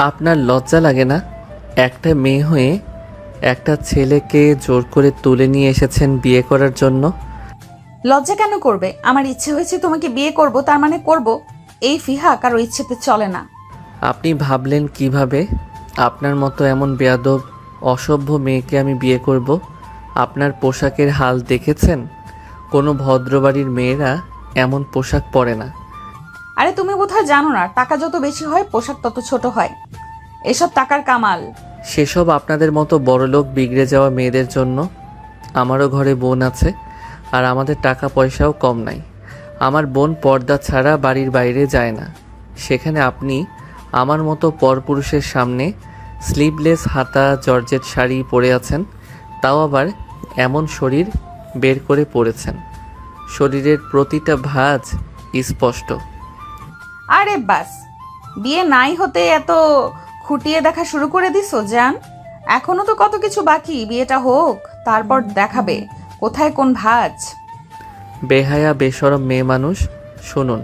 আপনার লজ্জা লাগে না? একটা মেয়ে হয়ে একটা ছেলেকে জোর করে তুলে নিয়ে এসেছেন বিয়ে করার জন্য। লজ্জা কেন করবে? আমার ইচ্ছে হয়েছে তোমাকে বিয়ে করব, তার মানে করব। এই ফিহা কারো ইচ্ছেতে চলে না। আপনি ভাবলেন কিভাবে আপনার মতো এমন বেয়াদব অসভ্য মেয়েকে আমি বিয়ে করব? আপনার পোশাকের হাল দেখেছেন? কোনো ভদ্রবাড়ির মেয়েরা এমন পোশাক পরে না। আরে তুমি বোধহয় জানো না, টাকা যত বেশি হয় পোশাক তত ছোট হয়। এসব টাকার কামাল। সেসব আপনাদের মতো বড়লোক বিগড়ে যাওয়া মেয়েদের জন্য। আমারও ঘরে বোন আছে, আর আমাদের টাকা পয়সাও কম নাই। আমার বোন পর্দা ছাড়া বাড়ির বাইরে যায় না। সেখানে আপনি আমার মতো পরপুরুষের সামনে স্লিভলেস হাতা জর্জেট শাড়ি পরে আছেন, তাও আবার এমন শরীর বের করে পরেছেন। শরীরের প্রতিটা ভাঁজ স্পষ্ট। আরে বাস, বিয়ে নাই হতে এত খুঁটিয়ে দেখা শুরু করে দিছো জান? এখনো তো কত কিছু বাকি, বিয়েটা হোক তারপর দেখাবে কোথায় কোন ভাঁজ। বেহায়া বেশরম মেয়ে মানুষ, শুনুন,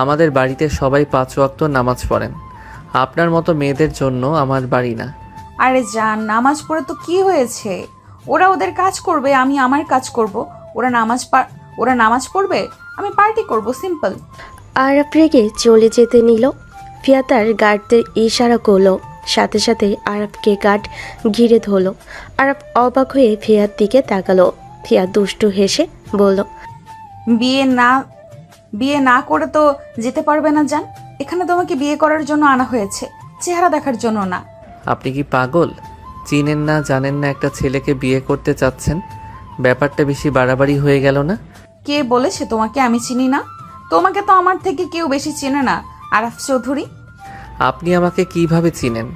আমাদের বাড়িতে সবাই 5 ওয়াক্ত নামাজ পড়েন। আপনার মতো মেয়েদের জন্য আমার বাড়ি না। আরে জান, নামাজ পড়ে তো কি হয়েছে? ওরা ওদের কাজ করবে, আমি আমার কাজ করব। ওরা নামাজ পড়বে, আমি পার্টি করব, সিম্পল। আরাফ রেগে চলে যেতে নিল। ফিয়া তার গার্ডদের ইশারা করলো, সাথে সাথে আরাফকে গার্ড ঘিরে ধরল। আরাফ অবাক হয়ে ফিয়ার দিকে তাকালো। ফিয়া দুষ্টু হেসে বলল, বিয়ে না করে তো যেতে পারবে না জান। এখানে তোমাকে বিয়ে করার জন্য আনা হয়েছে, চেহারা দেখার জন্য না। আপনি কি পাগল? চিনেন না জানেন না একটা ছেলেকে বিয়ে করতে চাচ্ছেন? ব্যাপারটা বেশি বাড়াবাড়ি হয়ে গেল না? কে বলেছে তোমাকে আমি চিনি না? তোমাকে তো আমার থেকে কেউ বেশি চেনে না, আরাফ চৌধুরী। আপনি আমাকে কিভাবে চিনেন?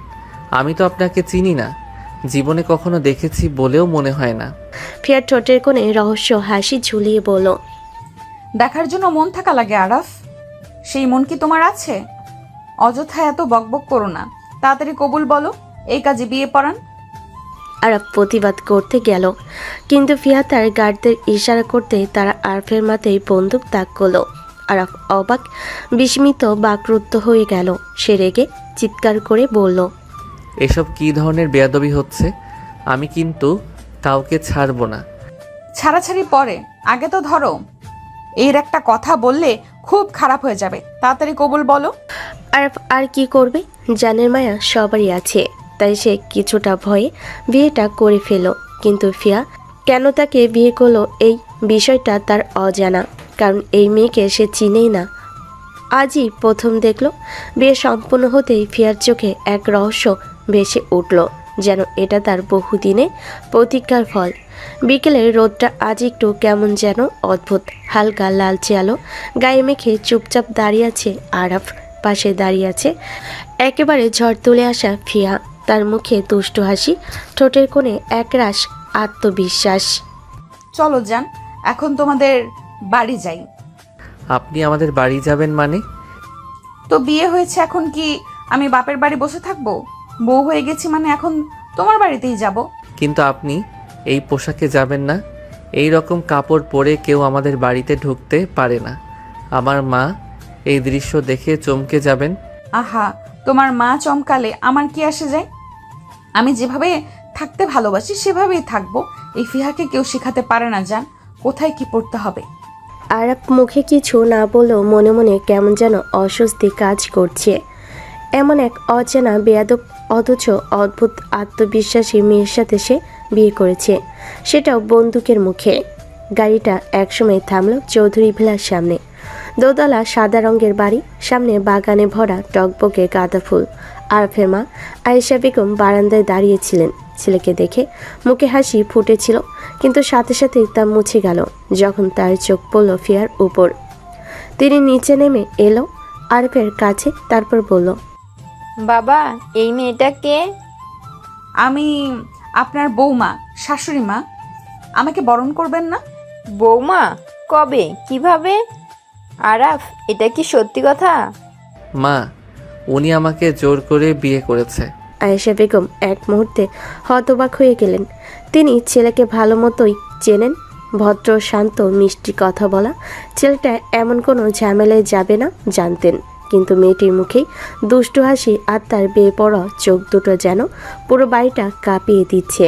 আমি তো আপনাকে চিনি না, জীবনে কখনো দেখেছি বলেও মনে হয় না। ফিয়ার ঠোঁটের কোণে রহস্য হাসি ঝুলিয়ে বলল, দেখার জন্য মন থাকা লাগে আরাফ, সেই মন কি তোমার আছে? অযথা এত বকবক করো না, তাড়াতাড়ি কবুল বলো, এই কাজে বিয়ে পড়ান। আরাফ প্রতিবাদ করতে গেল, কিন্তু ফিয়া তার গার্ডদের ইশারা করতে তারা আরাফের মাথায় বন্দুক তাক করলো। আরাফ অবাক বিস্মিত বাকরুদ্ধ হয়ে গেল। সে রেগে চিৎকার করে বলল, এসব কী ধরনের বেয়াদবি হচ্ছে? আমি কিন্তু কাউকে ছাড়বো না। ছাড়াছাড়ি পরে, আগে তো ধরো। এর একটা কথা বললে খুব খারাপ হয়ে যাবে, তাড়াতাড়ি কবুল বলো। আরাফ আর কি করবে? জানের মায়া সবারই আছে, তাই সে কিছুটা ভয়ে বিয়েটা করে ফেল। কিন্তু ফিয়া কেন তাকে বিয়ে করলো এই বিষয়টা তার অজানা, কারণ এই মেয়েকে সে চিনেই না। আজই প্রথম দেখল। বিয়ে সম্পূর্ণ হতেই ফিয়ার চোখে এক রহস্য ভেসে উঠল, যেন এটা তার বহুদিনে প্রতীক্ষার ফল। বিকেলের রোদটা আজ একটু কেমন যেন অদ্ভুত, হালকা লালচে আলো গায়ে মেখে চুপচাপ দাঁড়িয়ে আছে আরাফ। পাশে দাঁড়িয়ে আছে একেবারে ঝড় তুলে আসা ফিয়া, তার মুখে দুষ্টু হাসি, ঠোঁটের কোণে একরাশ আত্মবিশ্বাস। চলো যান, এখন তোমাদের বাড়ি যাই। আপনি আমাদের বাড়ি যাবেন মানে? তো বিয়ে হয়েছে, এখন কি আমি বাপের বাড়ি বসে থাকবো? বউ হয়ে গেছি মানে এখন তোমার বাড়িতেই যাব। কিন্তু আপনি এই পোশাকে যাবেন না। এই রকম কাপড় পরে কেউ আমাদের বাড়িতে ঢুকতে পারে না। আমার মা এই দৃশ্য দেখে চমকে যাবেন। আহা, তোমার মা চমকালে আমার কি আসে যায়? আমি যেভাবে থাকতে ভালোবাসি সেভাবেই থাকবো। এই ফিহাকে কেউ শেখাতে পারে না জান কোথায় কি পড়তে হবে। আরাফ মুখে কিছু না বলেও মনে মনে কেমন যেন অস্বস্তি কাজ করছে। এমন এক অচেনা বেয়াদব অথচ অদ্ভুত আত্মবিশ্বাসী মেয়ের সাথে সে বিয়ে করেছে, সেটাও বন্দুকের মুখে। গাড়িটা একসময় থামল চৌধুরী ভিলার সামনে। দোতলা সাদা রঙের বাড়ি, সামনে বাগানে ভরা টকবকে গাঁদা ফুল। আরাফের মা আয়েশা বেগম বারান্দায় দাঁড়িয়েছিলেন। ছেলেকে দেখে মুখে হাসি ফুটেছিল, কিন্তু সাথে সাথেই তা মুছে গেল যখন তার চোখ পড়ল ফিয়ার উপর। তিনি নিচে নেমে এলো আরাফের কাছে, তারপর বলল, বাবা, এই মেয়েটা কে? আমি আপনার বৌমা, শাশুড়ি মা। আমাকে বরণ করবেন না? বৌমা? কবে? কিভাবে? আরাফ, এটা কি সত্যি কথা? মা, উনি আমাকে জোর করে বিয়ে করেছে। আয়েশা বেগম এক মুহূর্তে হতবাক হয়ে গেলেন। তিনি ছেলেকে ভালো মতোই চেনেন, ভদ্র, শান্ত, মিষ্টি কথা বলা। ছেলেটা এমন কোনো ঝামেলায় যাবে না জানতেন, কিন্তু মেয়েটির মুখেই দুষ্টু হাসি আর তার বেপরোয়া চোখ দুটো যেন পুরো বাড়িটা কাঁপিয়ে দিচ্ছে।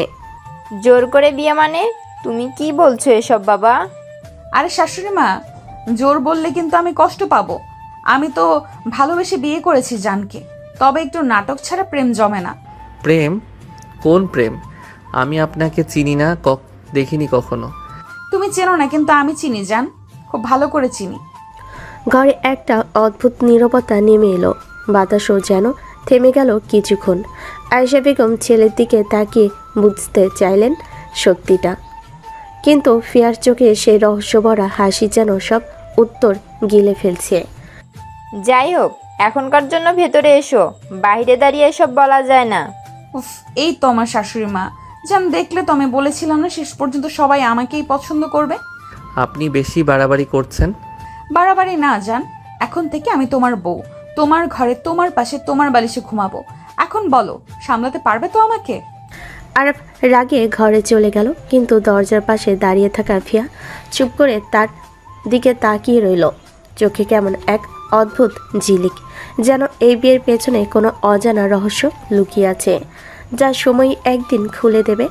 জোর করে বিয়ে মানে? তুমি কি বলছো এসব বাবা? আরে শাশুড়ি মা, জোর বললে কিন্তু আমি কষ্ট পাবো। আমি তো ভালোবেসে বিয়ে করেছি জানকে, তবে একটু নাটক ছাড়া প্রেম জমে না। প্রেম? কোন প্রেম? আমি আপনাকে চিনি না, দেখিনি কখনো। তুমি চেনো না, কিন্তু আমি চিনি জান, খুব ভালো করে চিনি। ঘরে একটা অদ্ভুত নীরবতা নেমে এলো। বাতাসও যেন থেমে গেল কিছুক্ষণ। আয়েশা বেগম ছেলের দিকে তাকিয়ে বুঝতে চাইলেন সত্যিটা, কিন্তু ফিয়ার চোখে সেই রহস্যভরা হাসি যেন সব উত্তর গিলে ফেলছে। যাই হোক, এখনকার জন্য ভেতরে এসো, বাইরে দাঁড়িয়ে এসব বলা যায় না। উফ, এই তো আমার শাশুড়ি মা। জান, দেখলে তো আমি বলেছিলাম না শেষ পর্যন্ত সবাই আমাকেই পছন্দ করবে। আপনি বেশি বাড়াবাড়ি করছেন। বাড়াবাড়ি না জান, এখন থেকে আমি তোমার বউ, তোমার ঘরে তোমার পাশে তোমার বালিশে ঘুমাবো। এখন বলো, সামলাতে পারবে তো আমাকে? আরব রাগে ঘরে চলে গেল, কিন্তু দরজার পাশে দাঁড়িয়ে থাকা ফিয়া চুপ করে তার দিকে তাকিয়ে রইল। চোখে কেমন এক অদ্ভুত ঝিলিক, যেন এই বিয়ের পেছনে কোনো অজানা রহস্য লুকিয়ে আছে, যা সময় একদিন খুলে দেবে।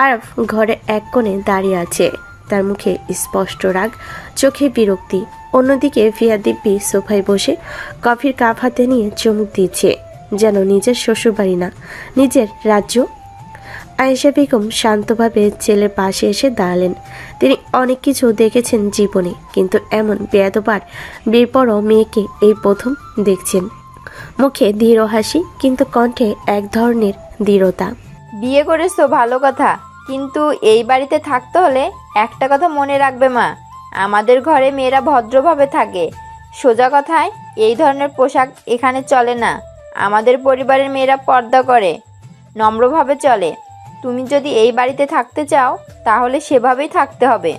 আরব ঘরে এক কোণে দাঁড়িয়ে আছে, তার মুখে স্পষ্ট রাগ, চোখে বিরক্তি। অন্যদিকে ফিয়া দিব্যি সোফায় বসে কফির কাপ হাতে নিয়ে চুমুক দিচ্ছে, যেন নিজের শ্বশুরবাড়ি না, নিজের রাজ্য। আয়েশা বেগম শান্তভাবে ছেলের পাশে এসে দাঁড়ালেন। তিনি অনেক কিছু দেখেছেন জীবনে, কিন্তু এমন বেয়াদবার বেপরোয়া মেয়েকে এই প্রথম দেখছেন। মুখে দৃঢ় হাসি, কিন্তু কণ্ঠে এক ধরনের দৃঢ়তা। বিয়ে করেছো ভালো কথা, কিন্তু এই বাড়িতে থাকতে হলে একটা কথা মনে রাখবে মা, আমাদের ঘরে মেয়েরা ভদ্রভাবে থাকে। সোজা কথায় এই ধরনের পোশাক এখানে চলে না। আমাদের পরিবারের মেয়েরা পর্দা করে, নম্রভাবে চলে। তুমি যদি এই বাড়িতে থাকতে চাও তাহলে সেভাবেই থাকতে হবে।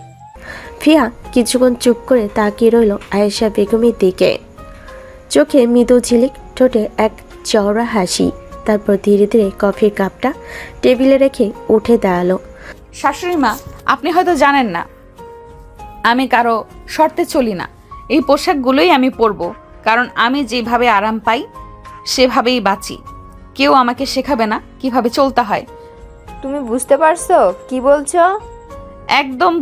ফিয়া কিছুক্ষণ চুপ করে তাকিয়ে রইল আয়েশা বেগমের দিকে, চোখে মৃদু ঝিলিক, ঠোঁটে এক চওড়া হাসি। তারপর ধীরে ধীরে কফির কাপটা টেবিলে রেখে উঠে দাঁড়ালো। শাশুড়ি মা, আপনি হয়তো জানেন না, আমি কারো শর্তে চলি না। এই পোশাকগুলোই আমি পরবো, কারণ আমি যেভাবে আরাম পাই সেভাবেই বাঁচি। কেউ আমাকে শেখাবে না কিভাবে চলতে হয়। তুমি বুঝতে পারছো কি বলছো? একদম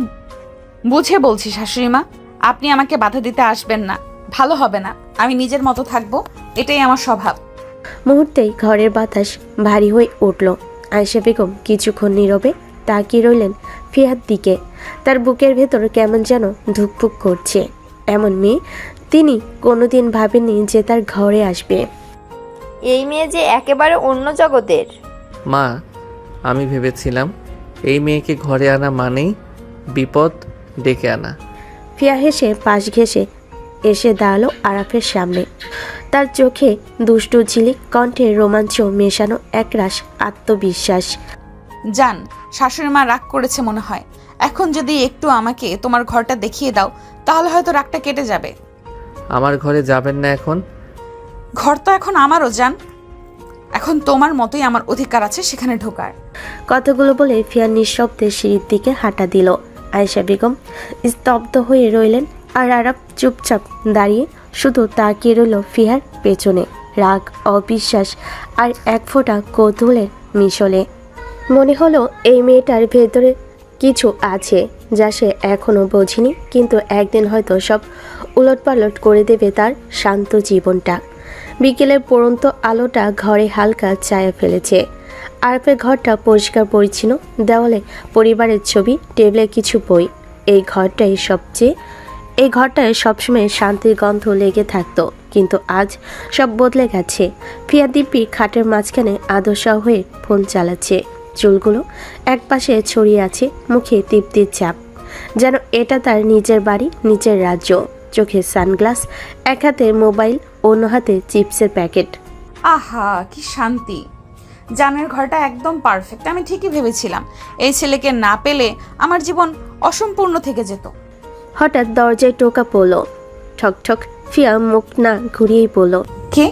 বুঝে বলছি শাশুড়ি মা, আপনি আমাকে বাধা দিতে আসবেন না, ভালো হবে না। আমি নিজের মতো থাকবো, এটাই আমার স্বভাব। মুহূর্তেই ঘরের বাতাস ভারী হয়ে উঠল। আয়েশা বেগম কিছুক্ষণ নীরবে তাকিয়ে রইলেন ফিয়ার দিকে। তার বুকের ভেতর কেমন যেন ধুকপুক করছে। এমন মেয়ে তিনি কোনোদিন ভাবেননি যে তার ঘরে আসবে। এই মেয়ে যে একেবারে অন্য জগতের। মা, আমি ভেবেছিলাম এই মেয়েকে ঘরে আনা মানেই বিপদ ডেকে আনা। ফিয়া হেসে পাশ ঘেঁষে এসে দাঁড়ালো আরাফের সামনে। তার চোখে দুষ্টু ঝিলিক, কণ্ঠে রোমাঞ্চ মেশানো একরাশ আত্মবিশ্বাস। জান, শাশুড়ি মা রাগ করেছে মনে হয়। এখন যদি একটু আমাকে তোমার ঘরটা দেখিয়ে দাও, তাহলে হয়তো রাগটা কেটে যাবে। আমার ঘরে যাবেন না এখন? ঘর তো এখন আমারও জান, এখন তোমার মতোই আমার অধিকার আছে সেখানে ঢোকার। কথাগুলো বলে ফিয়া নিঃশব্দে সিঁড়ির দিকে হাঁটা দিল। আয়েশা বেগম স্তব্ধ হয়ে রইলেন, আর আরাফ চুপচাপ দাঁড়িয়ে শুধু তাকিয়ে রইল ফিয়ার পেছনে, রাগ, অবিশ্বাস আর এক ফোঁটা কৌতূহলের মিশলে। মনে হলো এই মেয়েটার ভেতরে কিছু আছে যা সে এখনো বোঝেনি, কিন্তু একদিন হয়তো সব উলটপালট করে দেবে তার শান্ত জীবনটা। বিকেলের পড়ন্ত আলোটা ঘরে হালকা ছায়া ফেলেছে। আরফের ঘরটা পরিষ্কার পরিচ্ছন্ন, দেওয়ালে পরিবারের ছবি, টেবিলে কিছু বই। এই ঘরটায় সবসময় শান্তির গন্ধ লেগে থাকতো, কিন্তু আজ সব বদলে গেছে। ফিয়া দিব্যি খাটের মাঝখানে আদর্শা হয়ে ফোন চালাচ্ছে, চুলগুলো একপাশে ছড়িয়ে আছে, মুখে তৃপ্তির চাপ, যেন এটা তার নিজের বাড়ি, নিজের রাজ্য। চোখে সানগ্লাস, এক হাতে মোবাইল, অন্য হাতে চিপসের প্যাকেট। আহা, কি শান্তি! জানের ঘরটা একদম পারফেক্ট। আমি ঠিকই ভেবেছিলাম এই ছেলেকে না পেলে আমার জীবন অসম্পূর্ণ থেকে যেত। হঠাৎ দরজায় টোকা পড়ল, ঠক ঠক। ফিয়া মুখ না ঘুরিয়েই পড়ল। কে?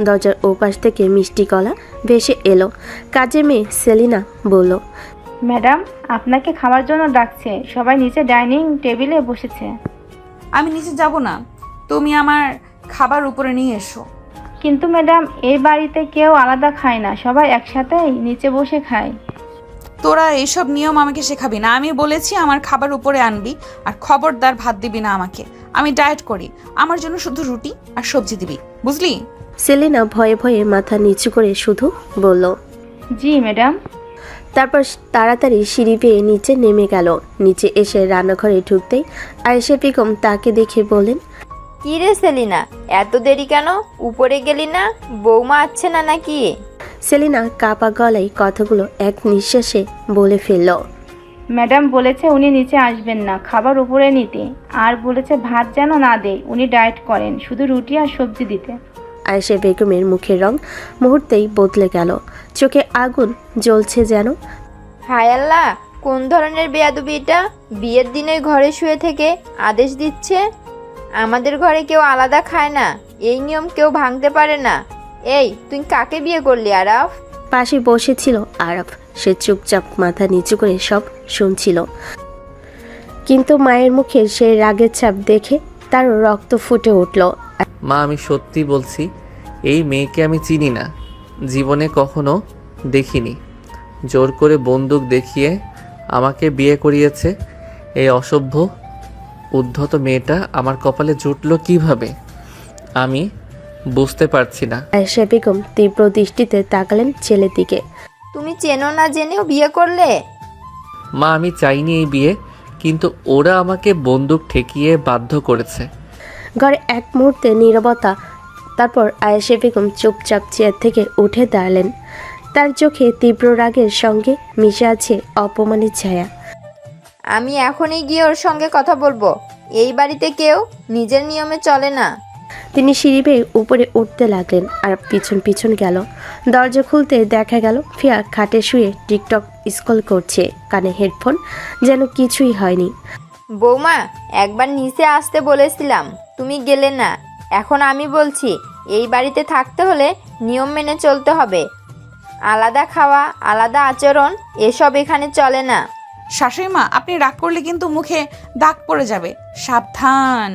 দরজার ওপাশ থেকে মিষ্টি গলা ভেসে এলো। কাজের মেয়ে সেলিনা বলল, ম্যাডাম, আপনাকে খাওয়ার জন্য ডাকছে। সবাই নিচে ডাইনিং টেবিলে বসেছে। আমি নিচে যাব না, তুমি আমার খাবার উপরে নিয়ে এসো। কিন্তু ম্যাডাম এই বাড়িতে কেউ আলাদা খায় না, সবাই একসাথেই নিচে বসে খায়। তোরা এইসব নিয়ম আমাকে শেখাবি না। আমি বলেছি আমার খাবার উপরে আনবি, আর খবরদার ভাত দিবি না আমাকে। আমি ডায়েট করি, আমার জন্য শুধু রুটি আর সবজি দিবি, বুঝলি? সেলিনা ভয়ে ভয়ে মাথা নিচু করে শুধু বলল। জি ম্যাডাম। তারপর তাড়াতাড়ি সিঁড়ি বেয়ে নিচে নেমে গেল। নিচে এসে রান্নাঘরে ঢুকতেই আয়েশা বেগম তাকে দেখে বলেন, কি রে সেলিনা, এত দেরি কেন? উপরে গেলি না? বৌমা আসছে না নাকি? সেলিনা কাপা গলায় কথাগুলো এক নিঃশ্বাসে বলে ফেলল। ম্যাডাম বলেছে উনি নিচে আসবেন না, খাবার উপরে নিতে, আর বলেছে ভাত যেন না দেয়, উনি ডায়েট করেন, শুধু রুটি আর সবজি দিতে। আয়েশা বেগমের মুখের রং মুহূর্তেই বদলে গেল, চোখে আগুন জ্বলছে যেন। হায় আল্লাহ, কোন ধরনের বেয়াদবি এটা? বিয়ের দিনে ঘরে শুয়ে থেকে আদেশ দিচ্ছে আমাদের ঘরে কেউ আলাদা খায় না, এই নিয়ম কেউ ভাঙতে পারে না। এই, তুই কাকে বিয়ে করলি আরাফ? পাশে বসেছিল আরাফ। সে চুপচাপ মাথা নিচু করে সব শুনছিল, কিন্তু মায়ের মুখের সেই রাগের ছাপ দেখে তার রক্ত ফুটে উঠল। মা, আমি সত্যি বলছি, এই মেয়েকে আমি চিনি না, জীবনে কখনো দেখিনি। জোর করে বন্দুক দেখিয়ে আমাকে বিয়ে করিয়েছে। এই অসভ্য উদ্ধত মেয়েটা আমার কপালে জুটলো কিভাবে আমি বুঝতে পারছি না। আয়েশা বেগম তীব্র দৃষ্টিতে তাকালেন ছেলের দিকে। তুমি চেনো না জেনেও বিয়ে করলে? মা, আমি চাইনি এই বিয়ে, কিন্তু ওরা আমাকে বন্দুক ঠেকিয়ে বাধ্য করেছে। ঘরে এক মুহূর্তে নীরবতা। তারপর আয়েশা বেগম চুপচাপ চেয়ার থেকে উঠে দাঁড়ালেন। তার চোখে তীব্র রাগের সঙ্গে মিশে আছে অপমানের ছায়া। আমি এখনই গিয়ে ওর সঙ্গে কথা বলবো। এই বাড়িতে কেউ নিজের নিয়মে চলে না। তিনি সিঁড়ি বেয়ে উপরে উঠতে লাগলেন আর পিছন পিছন গেল। দরজা খুলতে দেখা গেল ফিয়া খাটে শুয়ে টিকটক স্ক্রল করছে, কানে হেডফোন, যেন কিছুই হয়নি। বৌমা, একবার নিচে আসতে বলেছিলাম, তুমি গেলে না। এখন আমি বলছি, এই বাড়িতে থাকতে হলে নিয়ম মেনে চলতে হবে। আলাদা খাওয়া, আলাদা আচরণ, এসব এখানে চলে না। শাশুড়ি মা, আপনি রাগ করলে কিন্তু মুখে দাগ পড়ে যাবে, সাবধান।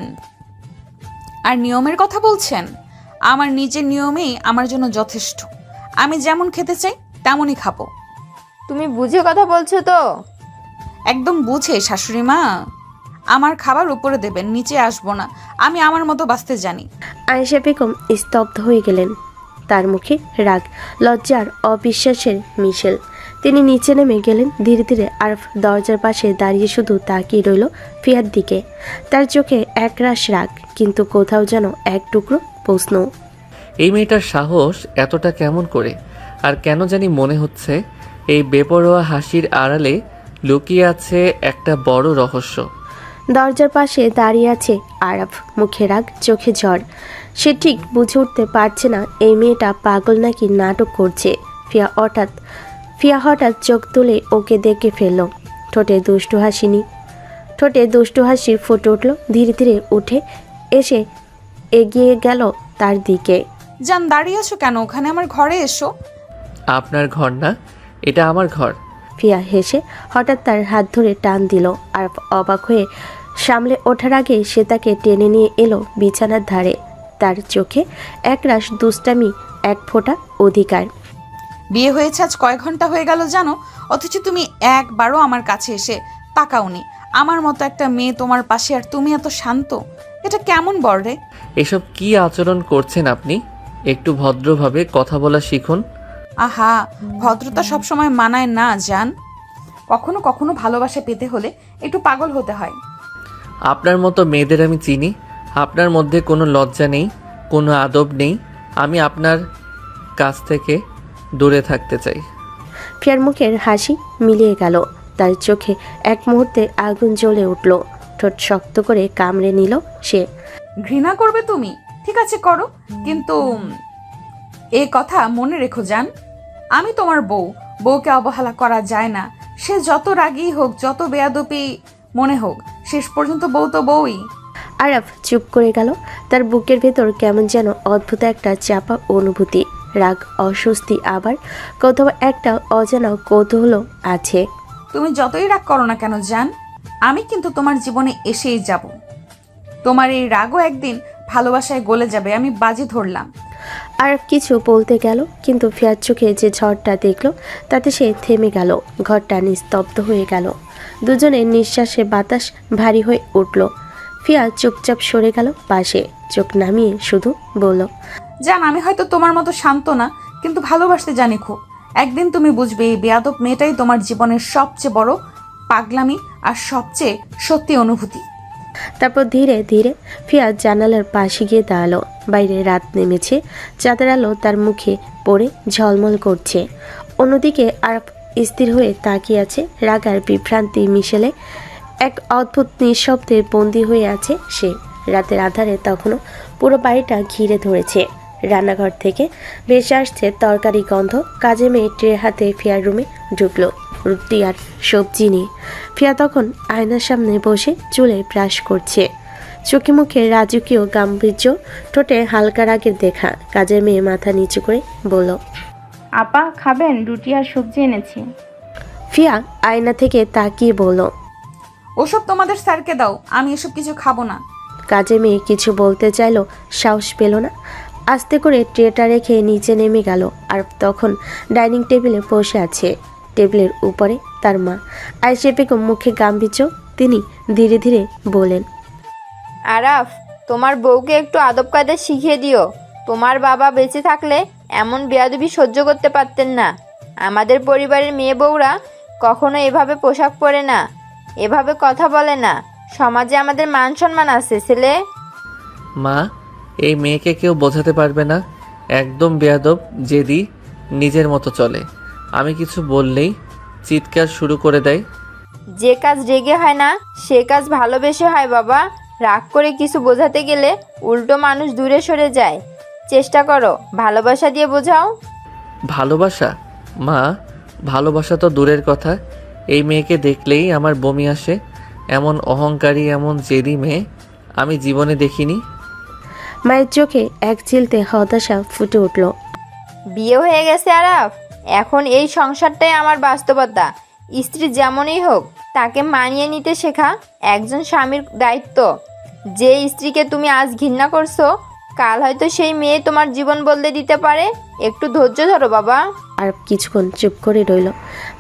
আর নিয়মের কথা বলছেন? আমার নিজের নিয়মেই আমার জন্য যথেষ্ট। আমি যেমন খেতে চাই তেমনই খাবো। তুমি বুঝে কথা বলছো তো? একদম বুঝে শাশুড়ি মা। আমার খাবার উপরে দেবেন, নিচে আসবো না। আমি আমার মতো বাঁচতে জানি। আয়েশা বেগম স্তব্ধ হয়ে গেলেন। তার মুখে রাগ, লজ্জার, অবিশ্বাসের মিশেল। তিনি নিচে নেমে গেলেন ধীরে ধীরে। আরফ দরজার পাশে দাঁড়িয়ে শুধু তাকিয়ে রইল ফিয়ার দিকে। তার চোখে একরাশ রাগ, কিন্তু কোথাও যেন এক টুকরো প্রশ্ন। এই মেয়েটার সাহস এতটা কেমন করে? আর কেন জানি মনে হচ্ছে এই বেপরোয়া হাসির আড়ালে লুকিয়ে আছে একটা বড় রহস্য। দরজার পাশে দাঁড়িয়ে আছে আরফ, মুখে রাগ, চোখে ঝড়। সে ঠিক বুঝে উঠতে পারছে না এই মেয়েটা পাগল নাকি নাটক করছে। ফিয়া হঠাৎ চোখ তুলে ওকে দেখে ফেলল। ঠোঁটে দুষ্টু হাসি ফুটে উঠল। ধীরে ধীরে উঠে এসে এগিয়ে গেল তার দিকে। জান, দাঁড়িয়ে আছো কেন? ওখানে আমার ঘরে এসো। আপনার ঘর না, এটা আমার ঘর। ফিয়া হেসে হঠাৎ তার হাত ধরে টান দিল। আর অবাক হয়ে সামলে ওঠার আগে সে তাকে টেনে নিয়ে এলো বিছানার ধারে। তার চোখে একরাশ দুষ্টামি, এক ফোঁটা অধিকার। বিয়ে হয়েছে আজ কয়েক ঘন্টা হয়ে গেল জানো, অথচ তুমি একবারও আমার কাছে এসে তাকাওনি। আমার মতো একটা মেয়ে তোমার পাশে, আর তুমি এত শান্ত। এটা কেমন বর রে? এসব কি আচরণ করছেন আপনি? একটু ভদ্রভাবে কথা বলা শিখুন। আহা, ভদ্রতা সবসময় মানায় না জান। কখনো কখনো ভালোবাসা পেতে হলে একটু পাগল হতে হয়। আপনার মতো মেয়েদের আমি চিনি। আপনার মধ্যে কোনো লজ্জা নেই, কোনো আদব নেই। আমি আপনার কাছ থেকে দূরে থাকতে চাই। ফিয়ার মুখের হাসি মিলিয়ে গেল। তার চোখে এক মুহূর্তে আগুন জ্বলে উঠল। ঠোঁট শক্ত করে কামড়ে নিল সে। ঘৃণা করবে তুমি? ঠিক আছে, করো, কিন্তু এ কথা মনে রেখো জান, আমি তোমার বউকে অবহেলা করা যায় না। সে যত রাগী হোক, যত বেয়াদপি মনে হোক, শেষ পর্যন্ত বউ তো বউই। আরফ চুপ করে গেল। তার বুকের ভেতর কেমন যেন অদ্ভুত একটা চাপা অনুভূতি, রাগ, অস্বস্তি, আবার কোথাও একটা অজানা কৌতূহল আছে। তুমি যতই রাগ করো না কেন জান, আমি কিন্তু তোমার জীবনে এসেই যাব। তোমার এই রাগও একদিন ভালোবাসায় গলে যাবে, আমি বাজি ধরলাম। আর কিছু বলতে গেল, কিন্তু ফিয়ার চোখে যে ঝড়টা দেখলো তাতে সে থেমে গেল। ঘরটা নিস্তব্ধ হয়ে গেল। দুজনের নিঃশ্বাসে বাতাস ভারী হয়ে উঠল। ফিয়া চুপচাপ সরে গেল পাশে, চোখ নামিয়ে শুধু বলল, জান, আমি হয়তো তোমার মতো শান্ত না, কিন্তু ভালোবাসতে জানি খুব। একদিন তুমি বুঝবে এই বেয়াদব মেয়েটাই তোমার জীবনের সবচেয়ে বড় পাগলামি আর সবচেয়ে সত্যি অনুভূতি। তারপর ধীরে ধীরে ফিয়া জানালার পাশে গিয়ে দাঁড়ালো। বাইরে রাত নেমেছে, চাঁদের আলো তার মুখে পড়ে ঝলমল করছে। অন্যদিকে আরব স্থির হয়ে তাকিয়ে আছে, রাগ আর বিভ্রান্তি মিশেলে এক অদ্ভুত নিঃশব্দে বন্দী হয়ে আছে সে। রাতের আধারে তখনও পুরো বাড়িটা ঘিরে ধরেছে। রান্নাঘর থেকে ভেসে আসছে তরকারি গন্ধ। কাজে মেয়ে ট্রে হাতে ফিয়ার রুমে ঢুকলো রুটি আর সবজি নিয়ে। ফিয়া তখন আয়নার সামনে বসে চুলে ব্রাশ করছে। চোখে মুখে রাজকীয় গাম্ভীর্য, ঠোঁটে হালকা রাগের দেখা। কাজের মেয়ে মাথা নিচু করে বলল, আপা খাবেন? রুটি আর সবজি এনেছি। ফিয়া আয়না থেকে তাকিয়ে বলল, ওসব তোমাদের স্যারকে দাও, আমি এসব কিছু খাবো না। কাজে মেয়ে কিছু বলতে চাইলো, সাহস পেল না। আস্তে করে ট্রেটা রেখে নিচে নেমে গেল। আর তখন ডাইনিং টেবিলে বসে আছে। টেবিলের উপরে তার মা আয়েশা বেগম, মুখে গাম্ভীর্য। তিনি ধীরে ধীরে বলেন, আরাফ, তোমার বউকে একটু আদব কায়দা শিখিয়ে দিও। তোমার বাবা বেঁচে থাকলে এমন বেয়াদবি সহ্য করতে পারতেন না। আমাদের পরিবারের মেয়ে বউরা কখনো এভাবে পোশাক পরে না, এভাবে কথা বলে না। সমাজে আমাদের মান সম্মান আছে ছেলে। মা, এই মেয়েকে কেউ বোঝাতে পারবে না। একদম বেয়াদব, জেদি, নিজের মতো চলে। আমি কিছু বললেই চিৎকার শুরু করে দেয়। যে কাজ রেগে হয় না সে কাজ ভালোবেসে হয় বাবা। রাগ করে কিছু বোঝাতে গেলে উল্টো মানুষ দূরে সরে যায়। চেষ্টা করো, ভালোবাসা দিয়ে বোঝাও। ভালোবাসা? মা, ভালোবাসা তো দূরের কথা। এই মেয়েকে দেখলেই আমার বমি আসে। এমন অহংকারী, এমন জেদি মেয়ে আমি জীবনে দেখিনি। মায়ের চোখে এক চিলতে হতাশা ফুটে উঠল। বিয়ে হয়ে গেছে আরাফ, এখন এই সংসারটাই আমার বাস্তবতা। স্ত্রী যেমনই হোক তাকে মানিয়ে নিতে শেখা একজন স্বামীর দায়িত্ব। যে স্ত্রীকে তুমি আজ ঘৃণা করছো, কাল হয়তো সেই মেয়ে তোমার জীবন বদলে দিতে পারে। একটু ধৈর্য ধরো বাবা। আর কিছুক্ষণ চুপ করে রইল,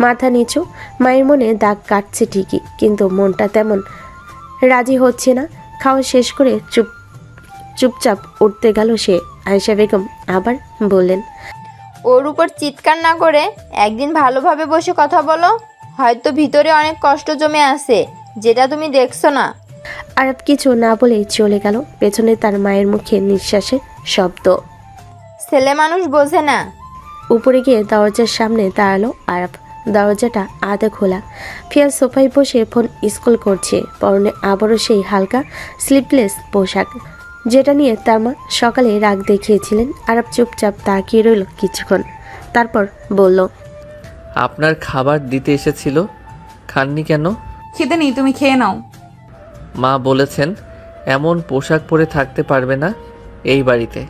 মাথা নিচু। মায়ের মনে দাগ কাটছে ঠিকই, কিন্তু মনটা তেমন রাজি হচ্ছে না। খাওয়া শেষ করে চুপচাপ উঠতে গেল সে। আয়েশা বেগম আবার বললেন, ওর উপর চিৎকার না করে একদিন ভালোভাবে বসে কথা বলো। হয়তো ভিতরে অনেক কষ্ট জমে আছে, যেটা তুমি দেখছো না। আরব কিছু না বলেই চলে গেল। পেছনে তার মায়ের মুখে নিঃশ্বাসের শব্দ। ছেলে মানুষ বোঝে না। উপরে গিয়ে দরজার সামনে দাঁড়ালো আরব। দরজাটা আধা খোলা। ফিয়া সোফায় বসে ফোন স্ক্রল করছে। পরনে আবারও সেই হালকা স্লিপলেস পোশাক, যেটা নিয়ে তার মা সকালে রাগ দেখিয়েছিলেন। আরব চুপচাপ তাকিয়ে রইল কিছুক্ষণ, তারপর বলল, আপনার খাবার দিতে এসেছিল, খাননি কেন? খিদে নেই, তুমি খেয়ে নাও। মা বলেছেন এমন পোশাক পরে থাকতে পারবে না এই বাড়িতে।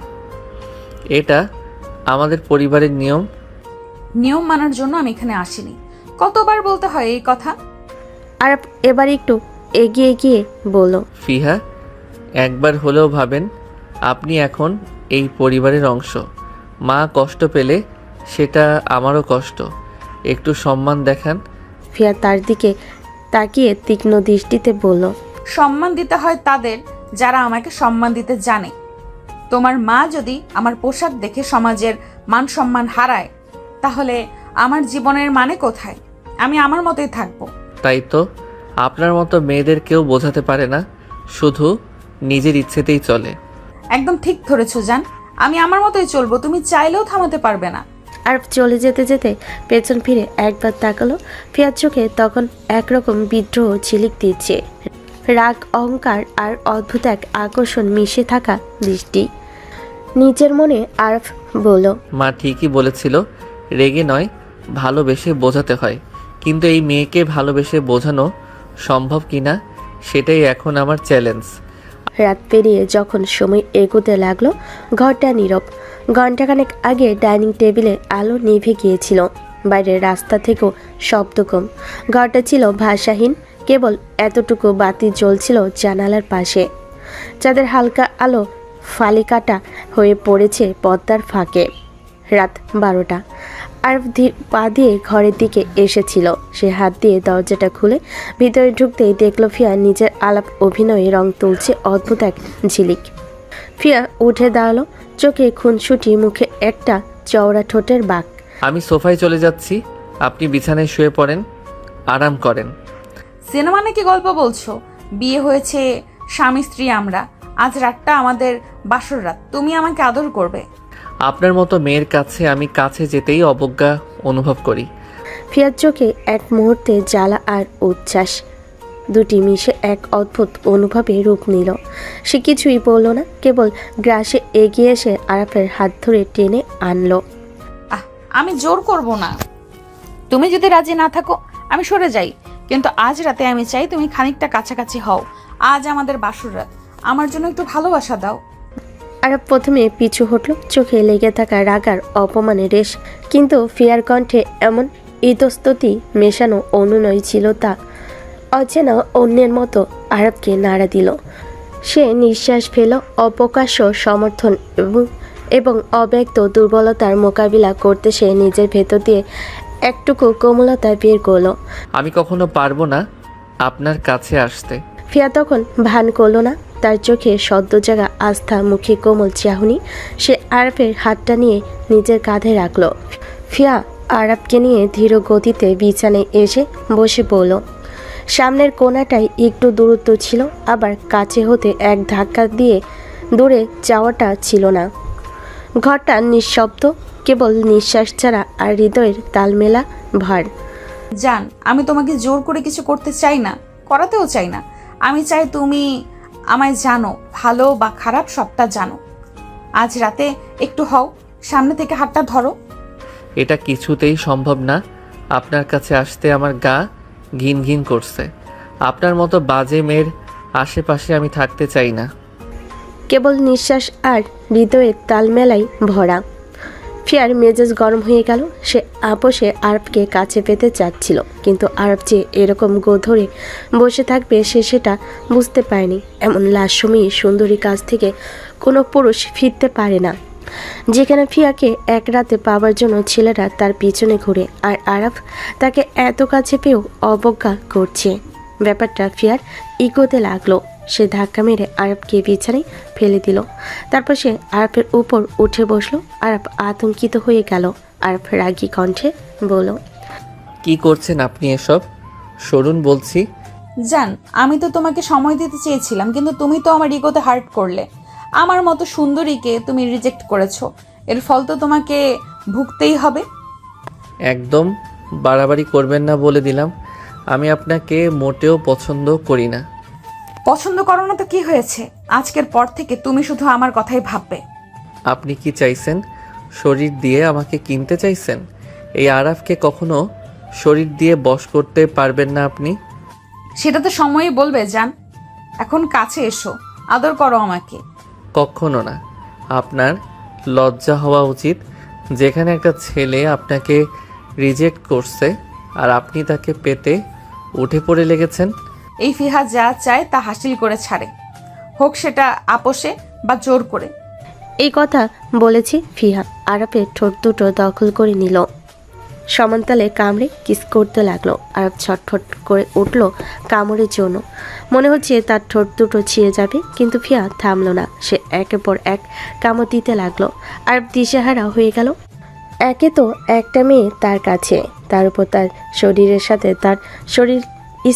এটা আমাদের পরিবারের নিয়ম। নিয়ম মানার জন্য আমি এখানে আসিনি। কতবার বলতে হয় এই কথা? আরব এবার একটু এগিয়ে গিয়ে বলল, ফিহা, একবার হলেও ভাবেন আপনি এখন এই পরিবারের অংশ। মা কষ্ট পেলে সেটা আমারও কষ্ট। একটু সম্মান দেখান। ফিয়া তার দিকে তাকিয়ে তীক্ষ্ণ দৃষ্টিতে বলল, সম্মান দিতে হয় তাদের যারা আমাকে সম্মান দিতে জানে। তোমার মা যদি আমার পোশাক দেখে সমাজের মান সম্মান হারায়, তাহলে আমার জীবনের মানে কোথায়? আমি আমার মতোই থাকবো। তাই তো, আপনার মতো মেয়েদের কেউ বোঝাতে পারে না, শুধু নিজের ইচ্ছেতেই চলে। একদম ঠিক ধরেছো জান, আমি আমার মতোই চলবো, তুমি চাইলেও থামাতে পারবে না। আরব চলে যেতে যেতে পেছন ফিরে একবার তাকালো। ফিয়ার চোখে তখন একরকম বিদ্রোহ ঝিলিক দিচ্ছে। রাগ, অহংকার আর অদ্ভুত এক আকর্ষণ মিশে থাকা দৃষ্টি। নিজের মনে আরব বলল, মা ঠিকই বলেছিল, রেগে নয় ভালোবেসে বোঝাতে হয়। কিন্তু এই মেয়েকে ভালোবেসে বোঝানো সম্ভব কিনা সেটাই এখন আমার চ্যালেঞ্জ। রাত পেরিয়ে যখন সময় এগোতে লাগলো, ঘরটা নীরব। ঘণ্টাখানেক আগে ডাইনিং টেবিলে আলো নিভে গিয়েছিল। বাইরের রাস্তা থেকেও শব্দ কম। ঘরটা ছিল ভাষাহীন, কেবল এতটুকু বাতি জ্বলছিল জানালার পাশে। চাঁদের হালকা আলো ফালিকাটা হয়ে পড়েছে পদ্মার ফাঁকে। রাত 12টা। আর পা দিয়ে ঘরের দিকে এসেছিল। সে হাত দিয়ে দরজাটা খুলে ভিতরে ঢুকতেই দেখল ফিয়া নিজের আলাপ অভিনয়ে রং তুলছে অদ্ভুত এক ঝিলিক। ফিয়া উঠে দাঁড়ালো, চোখে খুনসুটি, মুখে একটা চওড়া ঠোঁটের বাঁক। আমি সোফায় চলে যাচ্ছি, আপনি বিছানায় শুয়ে পড়েন, আরাম করেন। সিনেমা নাকি গল্প বলছো? বিয়ে হয়েছে, স্বামী স্ত্রী আমরা। আজ রাতটা আমাদের বাসর রাত, তুমি আমাকে আদর করবে। আপনার মতো মেয়ের কাছে আমি কাছে যেতেই অবজ্ঞা অনুভব করি। ফিয়ার চোখে এক মুহূর্তে জ্বালা আর উচ্ছ্বাস দুটি মিশে এক অদ্ভুত অনুভবে রূপ নিল। সে কিছুই বলল না, কেবল গ্রাসে এগিয়ে এসে আরাফের হাত ধরে টেনে আনলো। আমি জোর করব না। তুমি যদি রাজি না থাকো আমি সরে যাই, কিন্তু আজ রাতে আমি চাই তুমি খানিকটা কাছাকাছি হও। আজ আমাদের বাসর রাত, আমার জন্য একটু ভালোবাসা দাও। আরাফ প্রথমে পিছু হটল, চোখে লেগে থাকা রাগার অপমানের রেশ, কিন্তু ফিয়ার কণ্ঠে এমন ইতস্ততি মেশানো অনুনয় ছিল তা অচেনা অন্যের মতো আরাফকে নাড়া দিল। সে নিঃশ্বাস ফেল, অপ্রকাশ্য সমর্থন এবং অব্যক্ত দুর্বলতার মোকাবিলা করতে সে নিজের ভেতর দিয়ে একটুকু কোমলতা বের করলো। আমি কখনো পারবো না আপনার কাছে আসতে। ফিয়া তখন ভান করল না, তার চোখে সদ্য জাগা আস্থা, মুখে কোমল চাহনি। সে আরাফের হাতটা নিয়ে নিজের কাঁধে রাখল। ফিয়া আরাফকে নিয়ে ধীর গতিতে বিছানায় এসে বসে পড়ল। সামনের কোণাটায় একটু দূরত্ব ছিল, আবার কাছে হতে এক ধাক্কা দিয়ে দূরে যাওয়াটা ছিল না। ঘরটা নিঃশব্দ, কেবল নিঃশ্বাস ছাড়া আর হৃদয়ের তালমেলা ভার। জান, আমি তোমাকে জোর করে কিছু করতে চাই না, করাতেও চাই না। আমি চাই তুমি আমায় জানো, ভালো বা খারাপ সবটা জানো। আজ রাতে একটু হও, সামনে থেকে হাতটা ধরো। এটা কিছুতেই সম্ভব না। আপনার কাছে আসতে আমার গা ঘিন ঘিন করছে। আপনার মতো বাজে মেয়ের আশেপাশে আমি থাকতে চাই না। কেবল নিঃশ্বাস আর হৃদয়ের তালমেলাই ভরা। ফিয়ার মেজাজ গরম হয়ে গেল। সে আপোষে আরবকে কাছে পেতে চাচ্ছিল, কিন্তু আরব যে এরকম গো ধরে বসে থাকবে সে সেটা বুঝতে পারেনি। এমন লাস্যময়ী সুন্দরী কাছ থেকে কোনো পুরুষ ফিরতে পারে না। যেখানে ফিয়াকে এক রাতে পাওয়ার জন্য ছেলেরা তার পিছনে ঘুরে, আর আরব তাকে এত কাছে পেয়েও অবজ্ঞা করছে। ব্যাপারটা ফিয়ার ইগোতে লাগলো। সে ধাক্কা মেরে আরবকে বিছানায় ফেলে দিল। তারপর সে আরবের উপর উঠে বসলো। আরব আতঙ্কিত হয়ে গেল। আরব রাগী কণ্ঠে বলল, কি করছেন আপনি এসব? সরুন বলছি। জান, আমি তো তোমাকে সময় দিতে চেয়েছিলাম, কিন্তু তুমি তো আমার ইগোতে হার্ট করলে। আমার মতো সুন্দরীকে তুমি রিজেক্ট করেছো, এর ফল তো তোমাকে ভুগতেই হবে। একদম বাড়াবাড়ি করবেন না বলে দিলাম। আমি আপনাকে মোটেও পছন্দ করি না। পছন্দ করো না তো কি হয়েছে? আজকের পর থেকে তুমি শুধু আমার কথাই ভাববে। আপনি কি চাইছেন? শরীর দিয়ে আমাকে কিনতে চাইছেন? এই আরাফকে কখনো শরীর দিয়ে বশ করতে পারবেন না আপনি। সেটা তো সময়ই বলবে। জান, এখন কাছে এসো, আদর করো আমাকে। কখনো না। আপনার লজ্জা হওয়া উচিত, যেখানে একটা ছেলে আপনাকে রিজেক্ট করছে আর আপনি তাকে পেতে উঠে পড়ে লেগেছেন। এই ফিহা যা চায় তা হাসিল করে ছাড়ে, হোক সেটা আপোষে বা জোর করে। এই কথা বলেছি ফিহা আরবের ঠোঁট দুটো দখল করে নিল। সমানতালে কামড়ে কিস করতে লাগলো। আরব ছটফট করে উঠল কামড়ের জন্য। মনে হচ্ছে তার ঠোঁট দুটো ছিঁড়ে যাবে, কিন্তু ফিয়া থামলো না। সে একের পর এক কামড় দিতে লাগলো। আরব দিশেহারা হয়ে গেল। একে তো একটা মেয়ে তার কাছে, তার উপর তার শরীরের সাথে তার শরীর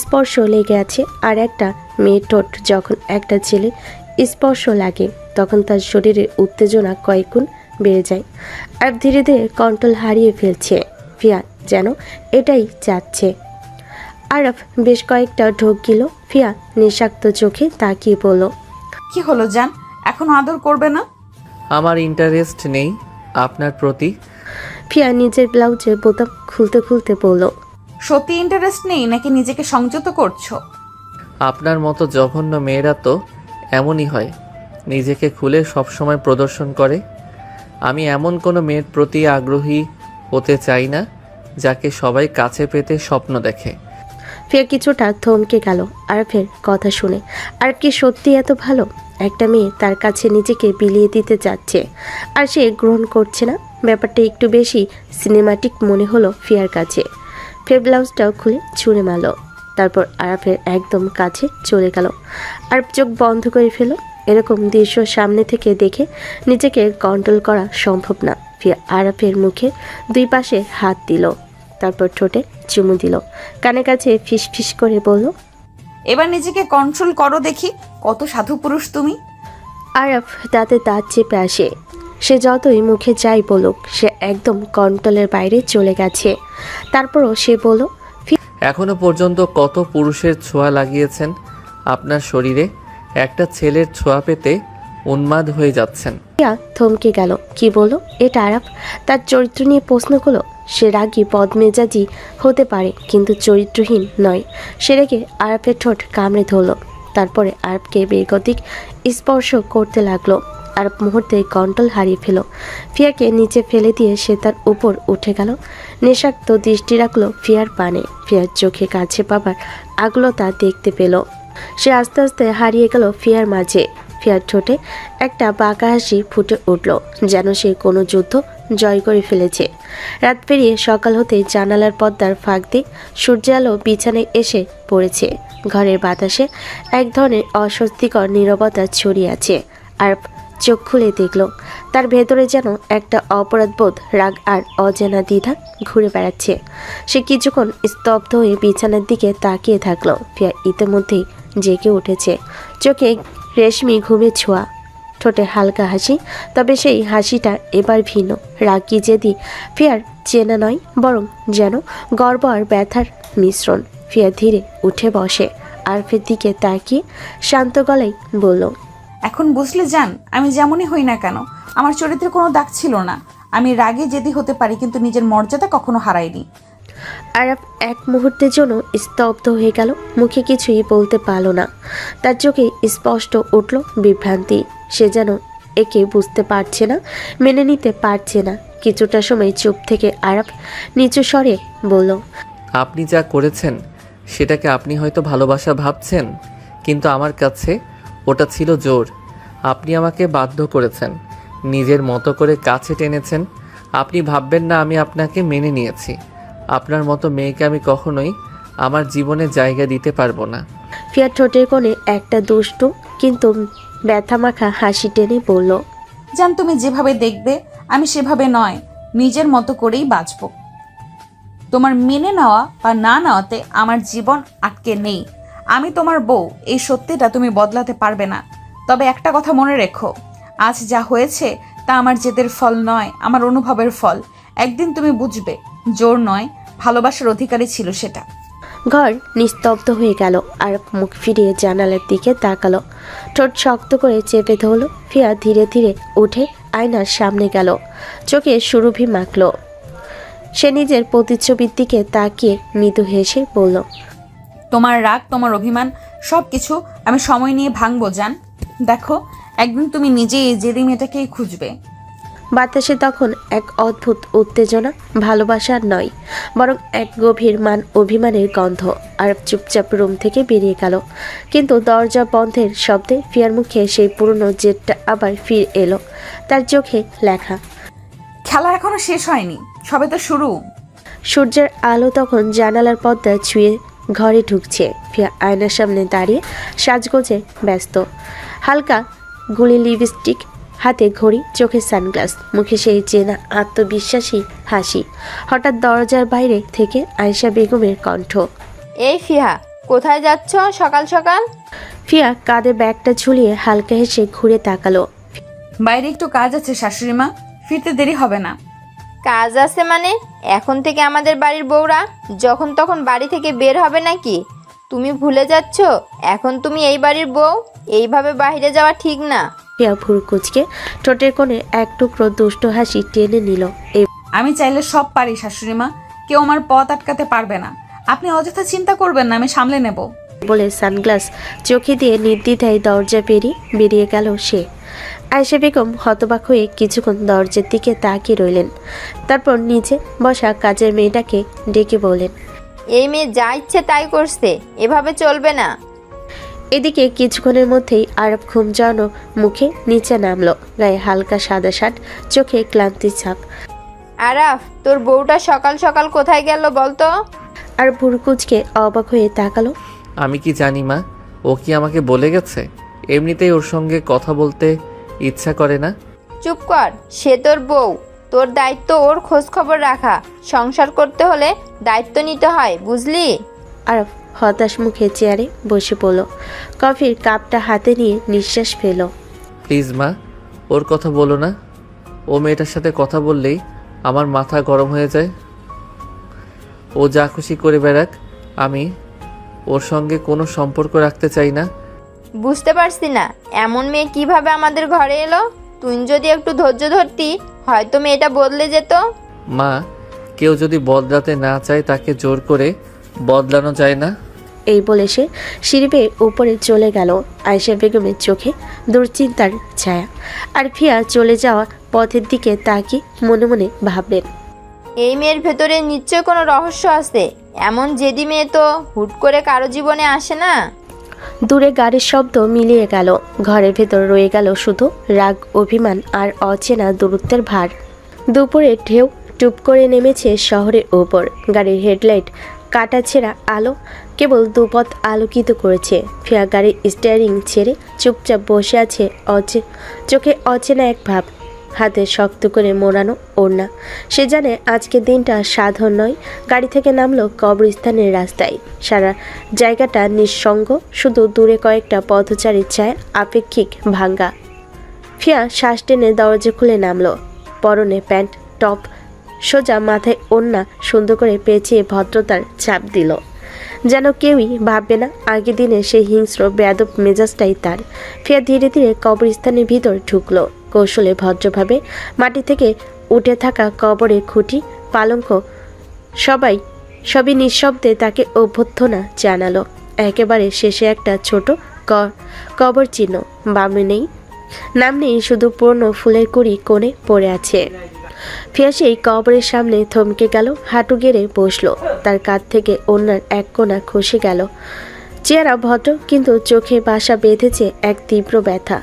স্পর্শ লেগে আছে। আর একটা মেয়ের ঠোঁট যখন একটা ছেলে স্পর্শ লাগে তখন তার শরীরে উত্তেজনা কয়েক গুণ বেড়ে যায়। আর ধীরে ধীরে কন্ট্রোল হারিয়ে ফেলছে। ফিয়া যেন এটাই চাচ্ছে। আরব বেশ কয়েকটা ঢোক গেল। ফিয়া নিঃশাক্ত চোখে তাকিয়ে বলল, কি হলো জান, এখনো আদর করবে না? আমার ইন্টারেস্ট নেই আপনার প্রতি। ফিয়া নিজের ব্লাউজের বোতাম খুলতে খুলতে বলল, সত্যি ইন্টারেস্ট নেই নাকি নিজেকে সংযত করছো? আপনার মতো জঘন্য মেয়েরা তো এমনই হয়, নিজেকে খুলে সবসময় প্রদর্শন করে। আমি এমন কোনো মেয়ের প্রতি আগ্রহী হতে চাই না যাকে সবাই কাছে পেতে স্বপ্ন দেখে। ফিয়া কিছুটা থমকে গেল আরবের কথা শুনে। আর কি সত্যি এত ভালো? একটা মেয়ে তার কাছে নিজেকে বিলিয়ে দিতে যাচ্ছে আর সে গ্রহণ করছে না। ব্যাপারটা একটু বেশি সিনেমাটিক মনে হলো ফিয়ার কাছে। ফিয়ার ব্লাউজটাও খুলে ছুঁড়ে মারল, তারপর আরাফের একদম কাছে চলে গেল। আরব চোখ বন্ধ করে ফেল। এরকম দৃশ্য সামনে থেকে দেখে নিজেকে কন্ট্রোল করা সম্ভব না। ফিয়া আরাফের মুখে দুই পাশে হাত দিল, তারপর ঠোঁটে চুমু দিল, কানে কাছে ফিস ফিস করে বলল, এবার নিজেকে কন্ট্রোল করো দেখি, কত সাধু পুরুষ তুমি। আরব দাঁতে দাঁত চেপে আসে। সে যতই মুখে যাই বলুক, সে একদম কন্ট্রোলের বাইরে চলে গেছে। তারপরও সে বলল, এখনো পর্যন্ত কত পুরুষের ছোঁয়া লাগিয়েছেন আপনার শরীরে, একটা ছেলের ছোঁয়া পেতে উন্মাদ হয়ে যাচ্ছেন। ফিয়া থমকে গেল। কি বলো? এটা আরব তার চরিত্র নিয়ে প্রশ্ন করলো। সে রাগী বদমেজাজি হতে পারে, কিন্তু চরিত্রহীন নয়। সে রেগে আরবের ঠোঁট কামড়ে ধরল, তারপরে আরবকে বেগতিক স্পর্শ করতে লাগলো। আরব মুহূর্তে কন্ট্রোল হারিয়ে ফেল। ফিয়াকে নিচে ফেলে দিয়ে সে তার উপর উঠে গেল। নেশাক্ত দৃষ্টি রাখলো ফিয়ার পানে। ফিয়ার চোখে কাছে পাবার আগ্লতা দেখতে পেল। সে আস্তে আস্তে হারিয়ে গেল ফিয়ার মাঝে। ফিয়ার ঠোঁটে একটা বাঁকা হাসি ফুটে উঠল, যেন সে কোনো যুদ্ধ জয় করে ফেলেছে। রাত পেরিয়ে সকাল হতেই জানালার পর্দার ফাঁক দিয়ে সূর্যালো বিছানায় এসে পড়েছে। ঘরের বাতাসে এক ধরনের অস্বস্তিকর নীরবতা ছড়িয়ে আছে। আর চোখ খুলে দেখল তার ভেতরে যেন একটা অপরাধবোধ, রাগ আর অজানা দ্বিধা ঘুরে বেড়াচ্ছে। সে কিছুক্ষণ স্তব্ধ হয়ে বিছানার দিকে তাকিয়ে থাকলো। ফিয়া ইতিমধ্যেই জেগে উঠেছে, চোখে রেশমি ঘুমে ছোঁয়া, ঠোঁটে হালকা হাসি। তবে সেই হাসিটা এবার ভিন্ন, রাগি জেদি ফিয়ার চেনা নয়, বরং যেন গর্ব আর ব্যথার মিশ্রণ। ফিয়া ধীরে উঠে বসে, আরফের দিকে তাকিয়ে শান্ত গলায় বলল, এখন বুঝলে জান, আমি যেমনই হই না কেন, আমার চরিত্রে কোনো দাগ ছিল না। আমি রাগে জেদি হতে পারি, কিন্তু নিজের মর্যাদা কখনো হারাইনি। আরব এক মুহূর্তের জন্য স্তব্ধ হয়ে গেল, মুখে কিছুই বলতে পারল না। তার চোখে স্পষ্ট উঠল বিভ্রান্তি। সে যেন একে বুঝতে পারছে না, মেনে নিতে পারছে না। কিছুটা সময় চুপ থেকে আরব নিচু স্বরে বলল, আপনি যা করেছেন সেটাকে আপনি হয়তো ভালোবাসা ভাবছেন, কিন্তু আমার কাছে ওটা ছিল জোর। আপনি আমাকে বাধ্য করেছেন, নিজের মতো করে কাছে টেনেছেন। আপনি ভাববেন না আমি আপনাকে মেনে নিয়েছি। আপনার মতো মেয়েকে আমি কখনোই আমার জীবনে জায়গা দিতে পারবো না। ফিয়ার ঠোঁটের কোণে একটা দুষ্টু কিন্তু ব্যথামাখা হাসি টেনে বলল, জান, তুমি যেভাবে দেখবে আমি সেভাবে নয়, নিজের মতো করেই বাঁচবো। তোমার মেনে নেওয়া বা না নেওয়াতে আমার জীবন আটকে নেই। আমি তোমার বউ, এই সত্যিটা তুমি বদলাতে পারবে না। তবে একটা কথা মনে রেখো, আজ যা হয়েছে তা আমার জেদের ফল নয়, আমার অনুভবের ফল। একদিন তুমি বুঝবে, জোর নয়, ভালোবাসার অধিকারী ছিল সেটা। ঘর নিস্তব্ধ হয়ে গেল। আর মুখ ফিরিয়ে জানালার দিকে তাকালো, ঠোঁট শক্ত করে চেপে ধরল। ফিয়া ধীরে ধীরে উঠে আয়নার সামনে গেল, চোখে সুরভি মাখল। সে নিজের প্রতিচ্ছবির দিকে তাকিয়ে মৃদু হেসে বলল, তোমার রাগ, তোমার অভিমান সব কিছু আমি সময় নিয়ে ভাঙবো জান। দেখো, একদিন তুমি নিজেই এই জেদি মেয়েটাকেই খুঁজবে। বাতাসে তখন এক অদ্ভুত উত্তেজনা, ভালোবাসার নয়, বরং এক গভীর মান অভিমানের গন্ধ। আর চুপচাপ রুম থেকে বেরিয়ে গেল। কিন্তু দরজা বন্ধের শব্দে ফিয়ার মুখে সেই পুরনো জেদটা আবার ফিরে এলো। তার চোখে লেখা, খেলা এখনো শেষ হয়নি, সবে তো শুরু। সূর্যের আলো তখন জানালার পর্দা ছুঁয়ে ঘরে ঢুকছে। ফিয়া আয়নার সামনে দাঁড়িয়ে সাজগোজে ব্যস্ত। হালকা গুলি লিপস্টিক, হাতে ঘড়ি, চোখে সানগ্লাস, মুখে সেই চেনা আত্মবিশ্বাসী হাসি। হঠাৎ দরজার বাইরে থেকে আয়েশা বেগমের কণ্ঠ, এই ফিহা, কোথায় যাচ্ছ সকাল সকাল? ফিয়া কাঁধে ব্যাগটা ঝুলিয়ে হালকা হেসে ঘুরে তাকালো। বাইরে একটু কাজ আছে শাশুড়ি মা, ফিরতে দেরি হবে না। কাজ আছে মানে? এখন থেকে আমাদের বাড়ির বউরা যখন তখন বাড়ি থেকে বের হবে নাকি? তুমি ভুলে যাচ্ছ এখন তুমি এই বাড়ির বউ, এইভাবে বাইরে যাওয়া ঠিক না। ফিয়া ভুরু কুঁচকে ঠোঁটের কোণে এক টুকরো দুষ্ট হাসি টেনে নিল। এই আমি চাইলে সব পারি শাশুড়ি মা, কেউ আমার পথ আটকাতে পারবে না। আপনি অযথা চিন্তা করবেন না, আমি সামলে নেব। বলে সানগ্লাস চোখে দিয়ে নির্দ্বিধায় দরজা বেরিয়ে গেল সে। আয়েশা বেগম হতবাক হয়ে কিছুক্ষণ দরজার দিকে তাকিয়ে রইলেন। তারপর নিচে বসা কাজের মেয়েটাকে ডেকে বললেন, এই মেয়ে যা ইচ্ছে তাই করছে, এভাবে চলবে না। এদিকে কিছুক্ষণের মধ্যেই আরব ঘুম জড়ানো মুখে নিচে নামলো, গায়ে হালকা সাদা শার্ট, চোখে ক্লান্তির ছাপ। আরাফ, তোর বউটা সকাল সকাল কোথায় গেল বলতো? আর ভুরকুচকে অবাক হয়ে তাকালো। আমি কি জানি মা, ও কি আমাকে বলে গেছে? এমনিতেই ওর সঙ্গে কথা বলতে ইচ্ছা করে না। চুপ কর, সে তোর বউ, তোর দায়িত্ব ওর খোঁজ খবর রাখা। সংসার করতে হলে দায়িত্ব নিতে হয়, বুঝলি? আরব হতাশ মুখে চেয়ারে বসে পড়ল, কফির কাপটা হাতে নিয়ে নিঃশ্বাস ফেল। প্লিজ মা, ওর কথা বলো না। ও মেয়েটার সাথে কথা বললেই আমার মাথা গরম হয়ে যায়। ও যা খুশি করে বেড়াক, আমি ওর সঙ্গে কোনো সম্পর্ক রাখতে চাই না। বুঝতে পারছি না এমন মেয়ে কিভাবে আমাদের ঘরে এলো। তুই যদি একটু ধৈর্য ধরতি, হয়তো মেয়েটা বদলে যেত। মা, কেউ যদি বদলাতে না চায় তাকে জোর করে বদলানো যায় না। এই বলে সে সিঁড়ি বেয়ে উপরে চলে গেল। আয়েশা বেগমের চোখে দুশ্চিন্তার ছায়া। আর ফিয়া চলে যাওয়া পথের দিকে তাকিয়ে মনে মনে ভাবলেন, এই মেয়ের ভেতরে নিশ্চয় কোনো রহস্য আছে। এমন জেদি মেয়ে তো হুট করে কারো জীবনে আসে না। দূরে গাড়ির শব্দ মিলিয়ে গেল। ঘরের ভেতর রয়ে গেল শুধু রাগ, অভিমান আর অচেনা দূরত্বের ভার। দুপুরে ঢেউ টুপ করে নেমেছে শহরের ওপর। গাড়ির হেডলাইট কাটাছেঁড়া আলো কেবল দুপথ আলোকিত করেছে। ফিয়া গাড়ির স্টিয়ারিং ছেড়ে চুপচাপ বসে আছে, চোখে অচেনা এক ভাব, হাতে শক্ত করে মোড়ানো ওড়না। সে জানে আজকের দিনটা সাধারণ নয়। গাড়ি থেকে নামলো কবরস্থানের রাস্তায়। সারা জায়গাটা নিঃসঙ্গ, শুধু দূরে কয়েকটা পথচারীর ছায়া আপেক্ষিক ভাঙ্গা। ফিয়া শ্বাস টেনে দরজা খুলে নামলো। পরনে প্যান্ট, টপ, সোজা মাথায় ওড়না সুন্দর করে পেঁচিয়ে ভদ্রতার চাপ দিল, যেন কেউই ভাববে না আগের দিনে সেই হিংস্র বেয়াদব মেজাজটাই তার। ফিয়া ধীরে ধীরে কবরস্থানের ভিতর ঢুকলো। কৌশলে ভদ্রভাবে মাটি থেকে উঠে থাকা কবরের খুঁটি, পালঙ্ক সবই নিঃশব্দে তাকে অভ্যর্থনা জানালো। একেবারে শেষে একটা ছোট কবর চিহ্ন, বামে নেই, নাম নেই, শুধু পুরনো ফুলের কুড়ি কোণে পড়ে আছে। ফিয়া সেই কবরের সামনে থমকে গেল, হাঁটু গেড়ে বসলো। তার কাঁধ থেকে ওড়নার এক কোণা খসে গেল। চেহারা ভদ্র, কিন্তু চোখে বাসা বেঁধেছে এক তীব্র ব্যথা।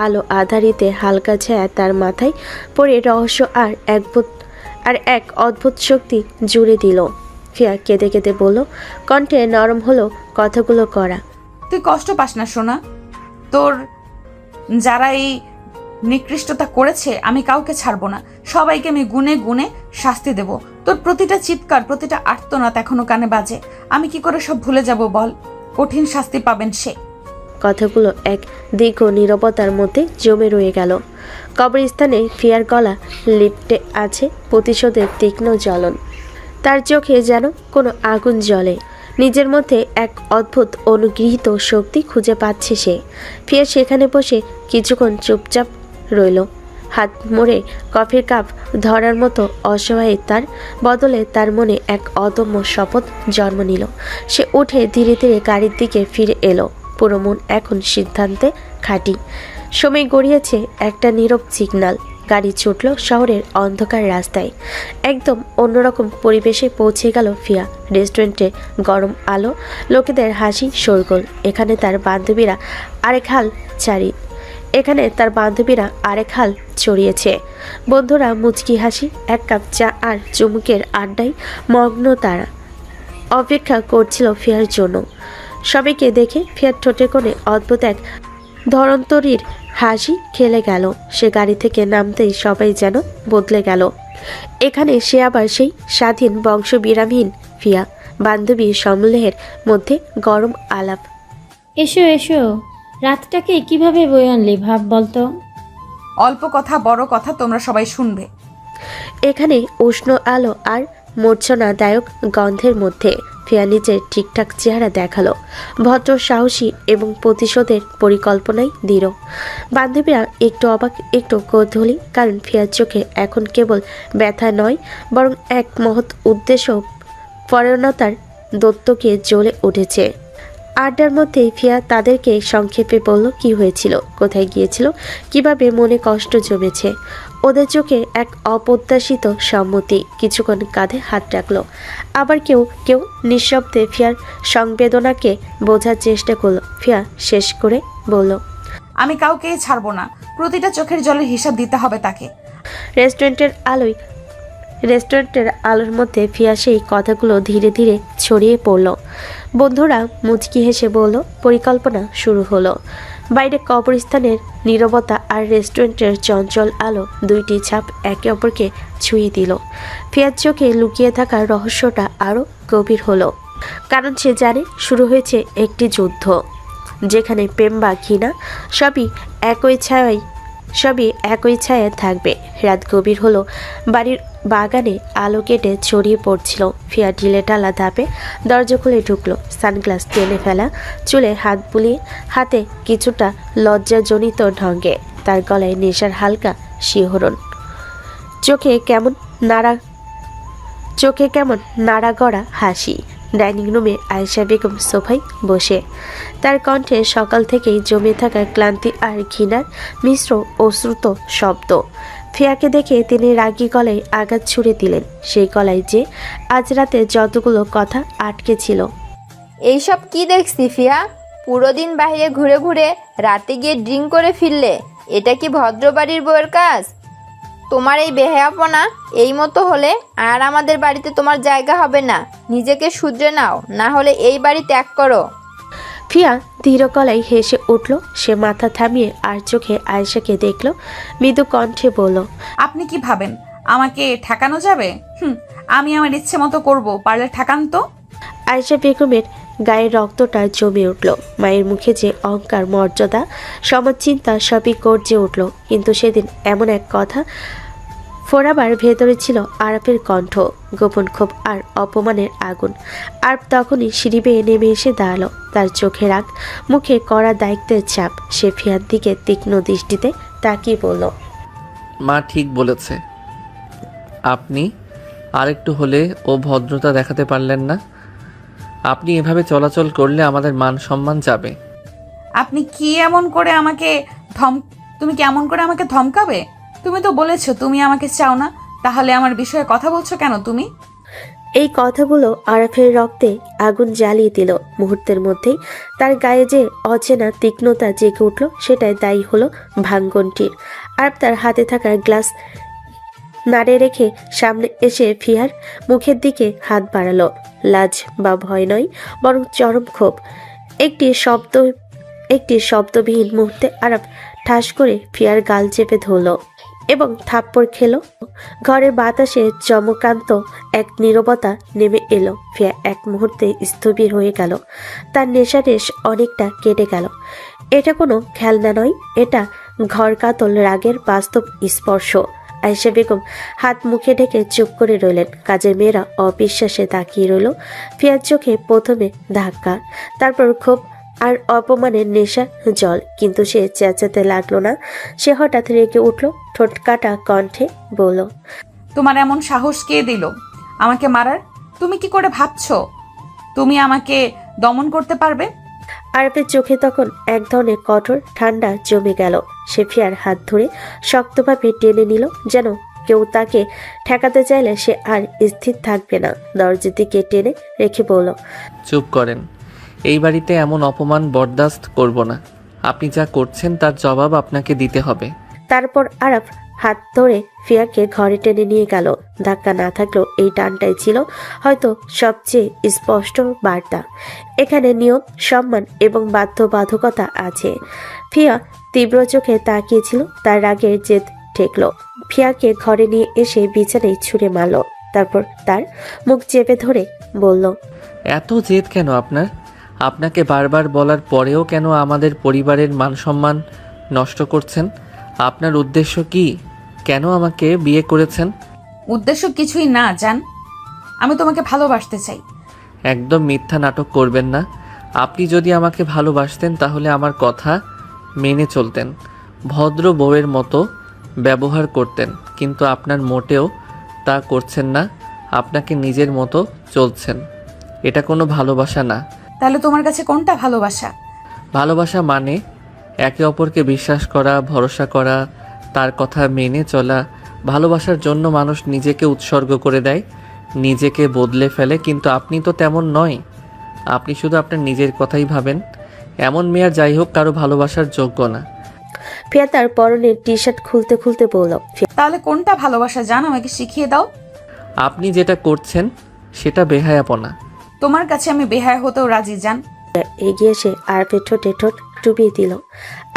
আলো আধারিতে হালকা ছায়া তার মাথায় পড়ে রহস্য আর এক অদ্ভুত শক্তি জুড়ে দিল। ফিয়া কেঁদে কেঁদে বলল, কণ্ঠে নরম হলো কথাগুলো করা। তুই কষ্ট পাস না সোনা। তোর যারা এই নিকৃষ্টতা করেছে আমি কাউকে ছাড়বো না। সবাইকে আমি গুনে গুনে শাস্তি দেব। তোর প্রতিটা চিৎকার, প্রতিটা আর্তনাদ এখনো কানে বাজে। আমি কি করে সব ভুলে যাব বল? কঠিন শাস্তি পাবেন সে। কথাগুলো এক দীর্ঘ নীরবতার মধ্যে জমে রয়ে গেল। কবরস্থানে ফিয়ার গলা লিপটে আছে প্রতিশোধের তীক্ষ্ণ জ্বলন। তার চোখে যেন কোনো আগুন জ্বলে। নিজের মধ্যে এক অদ্ভুত অনুগৃহীত শক্তি খুঁজে পাচ্ছে সে। ফিয়া সেখানে বসে কিছুক্ষণ চুপচাপ রইল, হাত মুড়ে কফির কাপ ধরার মতো অসহায়। তার বদলে তার মনে এক অদম্য শপথ জন্ম নিল। সে উঠে ধীরে ধীরে গাড়ির দিকে ফিরে এলো। পুরো মন এখন সিদ্ধান্তে খাঁটি। সময় গড়িয়েছে একটা নীরব সিগন্যাল। গাড়ি ছুটল শহরের অন্ধকার রাস্তায়। একদম অন্যরকম পরিবেশে পৌঁছে গেল ফিয়া। রেস্টুরেন্টে গরম আলো, লোকেদের হাসি শোরগোল। এখানে তার বান্ধবীরা আরেক হাল ছড়িয়েছে। বন্ধুরা মুচকি হাসি, এক কাপ চা আর চুমুকের আড্ডায় মগ্ন তারা। অপেক্ষা করছিল ফিয়ার জন্য। সবাইকে দেখে ফিয়ার ঠোঁটে কোণে অদ্ভুত এক ধরন্তরীর হাসি খেলে গেল। সে গাড়ি থেকে নামতেই সবাই যেন বদলে গেল। এখানে সে আবার সেই স্বাধীন বংশবিরামহীন ফিয়া। বান্ধবী সমূহের মধ্যে গরম আলাপ। এসো এসো, রাতটাকে কিভাবে বয়ে আনলি ভাব বলতো। অল্প কথা বড় কথা তোমরা সবাই শুনবে। এখানে উষ্ণ আলো আর মূর্ছনাদায়ক গন্ধের মধ্যে ফিয়া নিজের ঠিকঠাক চেহারা দেখালো। ভদ্র, সাহসী এবং প্রতিশোধের পরিকল্পনায় দৃঢ়। বান্ধবীরা একটু অবাক, একটু কৌতূহলী, কারণ ফিয়ার চোখে এখন কেবল ব্যথা নয়, বরং এক মহৎ উদ্দেশ্য, পরায়ণতার দত্তকে জ্বলে উঠেছে। আড্ডার মধ্যে ফিয়া তাদেরকে সংক্ষেপে বলল কি হয়েছিল, কোথায় গিয়েছিল, কিভাবে মনে কষ্ট জমেছে। ওদের চোখে এক অপ্রত্যাশিত সম্মতি। কিছুক্ষণ কাঁধে হাত রাখলো, আবার কেউ কেউ নিঃশব্দে ফিয়ার সংবেদনাকে বোঝার চেষ্টা করলো। ফিয়া শেষ করে বলল, আমি কাউকেই ছাড়বো না, প্রতিটা চোখের জলের হিসাব দিতে হবে তাকে। রেস্টুরেন্টের আলোর মধ্যে ফিয়া সেই কথাগুলো ধীরে ধীরে ছড়িয়ে পড়ল। বন্ধুরা মুচকি হেসে বলল, পরিকল্পনা শুরু হলো। বাইরে কবরস্থানের নীরবতা আর রেস্টুরেন্টের চঞ্চল আলো দুইটি ছাপ একে অপরকে ছুঁয়ে দিল। ফিয়ার চোখে লুকিয়ে থাকা রহস্যটা আরও গভীর হলো, কারণ সে জানে শুরু হয়েছে একটি যুদ্ধ, যেখানে প্রেম বা ঘৃণা সবই একই ছায়ায় থাকবে। রাত গভীর হলো, বাড়ির বাগানে আলো কেটে ছড়িয়ে পড়ছিল। ফিয়া ঢিলে টালা ধাপে দরজা খুলে ঢুকলো। সানগ্লাস টেনে ফেলা চুলে হাত বুলিয়ে, হাতে কিছুটা লজ্জাজনিত ঢঙ্গে, তার গলায় নেশার হালকা শিহরণ, চোখে কেমন নাড়া গড়া হাসি। ডাইনিং রুমে আয়েশা বেগম সোফায় বসে, তার কণ্ঠে সকাল থেকেই জমে থাকা ক্লান্তি আর ঘৃণার মিশ্র অশ্রুত শব্দ। ফিয়াকে দেখে তিনি রাগী গলায় আঘাত ছুড়ে দিলেন, সেই গলায় যে আজ রাতে যতগুলো কথা আটকে ছিল। এইসব কি দেখছি ফিয়া? পুরো দিন বাইরে ঘুরে ঘুরে রাতে গিয়ে ড্রিঙ্ক করে ফিরলে, এটা কি ভদ্রবাড়ির বউয়ের কাজ? তোমার এই বেহায়াপনা এই মতো হলে আর আমাদের বাড়িতে তোমার জায়গা হবে না। নিজেকে শুধরে নাও, না হলে এই বাড়ি ত্যাগ করো। ফিয়া ধীর গলায় হেসে উঠল। সে মাথা থামিয়ে আর চোখে আয়েশাকে দেখল, মৃদু কণ্ঠে বলল, আপনি কি ভাবেন আমাকে ঠেকানো যাবে? আমি আমার ইচ্ছে মতো করবো, পারলে ঠেকান তো। আয়েশা বেগমের গায়ে রক্তটা জমে উঠল। মায়ের মুখে যে অহংকার, মর্যাদা, সমাজচিন্তা সবই গর্জে উঠল। কিন্তু সেদিন এমন এক কথা ফোরাবার ভেতরে ছিল আরাফের কণ্ঠ, গোপন ক্ষোভ আর অপমানের আগুন। আরব তখনই সিঁড়ি বেয়ে নেমে এসে দাঁড়ালো, তার চোখে রাগ, মুখে কড়া দায়িত্বের চাপ। সে ফিয়ার দিকে তীক্ষ্ণ দৃষ্টিতে তাকিয়ে বলল, মা ঠিক বলেছে। আপনি আরেকটু হলে ও ভদ্রতা দেখাতে পারলেন না। আপনি এভাবে চলাচল করলে আমাদের মান সম্মান যাবে। আপনি কি এমন করে আমাকে তুমি কি এমন করে আমাকে ধমকাবে? তুমি তো বলেছো তুমি আমাকে চাও না, তাহলে আমার বিষয়ে কথা বলছো কেন তুমি? এই কথাগুলো আরাফের রক্তে আগুন জ্বালিয়ে দিল। মুহূর্তের মধ্যেই তার গায়ে যে অচেনা তীক্ষ্ণতা জেগে উঠল, সেটাই দায়ী হলো ভাঙ্গনটির। আরব তার হাতে থাকা গ্লাস নাড়ে রেখে সামনে এসে ফিয়ার মুখের দিকে হাত বাড়ালো। লাজ বা ভয় নয়, বরং চরম ক্ষোভ। একটি শব্দবিহীন মুহূর্তে আরব ঠাস করে ফিয়ার গাল চেপে ধরল এবং থাপ্পড় খেলো। ঘরের বাতাসে চমকান্ত এক নীরবতা নেমে এলো। ফিয়া এক মুহূর্তে স্থবির হয়ে গেল, তার নেশারেশ অনেকটা কেটে গেল। এটা কোনো খেলনা নয়, এটা ঘর কাতল রাগের বাস্তব স্পর্শ। আয়েশা বেগম হাত মুখে ঢেকে চুপ করে রইলেন। কাজের মেয়েরা অবিশ্বাসে তাকিয়ে রইল। ফিয়ার চোখে প্রথমে ধাক্কা, তারপর ক্ষোভ আর অপমানের নেশা জল, কিন্তু সে চেঁচাতে লাগলো না। সে হঠাৎ রেগে উঠল, ঠোঁট কাটা কণ্ঠে বলল, তোমার এমন সাহস কে দিল আমাকে মারার? তুমি কি করে ভাবছো তুমি আমাকে দমন করতে পারবে? আরবের চোখে তখন এক ধরনের কঠোর ঠান্ডা জমে গেল। সে ফিয়ার হাত ধরে শক্তভাবে টেনে নিল, যেন কেউ তাকে ঠেকাতে চাইলে সে আর স্থির থাকবে না। দরজার দিকে টেনে রেখে বলল, চুপ করেন। এই বাড়িতে এমন অপমান বরদাস্ত করব না। আপনি যা করছেন তার জবাব আপনাকে দিতে হবে। তারপর আরাফ হাত ধরে ফিয়াকে ঘরে টেনে নিয়ে গেল। ধাক্কা না থাকলেও এই টানটাই ছিল হয়তো সবচেয়ে স্পষ্ট বার্তা। এখানে নিয়ম, সম্মান এবং বাধ্যবাধকতা আছে। ফিয়া তীব্র চোখে তাকিয়েছিল, তার রাগের জেদ ঠেকল। ফিয়াকে ঘরে নিয়ে এসে বিছানায় ছুঁড়ে মারল, তারপর তার মুখ চেপে ধরে বলল, এত জেদ কেন আপনার? আপনাকে বারবার বলার পরেও কেন আমাদের পরিবারের মান সম্মান নষ্ট করছেন? আপনার উদ্দেশ্য কি? কেন আমাকে বিয়ে করেছেন? উদ্দেশ্য কিছুই না জান, আমি তোমাকে ভালোবাসতে চাই। একদম মিথ্যা নাটক করবেন না। আপনি যদি আমাকে ভালোবাসতেন তাহলে আমার কথা মেনে চলতেন, ভদ্র বউয়ের মতো ব্যবহার করতেন। কিন্তু আপনার মোটেও তা করছেন না। আপনাকে নিজের মতো চলছেন। এটা কোনো ভালোবাসা না। তাহলে তোমার কাছে কোনটা ভালোবাসা? ভালোবাসা মানে একে অপরকে বিশ্বাস করা, ভরসা করা, তার কথা মেনে চলা। ভালোবাসার জন্য মানুষ নিজেকে উৎসর্গ করে দেয়, নিজেকে বদলে ফেলে, কিন্তু আপনি তো তেমন নয়। আপনি শুধু আপনার নিজের কথাই ভাবেন। এমন মেয়ে আর যাই হোক কারো ভালোবাসার যোগ্য না। ফিয়া তার পরনের টি শার্ট খুলতে খুলতে বলল, তাহলে কোনটা ভালোবাসা জান, আমাকে শিখিয়ে দাও। আপনি যেটা করছেন সেটা বেহায়াপনা। তোমার কাছে আমি বেহায়া হতেও রাজি জান। এগিয়ে এসে আরফের ঠোঁটে ঠোঁট ডুবিয়ে দিল।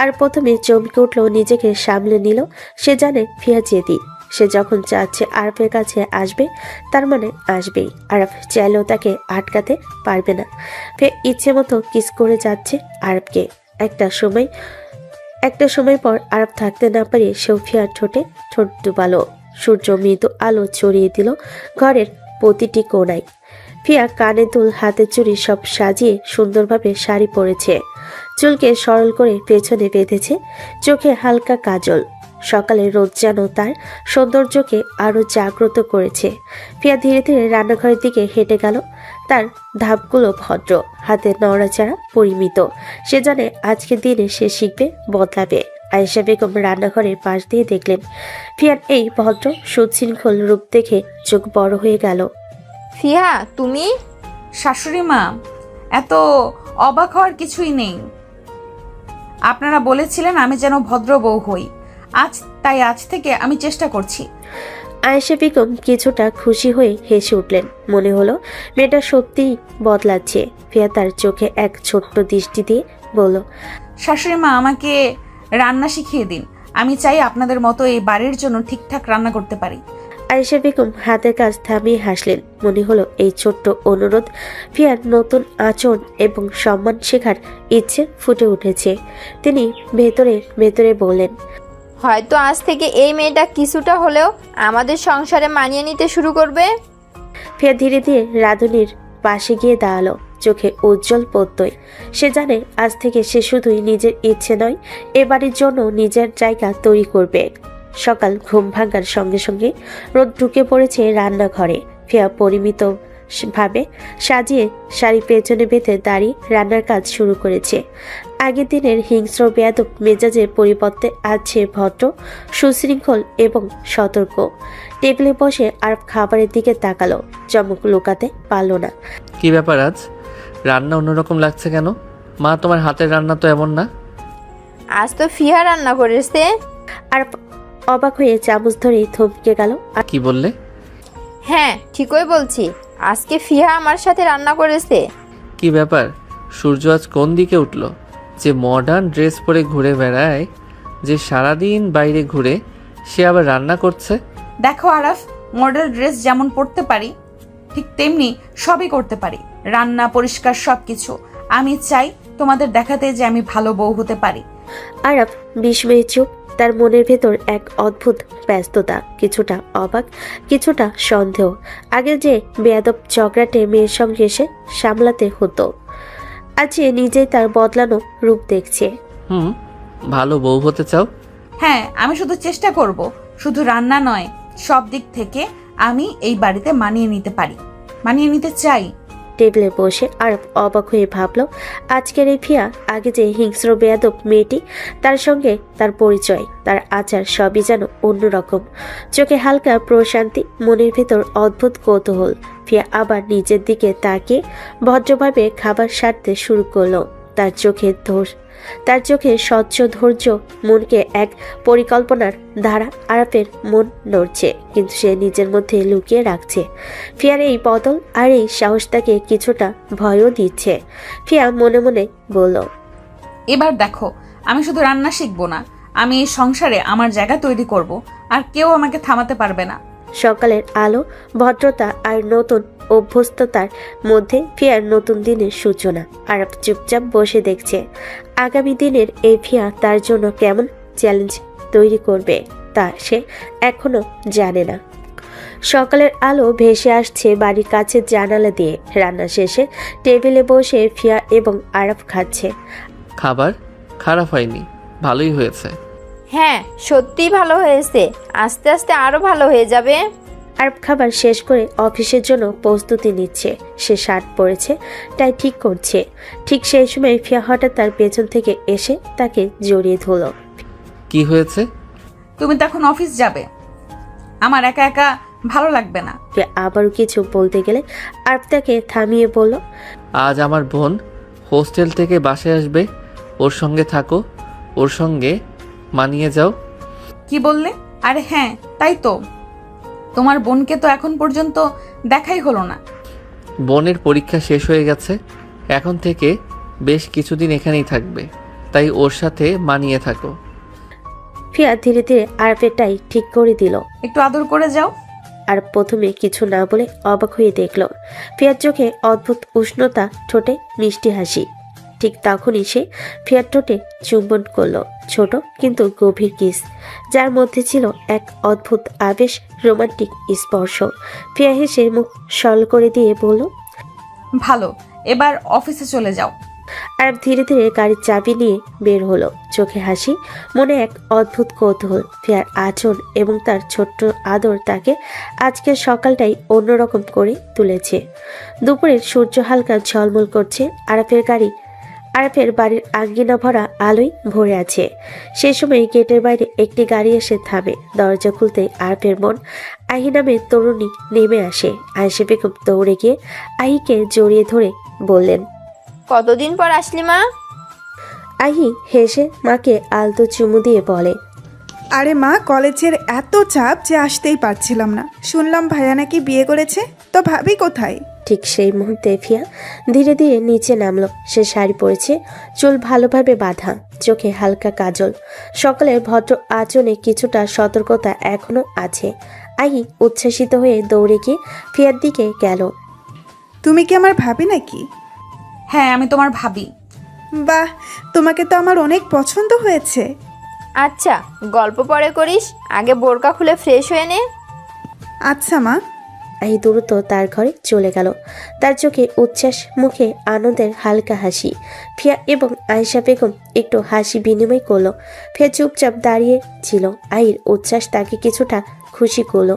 আর প্রথমে চমকে উঠল, নিজেকে সামলে নিল। সে জানে ফিয়া জেদি। সে যখন চাচ্ছে আরফের কাছে আসবে, তার মানে আসবেই। আরফ চাইলেও তাকে আটকাতে পারবে না। ফিয়া ইচ্ছে মতো কিস করে যাচ্ছে আরফকে। একটা সময় পর আরফ থাকতে না পারে সেও ফিয়ার ঠোঁটে ঠোঁট ডুবালো। সূর্য মৃদু আলো ছড়িয়ে দিল ঘরের প্রতিটি কোণায়। ফিয়া কানে দুল, হাতে চুড়ি সব সাজিয়ে সুন্দরভাবে শাড়ি পরেছে। চুলকে সরল করে পেছনে বেঁধেছে, চোখে হালকা কাজল। সকালে রোদ যেন তার সৌন্দর্যকে আরো জাগ্রত করেছে। ফিয়া ধীরে ধীরে রান্নাঘরের দিকে হেঁটে গেল। তার ধাপগুলো ভদ্র, হাতে নড়াচড়া পরিমিত। সে জানে আজকের দিনে সে শিখবে, বদলাবে। আয়েশা বেগম রান্নাঘরের পাশ দিয়ে দেখলেন। ফিয়ার এই ভদ্র সুশৃঙ্খল রূপ দেখে চোখ বড় হয়ে গেল। ফিহা, তুমি? শাশুড়ি মা, এত অবাক হওয়ার কিছুই নেই। আপনারা বলেছিলেন আমি যেন ভদ্র বউ হই, আজ থেকে আমি চেষ্টা করছি। আয়েশা বেগম কিছুটা খুশি হয়ে হেসে উঠলেন। মনে হলো মেয়েটা সত্যিই বদলাচ্ছে। ফিয়া তার চোখে এক ছোট্ট দৃষ্টি দিয়ে বলল, শাশুড়ি মা, আমাকে রান্না শিখিয়ে দিন। আমি চাই আপনাদের মতো এই বাড়ির জন্য ঠিকঠাক রান্না করতে পারি। আয়েশা বেগম হাতের কাজ থামিয়ে হাসলেন। মনে হলো এই ছোট্ট অনুরোধ ফিয়ার নতুন আচরণ এবং সম্মান শেখার ইচ্ছে ফুটে উঠেছে। তিনি ভেতরে ভেতরে বললেন, হয়তো আজ থেকে এই মেয়েটা কিছুটা হলেও আমাদের সংসারে মানিয়ে নিতে শুরু করবে। ফিয়া ধীরে ধীরে রাধুনির পাশে গিয়ে দাঁড়ালো, চোখে উজ্জ্বল প্রত্যয়। সে জানে আজ থেকে সে শুধুই নিজের ইচ্ছে নয়, এ বাড়ির জন্য নিজের জায়গা তৈরি করবে। সকাল ঘুম ভাঙার সঙ্গে সঙ্গে রোদ ঢুকে পড়েছে রান্নাঘরে। ফিয়া পরিমিত ভাবে সাজিয়ে শাড়ি পেছনে বেঁধে দাঁড়িয়ে রান্নার কাজ শুরু করেছে। আগের দিনের হিংস্র বেয়াদব মেজাজের পরিবর্তে আছে ভদ্র, সুশৃঙ্খল এবং সতর্ক। টেবিলে বসে আর খাবারের দিকে তাকালো, চমক লুকাতে পারল না। কি ব্যাপার, আজ রান্না অন্যরকম লাগছে কেন? মা, তোমার হাতের রান্না তো এমন না। আজ তো ফিহা রান্না করেছে। আর অবাক হয়ে চামচ ধরেই থমকে গেল। আর কি বললে? হ্যাঁ, ঠিকই বলছি, আজকে ফিহা আমার সাথে রান্না করেছে। কি ব্যাপার, সূর্য আজ কোন দিকে উঠলো? যে মডার্ন ড্রেস পরে ঘুরে বেড়ায়, যে সারাদিন বাইরে ঘুরে, সে আবার রান্না করছে। দেখো আরাফ, মডেল ড্রেস যেমন পরতে পারি ঠিক তেমনি সবই করতে পারি, রান্না, পরিষ্কার, সবকিছু। আমি চাই তোমাদের দেখাতে যে আমি ভালো বউ হতে পারি। আরাফ বিস্ময়ে চুপ। তার মনের ভেতর এক অদ্ভুত ব্যস্ততা, কিছুটা অবাক, কিছুটা সন্দেহ। আগে যে বেয়াদব ঝগড়াটে মেয়ের সঙ্গে এসে সামলাতে হতো, আজ সে নিজেই তার বদলানো রূপ দেখছে। ভালো বউ হতে চাও? হ্যাঁ, আমি শুধু চেষ্টা করব, শুধু রান্না নয়, সব দিক থেকে আমি এই বাড়িতে মানিয়ে নিতে পারি, মানিয়ে নিতে চাই। টেবিলে বসে আরব অবাক হয়ে ভাবল, আজকের এই ফিয়া, আগে যে হিংস্র বেয়াদব মেয়েটি, তার সঙ্গে তার পরিচয়, তার আচার সবই যেন অন্যরকম। চোখে হালকা প্রশান্তি, মনের ভেতর অদ্ভুত কৌতূহল। ফিয়া আবার নিজের দিকে তাকিয়ে ভদ্রভাবে খাবার সারতে শুরু করলো। তার চোখে স্বচ্ছ ধৈর্য, মনকে এক পরিকল্পনার ধারা। আরাফের মন নড়ছে, কিন্তু সে নিজের মধ্যে লুকিয়ে রাখছে। ফিয়ার এই বদল আর এই সাহস তাকে কিছুটা ভয়ও দিচ্ছে। ফিয়া মনে মনে বলল, এবার দেখো, আমি শুধু রান্না শিখবো না, আমি এই সংসারে আমার জায়গা তৈরি করব, আর কেউ আমাকে থামাতে পারবে না। সকালের আলো, ভদ্রতা আর নতুন অভ্যস্ততার মধ্যে ফিয়ার নতুন দিনের সূচনা। আরাফ চুপচাপ বসে দেখছে আগামী দিনের এই ফিয়া তার জন্য কেমন চ্যালেঞ্জ তৈরি করবে, তা সে এখনো জানে না। সকালের আলো ভেসে আসছে বাড়ির কাছে জানালা দিয়ে। রান্না শেষে টেবিলে বসে ফিয়া এবং আরাফ খাচ্ছে। খাবার খারাপ হয়নি, ভালোই হয়েছে। হ্যাঁ, সত্যিই ভালো হয়েছে, আস্তে আস্তে আরো ভালো হয়ে যাবে। আরব খাবার শেষ করে অফিসের জন্য প্রস্তুতি নিচ্ছে। সে শার্ট পরেছে, তাই ঠিক করছে। ঠিক সেই সময় ফিয়া হঠাৎ তার পেছন থেকে এসে তাকে জড়িয়ে ধরল। কি হয়েছে? তুমি তো এখন অফিস যাবে, আমার একা একা ভালো লাগবে না। ফিয়া আবারও কিছু বলতে গেলে আরব তাকে থামিয়ে বলল, আজ আমার বোন হোস্টেল থেকে বাসায় আসবে, ওর সঙ্গে থাকো, ওর সঙ্গে মানিয়ে যাও। কি বললে? আরে হ্যাঁ, তাই তো, তোমার বোনকে তো এখন পর্যন্ত দেখাই হলো না। বোনের পরীক্ষা শেষ হয়ে গেছে, এখন থেকে বেশ কিছুদিন এখানেই থাকবে, তাই ওর সাথে মানিয়ে থাকো। ফিয়া ধীরে ধীরে আরবেরটাই ঠিক করে দিল। একটু আদর করে যাও। আর প্রথমে কিছু না বলে অবাক হয়ে দেখল ফিয়ার চোখে অদ্ভুত উষ্ণতা, ঠোঁটে মিষ্টি হাসি। ঠিক তখনই সে ফিয়ার ঠোঁটে চুম্বন করলো, ছোট কিন্তু গভীর কিস, যার মধ্যে ছিল এক অদ্ভুত আবেশ, রোমান্টিক স্পর্শ। ফিয়া হেসে মুখ সরল করে দিয়ে বলল, ভালো, এবার অফিসে চলে যাও। আর ধীরে ধীরে গাড়ির চাবি নিয়ে বের হলো, চোখে হাসি, মনে এক অদ্ভুত কৌতূহল। ফিয়ার আচরণ এবং তার ছোট্ট আদর তাকে আজকের সকালটাই অন্যরকম করে তুলেছে। দুপুরের সূর্য হালকা ঝলমল করছে, আরাফের বাড়ির আঙ্গিনা ভরা আলোয় ভরে আছে। সেই সময় গেটের বাইরে একটি গাড়ি এসে থামে। দরজা খুলতেই আরাফের বোন আহি নামের তরুণী নেমে আসে। আয়েশা বেগম দৌড়ে গিয়ে আহিকে জড়িয়ে ধরে বললেন, কতদিন পর আসলি মা? আহি হেসে মাকে আলতো চুমু দিয়ে বলে, আরে মা, কলেজের এত চাপ যে আসতেই পারছিলাম না। শুনলাম ভাইয়া নাকি বিয়ে করেছে, তো ভাবি কোথায়? ঠিক সেই মুহূর্তে ফিয়া ধীরে ধীরে নিচে নামলো। সে শাড়ি পরেছে, চুল ভালোভাবে বাঁধা, চোখে হালকা কাজল। সকালের ভদ্র আচরণে কিছুটা সতর্কতা এখনো আছে। আহি উচ্ছ্বাসিত হয়ে দৌড়ে গিয়ে ফিয়ার দিকে গেল। তুমি কি আমার ভাবি নাকি? হ্যাঁ, আমি তোমার ভাবি। বাহ, তোমাকে তো আমার অনেক পছন্দ হয়েছে। আচ্ছা, গল্প পরে করিস, আগে বোরকা খুলে ফ্রেশ হয়ে নে। আচ্ছা মা। আহি দ্রুত তার ঘরে চলে গেল, তার চোখে উচ্ছ্বাস, মুখে আনন্দের হালকা হাসি। ফিয়া এবং আয়েশা বেগম একটু হাসি বিনিময় করলো। ফিয়া চুপচাপ দাঁড়িয়ে ছিল। আহির উচ্ছ্বাস তাকে কিছুটা খুশি করলো।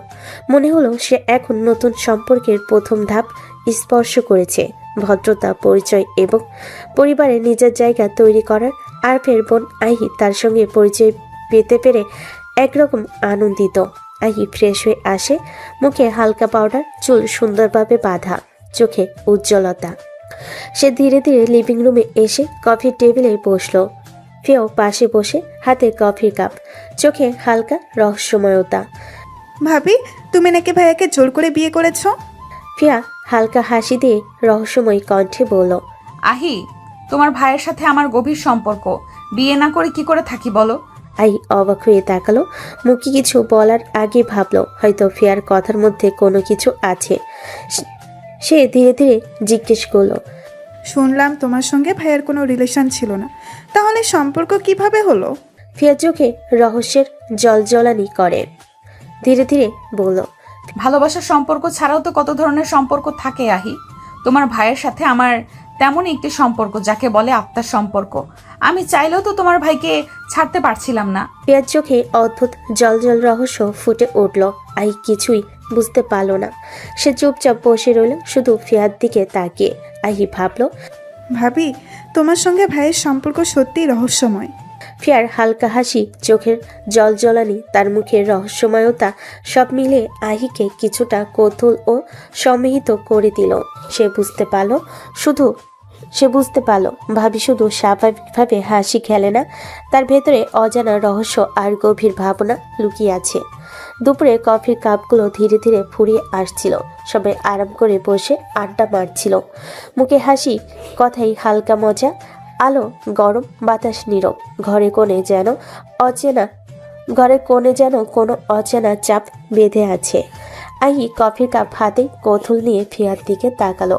মনে হলো সে এখন নতুন সম্পর্কের প্রথম ধাপ স্পর্শ করেছে। ভদ্রতা, পরিচয় এবং পরিবারে নিজের জায়গা তৈরি করার আরফের বোন আহি তার সঙ্গে পরিচয় পেতে পেরে একরকম আনন্দিত। আহি ফ্রেশ হয়ে আসে, মুখে হালকা পাউডার, চুল সুন্দরভাবে বাঁধা, চোখে উজ্জ্বলতা। সে ধীরে ধীরে লিভিং রুমে এসে কফির টেবিলে বসলো। ফিয়াও পাশে বসে, হাতে কফির কাপ, চোখে হালকা রহস্যময়তা। ভাবি, তুমি নাকি ভাইয়াকে জোর করে বিয়ে করেছো? ফিয়া হালকা হাসি দিয়ে রহস্যময় কণ্ঠে বলল, আহি, তোমার ভাইয়ের সাথে আমার গভীর সম্পর্ক, বিয়ে না করে কি করে থাকি বলো? আহি অবাক হয়ে তাকালো। মুখে কিছু বলার আগে ভাবলো হয়তো ফিয়ার কথার মধ্যে কোনো কিছু আছে। সে ধীরে ধীরে জিজ্ঞেস করলো, শুনলাম তোমার সঙ্গে ভাইয়ার কোনো রিলেশন ছিল না, তাহলে সম্পর্ক কিভাবে হলো? ফিয়া চোখে রহস্যের জলজলানি করে ধীরে ধীরে বলল, ভালোবাসার সম্পর্ক ছাড়াও তো কত ধরনের সম্পর্ক থাকে আহি। তোমার ভাইয়ের সাথে আমার তেমনই একটি সম্পর্ক, যাকে বলে আত্মার সম্পর্ক। আমি চাইলেও তো তোমার ভাইকে ছাড়তে পারছিলাম না। ফিয়ার চোখে অদ্ভুত জলজল রহস্য ফুটে উঠল। আহি কিছুই বুঝতে পারল না। সে চুপচাপ বসে রইল, শুধু ফিয়ার দিকে তাকিয়ে। আহি ভাবলো, ভাবি, তোমার সঙ্গে ভাইয়ের সম্পর্ক সত্যিই রহস্যময়। ফিয়ার হালকা হাসি, চোখের জলজলানি, তার মুখের রহস্যময়তা সব মিলে আহিকে কিছুটা কৌতূহল ও সম্মোহিত করে দিল। সে বুঝতে পারল ভাবি শুধু স্বাভাবিকভাবে হাসি খেলে না, তার ভেতরে অজানা রহস্য আর গভীর ভাবনা লুকিয়ে আছে। দুপুরে কফির কাপগুলো ধীরে ধীরে ফুরিয়ে আসছিল। সবাই আরাম করে বসে আড্ডা মারছিল, মুখে হাসি, কথাই হালকা মজা। আলো গরম, বাতাস নীরব। ঘরের কোণে যেন কোনো অচেনা চাপ বেঁধে আছে। আহি কফির কাপ হাতে কৌতূহল নিয়ে ফিয়ার দিকে তাকালো।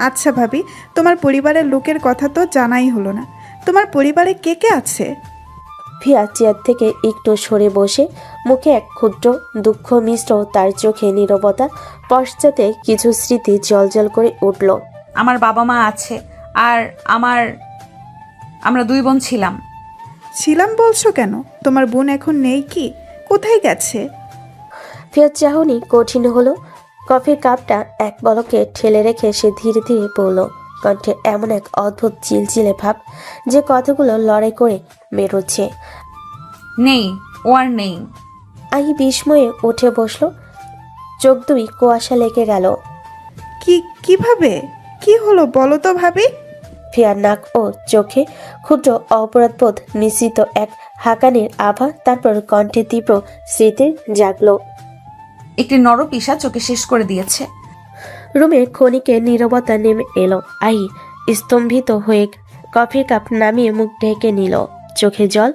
আচ্ছা ভাবি, তোমার পরিবারের লোকের কথা তো জানাই হলো না। তোমার পরিবারে কে কে আছে? ফিয়া চেয়ার থেকে একটু সরে বসে, মুখে এক ক্ষুদ্র দুঃখ মিশ্র, তার চোখে নীরবতা, পশ্চাতে কিছু স্মৃতি জলজল করে উঠল। আমার বাবা মা আছে, আর আমরা 2 বোন ছিলাম। ছিলাম বলছো কেন? তোমার বোন এখন নেই কি? কোথায় গেছে? ফিয়ার চাহনি কঠিন হলো। কফির কাপটা এক পলকে ঠেলে রেখে সে ধীরে ধীরে বলল, কণ্ঠে এমন এক অদ্ভুত চিলচিলে ভাব যে কথাগুলো লড়াই করে বেরোচ্ছে। নেই, ও আর নেই। আহি বিস্ময়ে উঠে বসলো, চোখ দুই কুয়াশা লেগে গেল। কিভাবে কি হলো বলো তো ভাবি? ফিয়ার নাক ও চোখে ক্ষুদ্র অপরাধবোধ মিশ্রিত এক হাঁকানির আভা, তারপর কণ্ঠে তীব্র স্মৃতির জাগলো। একটি নরপিশা চোখে শেষ করে দিয়েছে। রুমে ক্ষণিকে নীরবতা নেমে এলো। আহি স্তম্ভিত হয়ে কফির কাপ নামিয়ে মুখ ঢেকে নিল, চোখে জল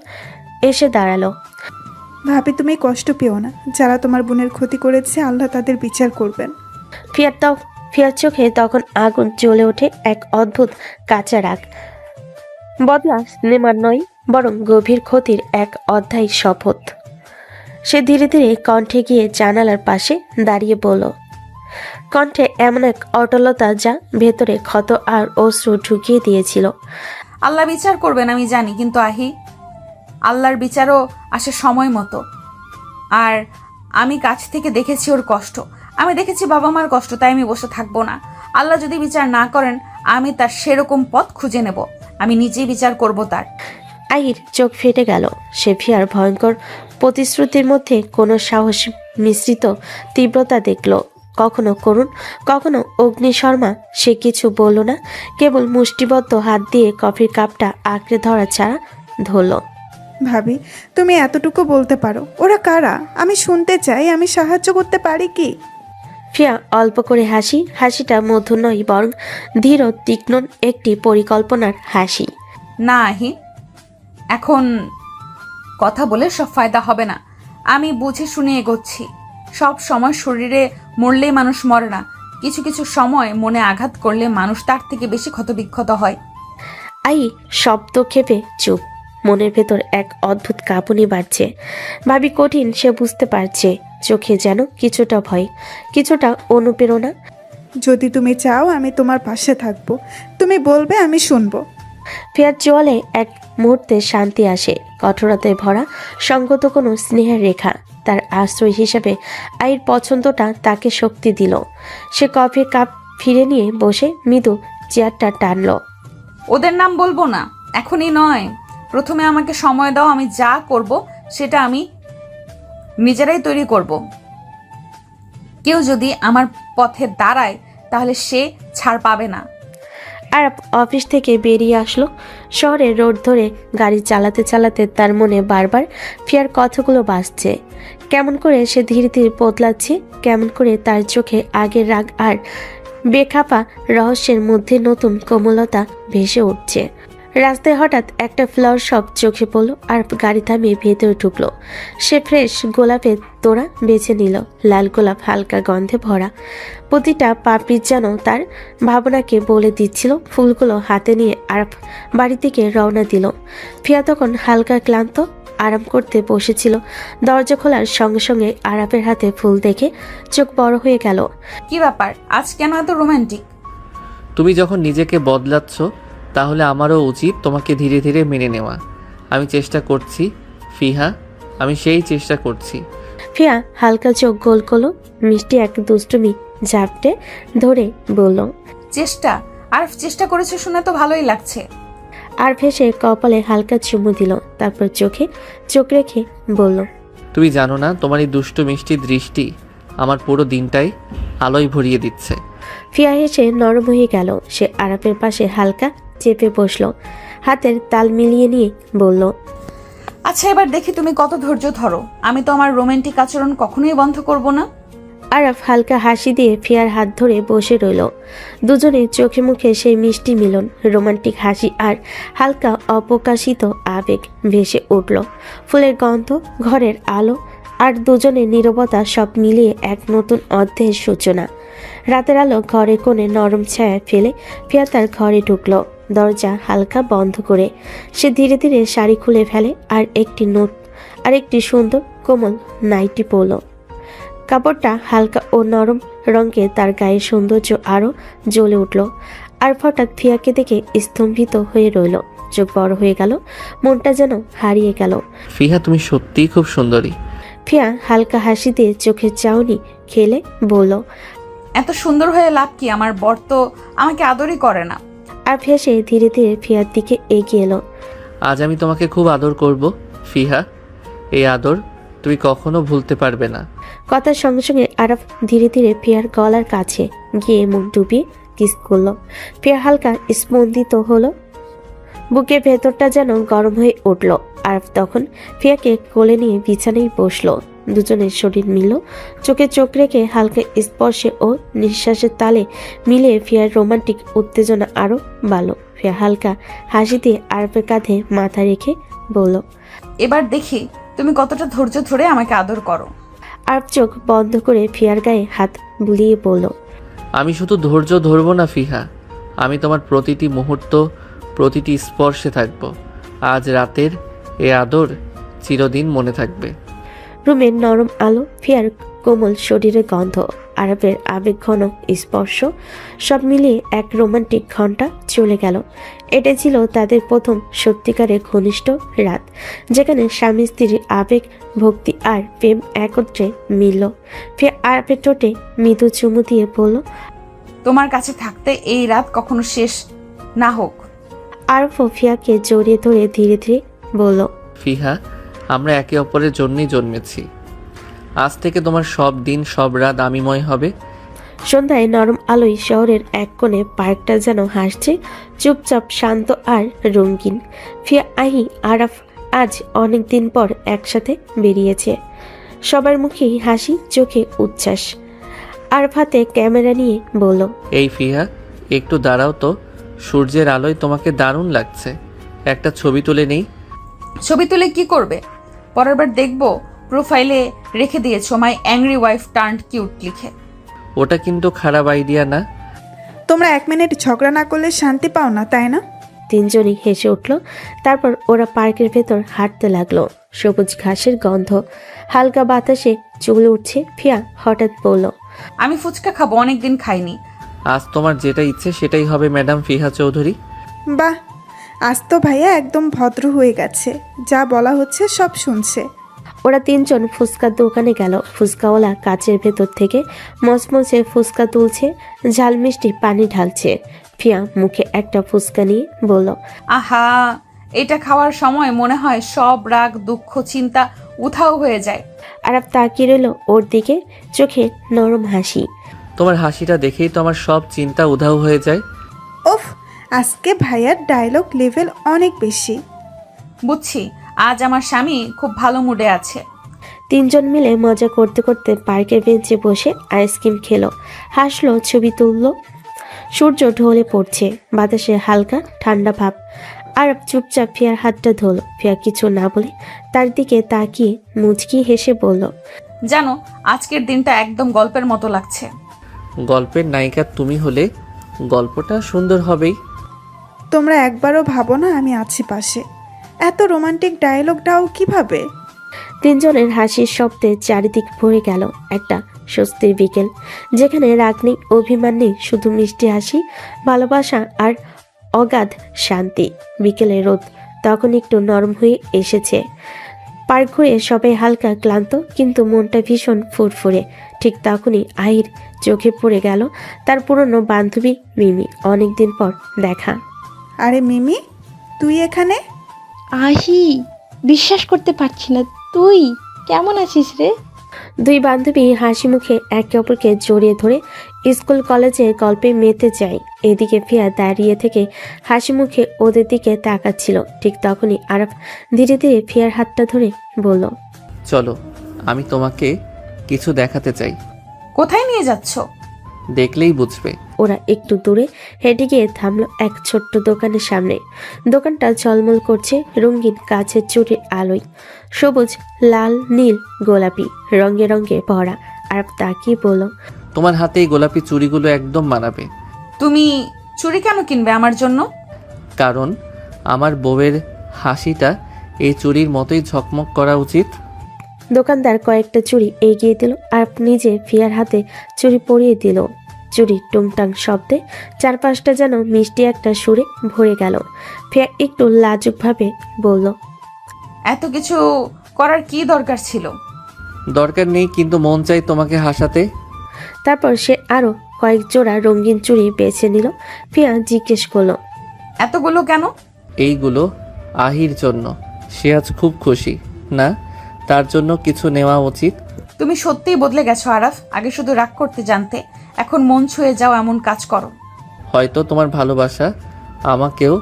এসে দাঁড়ালো। ভাবি তুমি কষ্ট পেও না, যারা তোমার বোনের ক্ষতি করেছে আল্লাহ তাদের বিচার করবেন। ফিয়ার চোখে তখন আগুন জ্বলে ওঠে, এক অদ্ভুত কাঁচা রাগ। বদলা সিনেমার নয়, বরং গভীর ক্ষতির এক অধ্যায় শপথ। সে ধীরে ধীরে কণ্ঠে গিয়ে জানালার পাশে দাঁড়িয়ে বলল, কণ্ঠে এমন এক অটলতা যা ভেতরে ক্ষত আর অশ্রু ঢুকিয়ে দিয়েছিল। আল্লাহ বিচার করবেন আমি জানি, কিন্তু আহি, আল্লাহর বিচারও আসে সময় মতো। আর আমি কাছ থেকে দেখেছি ওর কষ্ট, আমি দেখেছি বাবা মার কষ্ট, তাই আমি বসে থাকবো না। আল্লাহ যদি বিচার না করেন, আমি তার সেরকম পথ খুঁজে নেব, আমি নিজেই বিচার করব তার। আহির চোখ ফেটে গেল। সে ফিয়ার ভয়ঙ্কর প্রতিশ্রুতির মধ্যে কোনো সাহস মিশ্রিত তীব্রতা দেখল, কখনো করুণ, কখনো অগ্নিশর্মা। সে কিছু বলল না, কেবল মুষ্টিবদ্ধ হাত দিয়ে কফির কাপটা আঁকড়ে ধরা ছাড়া ধরল। ভাবি তুমি এতটুকু বলতে পারো ওরা কারা? আমি শুনতে চাই, আমি সাহায্য করতে পারি কি? ফিয়া অল্প করে হাসিটা মধুর নয়, বরং ধীর ও তীক্ষ্ণ একটি পরিকল্পনার হাসি। না আহি, এখন কথা বলে সব ফায়দা হবে না। আমি বুঝে শুনে এগোচ্ছি। সব সময় শরীরে মরলেই মানুষ মরে না, কিছু কিছু সময় মনে আঘাত করলে মানুষ তার থেকে বেশি ক্ষতবিক্ষত হয়। শব্দ ক্ষেপে চুপ। মনের ভেতর এক অদ্ভুত কাঁপুনি বাড়ছে। ভাবি কঠিন, সে বুঝতে পারছে। চোখে যেন কিছুটা ভয়, কিছুটা অনুপ্রেরণা। যদি তুমি চাও আমি তোমার পাশে থাকবো, তুমি বলবে আমি শুনবো। ফেয়ার চলে এক মুহূর্তে শান্তি আসে। কঠোরতায় ভরা সঙ্গত কোনো স্নেহের রেখা তার আশ্রয় হিসেবে আইর পছন্দটা তাকে শক্তি দিল। সে কফির কাপ ফিরে নিয়ে বসে মৃদু চেয়ারটা টানল। ওদের নাম বলবো না, এখনই নয়। প্রথমে আমাকে সময় দাও, আমি যা করব সেটা আমি নিজেরাই তৈরি করব। কেউ যদি আমার পথে দাঁড়ায় তাহলে সে ছাড় পাবে না। আর অফিস থেকে বেরিয়ে আসলো। শহরের রোড ধরে গাড়ি চালাতে চালাতে তার মনে বারবার ফিয়ার কথাগুলো বাজছে। কেমন করে সে ধীরে ধীরে বদলাচ্ছে, কেমন করে তার চোখে আগের রাগ আর বেখাপা রহস্যের মধ্যে নতুন কোমলতা ভেসে উঠছে। রাস্তায় হঠাৎ একটা ফ্লাওয়ার শপ চোখে পড়ল আর গাড়ি থামিয়ে ভেতরে ঢুকলো। সে ফ্রেশ গোলাপের তোড়া বেছে নিল, লাল গোলাপ হালকা গন্ধে ভরা। প্রতিটা পাপড়ি যেন তার ভাবনাকে বলে দিচ্ছিল। ফুলগুলো হাতে নিয়ে আরাফ বাড়ি থেকে রওনা দিল। ফিয়া তখন হালকা ক্লান্ত, আরাম করতে বসেছিল। দরজা খোলার সঙ্গে সঙ্গে আরাফের হাতে ফুল দেখে চোখ বড় হয়ে গেল। কি ব্যাপার, আজ কেন এত রোমান্টিক? তুমি যখন নিজেকে বদলাচ্ছ তাহলে আমারও উচিত তোমাকে ধীরে ধীরে মেনে নেওয়া। আমি চেষ্টা করছি ফিহা, আমি সেই চেষ্টা করছি। ফিয়া হালকা চোখ গোল করলো, মিষ্টি এক দুষ্টুমি ঝাপটে ধরে বলল, চেষ্টা? আর চেষ্টা করেছে শুনে তো ভালোই লাগছে। আর ভেসে কপালে হালকা চুমু দিল, তারপর চোখে চোখ রেখে বলল, তুমি জানো না, তোমার এই দুষ্টু মিষ্টি দৃষ্টি আমার পুরো দিনটাই আলোয় ভরিয়ে দিচ্ছে। ফিয়া হেসে নরম হয়ে গেল। সে আরাফের পাশে হালকা চেপে বসলো, হাতের তাল মিলিয়ে নিয়ে বলল, আচ্ছা এবার দেখি তুমি কত ধৈর্য ধরো। আমি তো আমার রোমান্টিক আচরণ কখনোই বন্ধ করব না। আরাফ হালকা হাসি দিয়ে ফিয়ার হাত ধরে বসে রইল। দুজনে চোখে মুখে সেই মিষ্টি মিলন, রোমান্টিক হাসি আর হালকা অপ্রকাশিত আবেগ ভেসে উঠল। ফুলের গন্ধ, ঘরের আলো আর দুজনের নীরবতা সব মিলিয়ে এক নতুন অধ্যায়ের সূচনা। রাতের আলো ঘরের কোণে নরম ছায়া ফেলে ফিয়া তার ঘরে ঢুকলো। দরজা হালকা বন্ধ করে সে ধীরে ধীরে শাড়ি খুলে ফেলে আর একটি সুন্দর কোমল নাইটি পরল। কাপড়টা হালকা ও নরম রঙে তার গায়ের সৌন্দর্য আরো জ্বলে উঠল। আর হঠাৎ ফিয়াকে দেখে স্তম্ভিত হয়ে রইল, চোখ বড় হয়ে গেল, মনটা যেন হারিয়ে গেল। ফিহা, তুমি সত্যিই খুব সুন্দরী। ফিয়া হালকা হাসি দিয়ে চোখের চাউনি খেলে বলল, এত সুন্দর হয়ে লাভ কি? আমার বর তো আমাকে আদরই করে না। আর ভেসে ধীরে ধীরে ফিয়ার দিকে এগিয়ে এলো। আজ আমি তোমাকে খুব আদর করব ফিহা। এই আদর তুমি কখনো ভুলতে পারবে না। কথার সঙ্গে সঙ্গে আরব ধীরে ধীরে ফিয়ার গলার কাছে গিয়ে মুখ ডুবিয়ে কিস করলো। ফিয়া হালকা স্পন্দিত হলো, বুকের ভেতরটা যেন গরম হয়ে উঠল। আরব তখন ফিয়াকে কোলে নিয়ে বিছানায় বসলো। দুজনের শরীর মিলল, চোখে চোখ রেখে হালকা স্পর্শে ও নিঃশ্বাসের তালে মিলিয়ে ফিয়ার রোমান্টিক উত্তেজনা আরও বাড়ল। ফিয়া হালকা হাসি দিয়ে আরবের কাঁধে মাথা রেখে বলল, এবার দেখি তুমি কতটা ধৈর্য ধরে আমাকে আদর করো। আরব চোখ বন্ধ করে ফিয়ার গায়ে হাত বুলিয়ে বলল, আমি শুধু ধৈর্য ধরবো না ফিহা, আমি তোমার প্রতিটি মুহূর্ত, প্রতিটি স্পর্শে থাকব। আজ রাতের এ আদর চিরদিন মনে থাকবে। রুমের নরম আলো, ফিয়ার কোমল শরীরের গন্ধ, আরবের আবেগ ঘন স্পর্শ, সব মিলিয়ে এক রোমান্টিক ঘন্টা চলে গেল। এটা ছিল তাদের প্রথম সত্যিকারের ঘনিষ্ঠ রাত, যেখানে স্বামী স্ত্রীর আবেগ, ভক্তি আর প্রেম একত্রে মিলল। ফিয়া আরবের ঠোঁটে মৃদু চুমু দিয়ে বলল, তোমার কাছে থাকতে এই রাত কখনো শেষ না হোক। আরব ফিয়াকে জড়িয়ে ধরে ধীরে ধীরে বলল, ফিহা, আমরা একে অপরের জন্যই জন্মেছি। আজ থেকে তোমার সব দিন, সব রাত আমিময় হবে। সন্ধ্যায় নরম আলোয় শহরের এক কোণে পার্কটা যেন হাসছে, চুপচাপ, শান্ত আর রঙিন। ফিয়া, আহি, আরাফ আজ অনেক দিন পর একসাথে বেরিয়েছে। সবার মুখেই হাসি, চোখে উচ্ছ্বাস। আরফ হাতে ক্যামেরা নিয়ে বলল, এই ফিহা, একটু দাঁড়াও তো, সূর্যের আলোয় তোমাকে দারুণ লাগছে, একটা ছবি তুলে নেই। ছবি তুলে কি করবে? পরের বার দেখবো প্রোফাইলে রেখে দিয়েছো মাই অ্যাংরি ওয়াইফ টার্নড কিউট লিখে। ওটা কিন্তু খারাপ আইডিয়া না। তোমরা 1 মিনিট ঝগড়া না করলে শান্তি পাও না, তাই না? তিনজনই হেসে উঠল। তারপর ওরা পার্কের ভেতর হাঁটতে লাগলো। সবুজ ঘাসের গন্ধ, হালকা বাতাসে চুল উঠছে। ফিয়া হঠাৎ বলল, আমি ফুচকা খাবো, অনেকদিন খাইনি। আজ তোমার যেটা ইচ্ছে সেটাই হবে ম্যাডাম ফিহা চৌধুরী। বাহ, আজ তো ভাইয়া একদম ভদ্র হয়ে গেছে, যা বলা হচ্ছে সব শুনছে। ওরা তিনজন ফুচকার দোকানে গেল। ফুচকাওয়ালা কাচের ভেতর থেকে মচমচে ফুচকা তুলছে, ঝাল মিষ্টি পানি ঢালছে। ফিয়া মুখে একটা ফুচকা নিয়ে বলল, আহা, এটা খাওয়ার সময় মনে হয় সব রাগ, দুঃখ, চিন্তা উধাও হয়ে যায়। আরব তাকিয়ে রইল ওর দিকে, চোখে নরম হাসি। তোমার হাসিটা দেখেই তো আমার সব চিন্তা উধাও হয়ে যায়। ওফ, আজকে ভাইয়ার ডায়লগ লেভেল অনেক বেশি। বুঝছি, আজ আমার স্বামী খুব ভালো মুডে আছে। তিনজন মিলে মজা করতে করতে পার্কের বেঞ্চে বসে আইসক্রিম খেলো, হাসলো, ছবি তুললো। সূর্য ঢলে পড়ছে, বাতাসে হালকা ঠান্ডা ভাব। আরব চুপচাপ ফিয়ার হাতটা ধরল। ফিয়া কিছু না বলে তার দিকে তাকিয়ে মুচকি হেসে বলল, জানো, আজকের দিনটা একদম গল্পের মতো লাগছে। গল্পের নায়িকা তুমি হলে গল্পটা সুন্দর হবেই। তোমরা একবারও ভাবো না আমি আছি পাশে? এত রোমান্টিক ডায়লগ দাও কিভাবে? তিনজনের হাসির শব্দে চারিদিক ভরে গেল। একটা স্বস্তির বিকেল, যেখানে রাগ নেই, অভিমান নেই, শুধু মিষ্টি হাসি, ভালোবাসা আর অগাধ শান্তি। বিকেলে রোদ তখন একটু নরম হয়ে এসেছে। পার্ক ঘুরে সবাই হালকা ক্লান্ত, কিন্তু মনটা ভীষণ ফুরফুরে। ঠিক তখনই আহির চোখে পড়ে গেল তার পুরনো বান্ধবী মিমি। অনেকদিন পর দেখা। আরে মিমি, তুই এখানে? আহি, বিশ্বাস করতে পারছি না, তুই কেমন আছিস রে? দুই বান্ধবী হাসি মুখে একে অপরকে জড়িয়ে ধরে স্কুল কলেজে গল্পে মেতে যায়। এদিকে ফিয়া দাঁড়িয়ে থেকে হাসি মুখে ওদের দিকে তাকাচ্ছিল। ঠিক তখনই আরব ধীরে ধীরে ফিয়ার হাতটা ধরে বলল, চলো, আমি তোমাকে কিছু দেখাতে চাই। কোথায় নিয়ে যাচ্ছ? দেখলেই বুঝবে। ওরা একটু দূরে হেঁটে গিয়ে থামলো এক ছোট্ট দোকানের সামনে। দোকানটা ঝলমল করছে রঙিন কাচের চুরির আলোয়। সবুজ, লাল, নীল, গোলাপি রঙে রঙে ভরা। আরব তাকিয়ে বলল, তোমার হাতে এই গোলাপি চুড়িগুলো একদম মানাবে। তুমি চুড়ি কেন কিনবে আমার জন্য? কারণ আমার বউয়ের হাসিটা এই চুড়ির মতোই ঝকমক করা উচিত। দোকানদার কয়েকটা চুড়ি এগিয়ে দিল। আর নিজে ফিয়ার হাতে চুড়ি পরিয়ে দিল। চুড়ি টুংটাং শব্দে চারপাশটা যেন মিষ্টি একটা সুরে ভরে গেল। ফিয়া একটু লাজুকভাবে বলল, এত কিছু করার কি দরকার ছিল? দরকার নেই, কিন্তু মন চাই তোমাকে হাসাতে। তারপর সে আরো কয়েক জোড়া রঙিন চুড়ি বেছে নিল। ফিয়া জিজ্ঞেস করলো, এতগুলো কেন? এইগুলো আহির জন্য, সে আজ খুব খুশি না, তার জন্য কিছু নেওয়া উচিত। তুমি সত্যিই বদলে গেছো আরাফ। আগে শুধু রাগ করতে জানতে, এখন মন ছুঁয়ে যাও এমন কাজ করো। হয়তো তোমার ভালোবাসা আমাকেও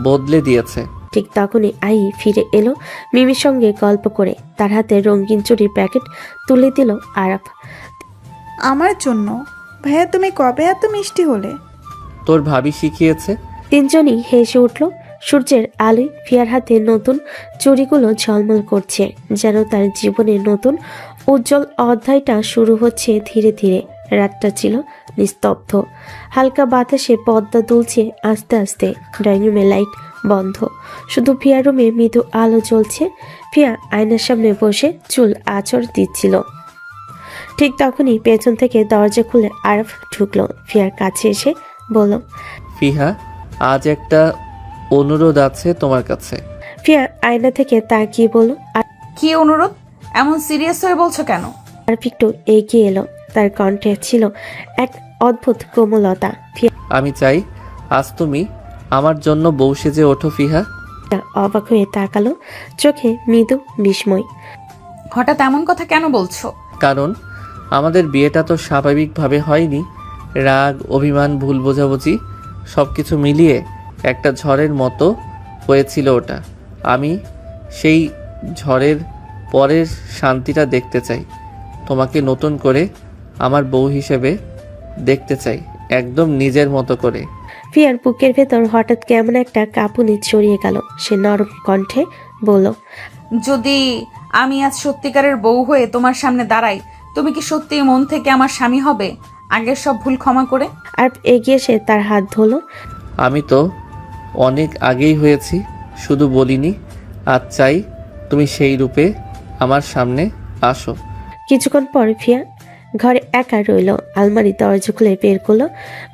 বদলে দিয়েছে। ঠিক তখনই আই ফিরে এলো মিমির সঙ্গে গল্প করে। তার হাতে রঙিন চুরির প্যাকেট তুলে দিল আরাফ। আমার জন্য? ভাইয়া তুমি কবে এত মিষ্টি হলে? তোর ভাবি শিখিয়েছে। তিনজনই হেসে উঠল। সূর্যের আলোয় ফিয়ার হাতে নতুন চুড়িগুলো ঝলমল করছে, যেন তার জীবনের নতুন উজ্জ্বল অধ্যায়টা শুরু হচ্ছে ধীরে ধীরে। রাতটা ছিল নিস্তব্ধ, হালকা বাতাসে পর্দা দুলছে আস্তে আস্তে। ড্রয়িং রুমে লাইট বন্ধ, শুধু ফিয়ার রুমে মৃদু আলো জ্বলছে। ফিয়া আয়নার সামনে বসে চুল আঁচড় দিচ্ছিল। ঠিক তখনই পেছন থেকে দরজা খুলে আরফ ঢুকলো। ফিয়ার কাছে এসে বলল, ফিহা, আজ একটা অনুরোধ আছে তোমার কাছে। ফিয়া আয়না থেকে তাকিয়ে বলল। কি অনুরোধ? এমন সিরিয়াস হয়ে বলছো কেন? আরফ একটু এগিয়ে এলো। তার কণ্ঠে ছিল এক অদ্ভুত কোমলতা। ফিয়া আমি চাই আজ তুমি আমার জন্য বউ সেজে ওঠো ফিহা। অবাক হয়ে তাকালো, চোখে মৃদু বিস্ময়। হঠাৎ এমন কথা কেন বলছো? কারণ আমাদের বিয়েটা তো স্বাভাবিকভাবে হয়নি। রাগ, অভিমান, ভুল বোঝাবুঝি সব কিছু মিলিয়ে একটা ঝড়ের মতো হয়েছিল ওটা। আমি সেই ঝড়ের পরের শান্তিটা দেখতে চাই। তোমাকে নতুন করে আমার বউ হিসেবে দেখতে চাই, একদম নিজের মতো করে। ফিয়ার বুকের ভেতর হঠাৎ কেমন একটা কাঁপুনি ছড়িয়ে গেল। সে নরম কণ্ঠে বলল, যদি আমি আজ সত্যিকারের বউ হয়ে তোমার সামনে দাঁড়াই, তুমি কি সত্যিই মন থেকে আমার স্বামী হবে, আগের সব ভুল ক্ষমা করে? আর এগিয়ে এসে তার হাত ধরল। আমি তো অনেক আগেই হয়েছি, শুধু বলিনি। আজ চাই তুমি সেই রূপে আমার সামনে আসো। কিছুক্ষণ পর ফিয়া ঘরে একা রইল। আলমারি দরজা খুলে বের করলো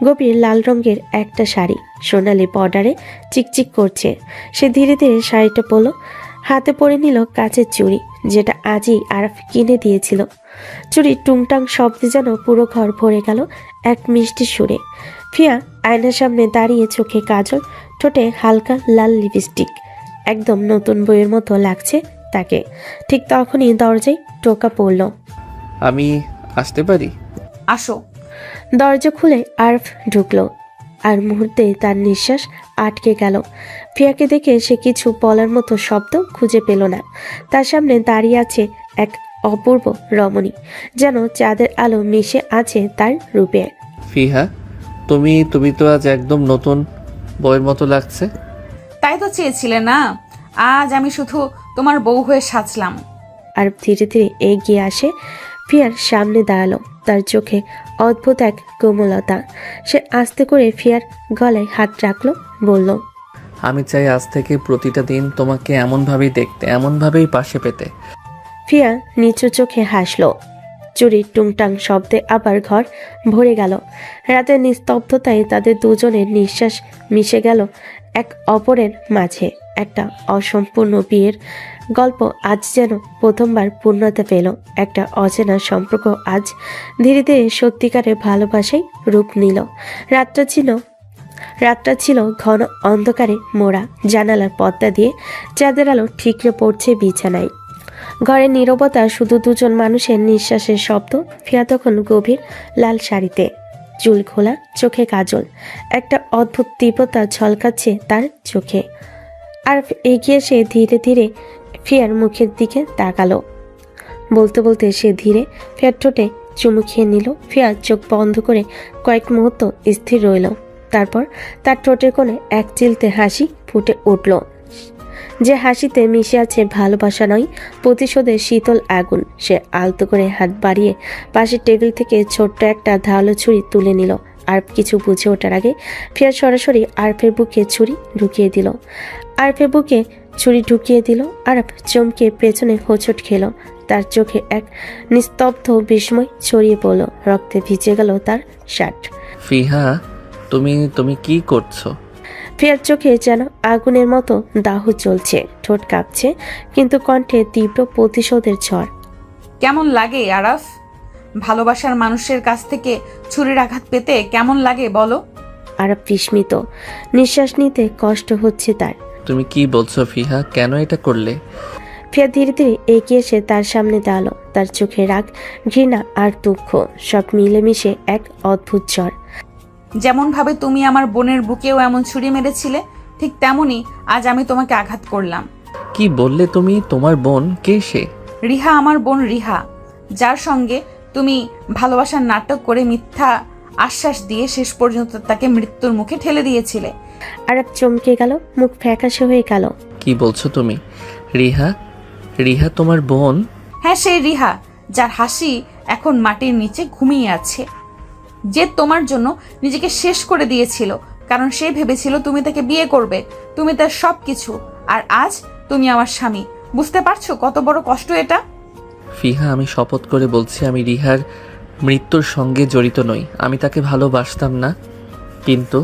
গভীর লাল রঙের একটা শাড়ি, সোনালি বর্ডারে চিকচিক করছে। সে ধীরে ধীরে শাড়িটা পরল। হাতে পরে নিল কাচের চুড়ি, যেটা আজই আরফ কিনে দিয়েছিল। চুড়ির টুংটাং শব্দে যেন পুরো ঘর ভরে গেল এক মিষ্টি সুরে। ফিয়া আয়নার সামনে দাঁড়িয়ে, চোখে কাজল, ঠোঁটে হালকা লাল লিপস্টিক। একদম নতুন বইয়ের মতো লাগছে তাকে। ঠিক তখনই দরজায় টোকা পড়ল। আমি আসতে পারি? আসো। দরজা খুলে আরফ ঢুকলো, আর মুহূর্তে তার নিঃশ্বাস আটকে গেল। ফিয়াকে দেখে সে কিছু বলার মতো শব্দ খুঁজে পেল না। তার সামনে দাঁড়িয়ে আছে এক অপূর্ব রমণী, যেন চাঁদের আলো মিশে আছে তার রূপে। ফিহা, তুমি তো আজ একদম নতুন বউয়ের মতো লাগছে। তাই তো চেয়েছিলে না? আজ আমি শুধু তোমার বউ হয়ে সাজলাম। আর ধীরে ধীরে এগিয়ে আসে, ফিয়ার সামনে দাঁড়ালো। তার চোখে অদ্ভুত এক কোমলতা। সে আস্তে করে ফিয়ার গলায় হাত রাখলো, বলল, আমি চাই আজ থেকে প্রতিটা দিন তোমাকে এমনভাবেই দেখতে, এমনভাবেই পাশে পেতে। ফিয়া নিচু চোখে হাসলো। চুরির টুংটাং শব্দে আবার ঘর ভরে গেল। রাতের নিস্তব্ধতায় তাদের দুজনের নিঃশ্বাস মিশে গেল এক অপরের মাঝে। একটা অসম্পূর্ণ বিয়ের গল্প আজ যেন প্রথমবার পূর্ণতা পেল। একটা অচেনা সম্পর্ক আজ ধীরে ধীরে সত্যিকারের ভালোবাসায় রূপ নিল। রাতটা ছিল ঘন অন্ধকারে মোড়া। জানালার পর্দা দিয়ে চাঁদের আলো ঠিকরে পড়ছে বিছানায়। ঘরের নীরবতা, শুধু দুজন মানুষের নিঃশ্বাসের শব্দ। ফিয়া তখন গভীর লাল শাড়িতে, চুল খোলা, চোখে কাজল। একটা অদ্ভুত তীব্রতা ঝলকাচ্ছে তার চোখে। আর এগিয়ে সে ধীরে ধীরে ফিয়ার মুখের দিকে তাকালো। বলতে বলতে সে ধীরে ফিয়ার ঠোঁটে চুমু খেয়ে নিল। ফিয়ার চোখ বন্ধ করে কয়েক মুহূর্ত স্থির রইল। তারপর তার ঠোঁটের কোণে এক চিলতে হাসি ফুটে উঠল, যে হাসিতে মিশে আছে ভালোবাসা নয়, প্রতিশোধের শীতল আগুন। সে আলতো করে হাত বাড়িয়ে পাশের টেবিল থেকে ছোট্ট একটা ধারালো ছুরি তুলে নিল। আরফ কিছু বুঝে ওঠার আগে ফিয়ার সরাসরি আরফের বুকে ছুরি ঢুকিয়ে দিল। আরফ চমকে পেছনে হোঁচট খেল। তার চোখে এক নিস্তব্ধ বিস্ময় ছড়িয়ে পড়ল। রক্তে ভিজে গেল তার শার্ট। ফিহা, তুমি কি করছো? ফিয়ার চোখে যেন আগুনের মতো দাহ চলছে, ঠোঁট কাঁপছে, কিন্তু কণ্ঠে তীব্র প্রতিশোধের ঝড়। কেমন লাগে আরাফ? ভালোবাসার মানুষের কাছ থেকে ছুরির আঘাত পেতে কেমন লাগে বলো? আরব বিস্মিত, নিঃশ্বাস নিতে কষ্ট হচ্ছে তার। তুমি কি বলছো ফিহা? কেন এটা করলে? ফিয়া ধীরে ধীরে এগিয়ে এসে তার সামনে দাঁড়ালো। তার চোখে রাগ, ঘৃণা আর দুঃখ সব মিলেমিশে এক অদ্ভুত জ্বর। যেমন ভাবে তুমি আমার বোনের বুকেও এমন ছুরি মেরেছিলে, ঠিক তেমনই আজ আমি তোমাকে আঘাত করলাম। কি বললে তুমি? তোমার বোন? কে সে? রিহা, আমার বোন রিহা, যার সঙ্গে তুমি ভালোবাসার নাটক করে মিথ্যা আশ্বাস দিয়ে শেষ পর্যন্ত তাকে মৃত্যুর মুখে ঠেলে দিয়েছিলে। আরব চমকে গেল, মুখ ফ্যাকাশে হয়ে গেল। কি বলছো তুমি? রিহা? রিহা তোমার বোন? হ্যাঁ, সেই রিহা যার হাসি এখন মাটির নিচে ঘুমিয়ে আছে, যে তোমার জন্য নিজেকে শেষ করে দিয়েছিল, কারণ সে ভেবেছিল তুমি তাকে বিয়ে করবে, তুমি তার সব কিছু। আর আজ তুমি আমার স্বামী। বুঝতে পারছো কত বড় কষ্ট এটা? ফিহা, আমি শপথ করে বলছি আমি রিহার মৃত্যুর সঙ্গে জড়িত নই। আমি তাকে ভালোবাসতাম না, কিন্তু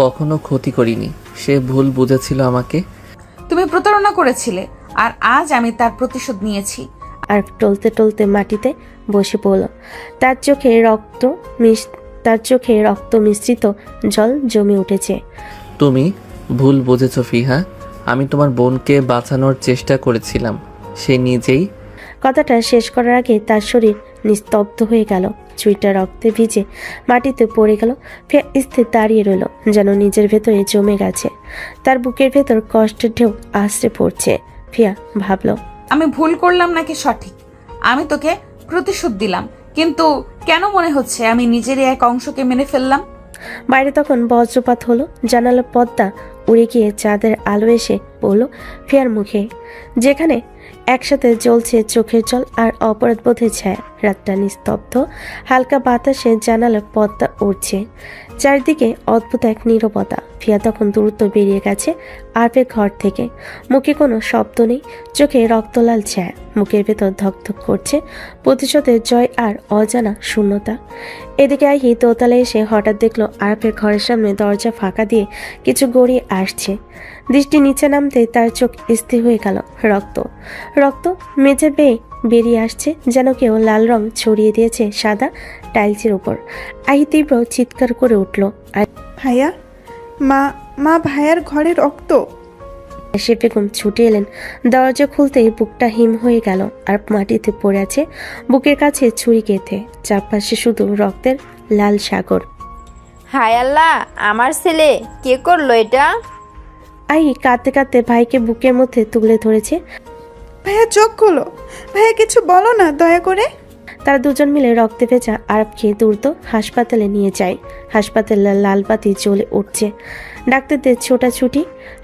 কখনো ক্ষতি করিনি। সে ভুল বুঝেছিল আমাকে। তুমি প্রতারণা করেছিলে, আর আজ আমি তার প্রতিশোধ নিয়েছি। আর টলতে টলতে মাটিতে বসে পড়ল। তার চোখে রক্ত মিশ্রিত জল জমে উঠেছে। তুমি ভুল বুঝেছো ফিহা। আমি তোমার বোনকে বাঁচানোর চেষ্টা করেছিলাম, সে নিজেই। কথাটা শেষ করার আগে তার শরীর নিস্তব্ধ হয়ে গেল, চুইটা রক্তে ভিজে মাটিতে পড়ে গেল। ফিয়া স্থির দাঁড়িয়ে রইল, যেন নিজের ভেতরে জমে গেছে। তার বুকের ভেতর কষ্টের ঢেউ আশ্রে পড়ছে। ফিয়া ভাবল, আমি ভুল করলাম নাকি সঠিক? আমি তোকে প্রতিশোধ দিলাম, কিন্তু কেন মনে হচ্ছে আমি নিজেরই এক অংশকে মেনে ফেললাম? বাইরে তখন বজ্রপাত হলো। জানালার পর্দা উড়ে গিয়ে চাঁদের আলো এসে পড়ল ফিয়ার মুখে, যেখানে একসাথে জ্বলছে চোখের জল আর অপরাধবোধের ছায়া। রাতটা নিস্তব্ধ, হালকা বাতাসে জানালার পর্দা উড়ছে, চারিদিকে অদ্ভুত এক নীরবতা। ফিয়া তখন দ্রুত বেরিয়ে গেছে আরবের ঘর থেকে। মুখে কোনো শব্দ নেই, চোখে রক্তলাল ছায়া, মুখের ভেতর ধকধক করছে প্রতিশোধের জয় আর অজানা শূন্যতা। এদিকে আহি দোতলায় এসে হঠাৎ দেখলো আরবের ঘরের সামনে দরজা ফাঁকা দিয়ে কিছু গড়িয়ে আসছে। দৃষ্টি নিচে নামতে তার চোখ স্থির হয়ে গেল। রক্ত রক্ত মেঝে বেয়ে বেরিয়ে আসছে, যেন কেউ লাল রং ছড়িয়ে দিয়েছে সাদা টাইলসের উপর। আহি তীব্র চিৎকার করে উঠল, ভাইয়া, মা মা ভাইয়ার ঘরে রক্ত। সে বেগম ছুটে এলেন। দরজা খুলতেই বুকটা হিম হয়ে গেল। আর মাটিতে পড়ে আছে বুকের কাছে ছুরি গেঁথে, চারপাশে শুধু রক্তের লাল সাগর। হায় আল্লাহ, আমার ছেলে কে করলো এটা? আহি কাঁদতে কাঁদতে ভাইকে বুকের মধ্যে তুলে ধরেছে। ভাইয়া চোখ খোলো, ভাইয়া কিছু বলো না দয়া করে। তারা দুজন মিলে রক্তে ভেজা আরবকে দ্রুত হাসপাতালে নিয়ে যায়। হাসপাতালে লাল বাতি জ্বলে উঠছে, ডাক্তারদের ছোটাছুটি,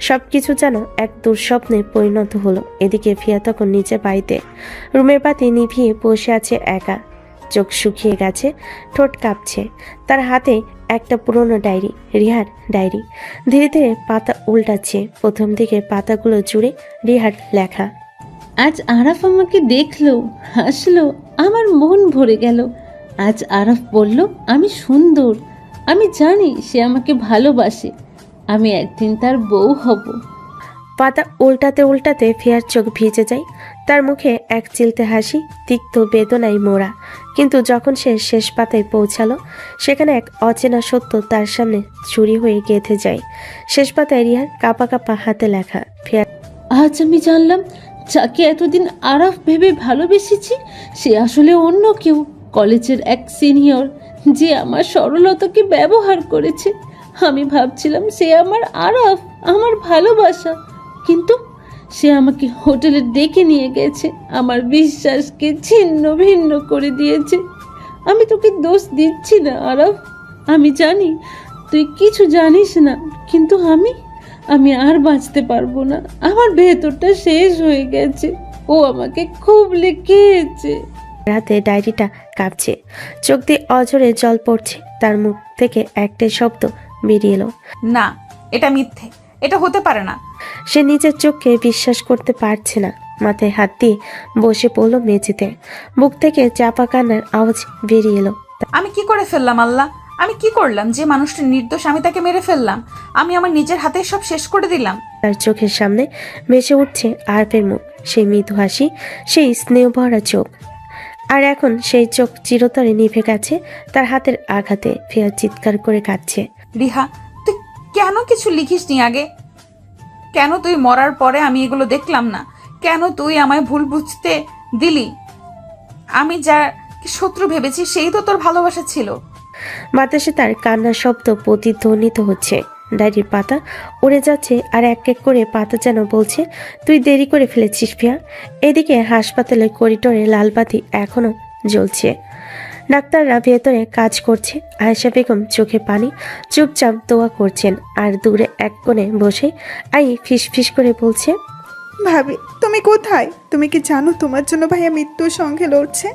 সবকিছু যেন এক দুঃস্বপ্নে পরিণত হলো। এদিকে ফিয়া তখন নিচে বাড়িতে রুমের বাতি নিভিয়ে বসে আছে একা। চোখ শুকিয়ে গেছে, ঠোঁট কাঁপছে। তার হাতে একটা পুরনো ডায়েরি, রিহার ডায়েরি। ধীরে ধীরে পাতা উল্টাচ্ছে। প্রথম দিকে পাতাগুলো জুড়ে রিহার লেখা। আজ আরাফ আমাকে দেখলো, হাসলো, আমার মন ভরে গেল। আজ আরাফ বলল আমি সুন্দর। আমি জানি সে আমাকে ভালোবাসে। আমি একদিন তার বউ হব। পাতা উল্টাতে উল্টাতে ফিয়ার চোখ ভিজে যায়। তার মুখে এক চিলতে হাসি, তিক্ত বেদনায় মোড়া। কিন্তু যখন সে শেষ পাতায় পৌঁছালো, সেখানে এক অচেনা সত্য তার সামনে চুরি হয়ে গেঁথে যায়। শেষ পাতায় রিহার কাঁপা কাঁপা হাতে লেখা। ফিয়ার আজ আমি জানলাম, যাকে এতদিন আরাফ ভেবে ভালোবেসেছি সে আসলে অন্য কেউ। কলেজের এক সিনিয়র, যে আমার সরলতাকে ব্যবহার করেছে। আমি ভাবছিলাম সে আমার আরাফ, আমার ভালোবাসা, কিন্তু সে আমাকে হোটেলে ডেকে নিয়ে গেছে, আমার বিশ্বাসকে ছিন্ন ভিন্ন করে দিয়েছে। আমি তোকে দোষ দিচ্ছি না আরাফ, আমি জানি তুই কিছু জানিস না, কিন্তু আমি আর বাঁচতে পারবো না। আমার ভেতরটা শেষ হয়ে গেছে। ও আমাকে খুব লিখেছে। হাতে ডায়েরিটা কাঁপছে, চোখ দিয়ে অঝরে জল পড়ছে। তার মুখ থেকে একটাই শব্দ বেরিয়ে এলো, না, এটা মিথ্যে, এটা হতে পারে না। সে নিজের চোখকে বিশ্বাস করতে পারছে না। মাথায় হাত দিয়ে বসে পড়লো মেঝেতে। বুক থেকে চাপা কান্নার আওয়াজ বেরিয়ে এলো। আমি কি করে ফেললাম আল্লাহ? আমি কি করলাম যে মানুষটা নির্দোষ আমি তাকে মেরে ফেললাম? আমি আমার নিজের হাতে সব শেষ করে দিলাম। তার চোখের সামনে ভেসে উঠছে আরবের মুখ, সেই মৃদু হাসি, সেই স্নেহ ভরা চোখ। আর এখন সেই চোখ চিরতরে নিভে গেছে তার হাতের আঘাতে। ফিয়া চিৎকার করে কাঁদছে। রিহা, তুই কেন কিছু লিখিসনি আগে? কেন তুই মরার পরে আমি এগুলো দেখলাম না? কেন তুই আমায় ভুল বুঝতে দিলি? আমি যা শত্রু ভেবেছি সেই তো তোর ভালোবাসা ছিল। বাতাসে তার কান্নার শব্দ প্রতিধ্বনিত হচ্ছে। ডায়েরির পাতা উড়ে যাচ্ছে আর এক এক করে পাতা যেন বলছে, তুই দেরি করে ফেলেছিস ফিয়া। এদিকে হাসপাতালের করিডোরে লাল বাতি এখনো জ্বলছে। ডাক্তাররা ভেতরে কাজ করছে। আয়েশা বেগম চোখে পানি, চুপচাপ দোয়া করছেন। আর দূরে এক কোণে বসে আই ফিস ফিস করে বলছে, ভাবি তুমি কোথায়? তুমি কি জানো তোমার জন্য ভাইয়া মৃত্যুর সঙ্গে লড়ছে?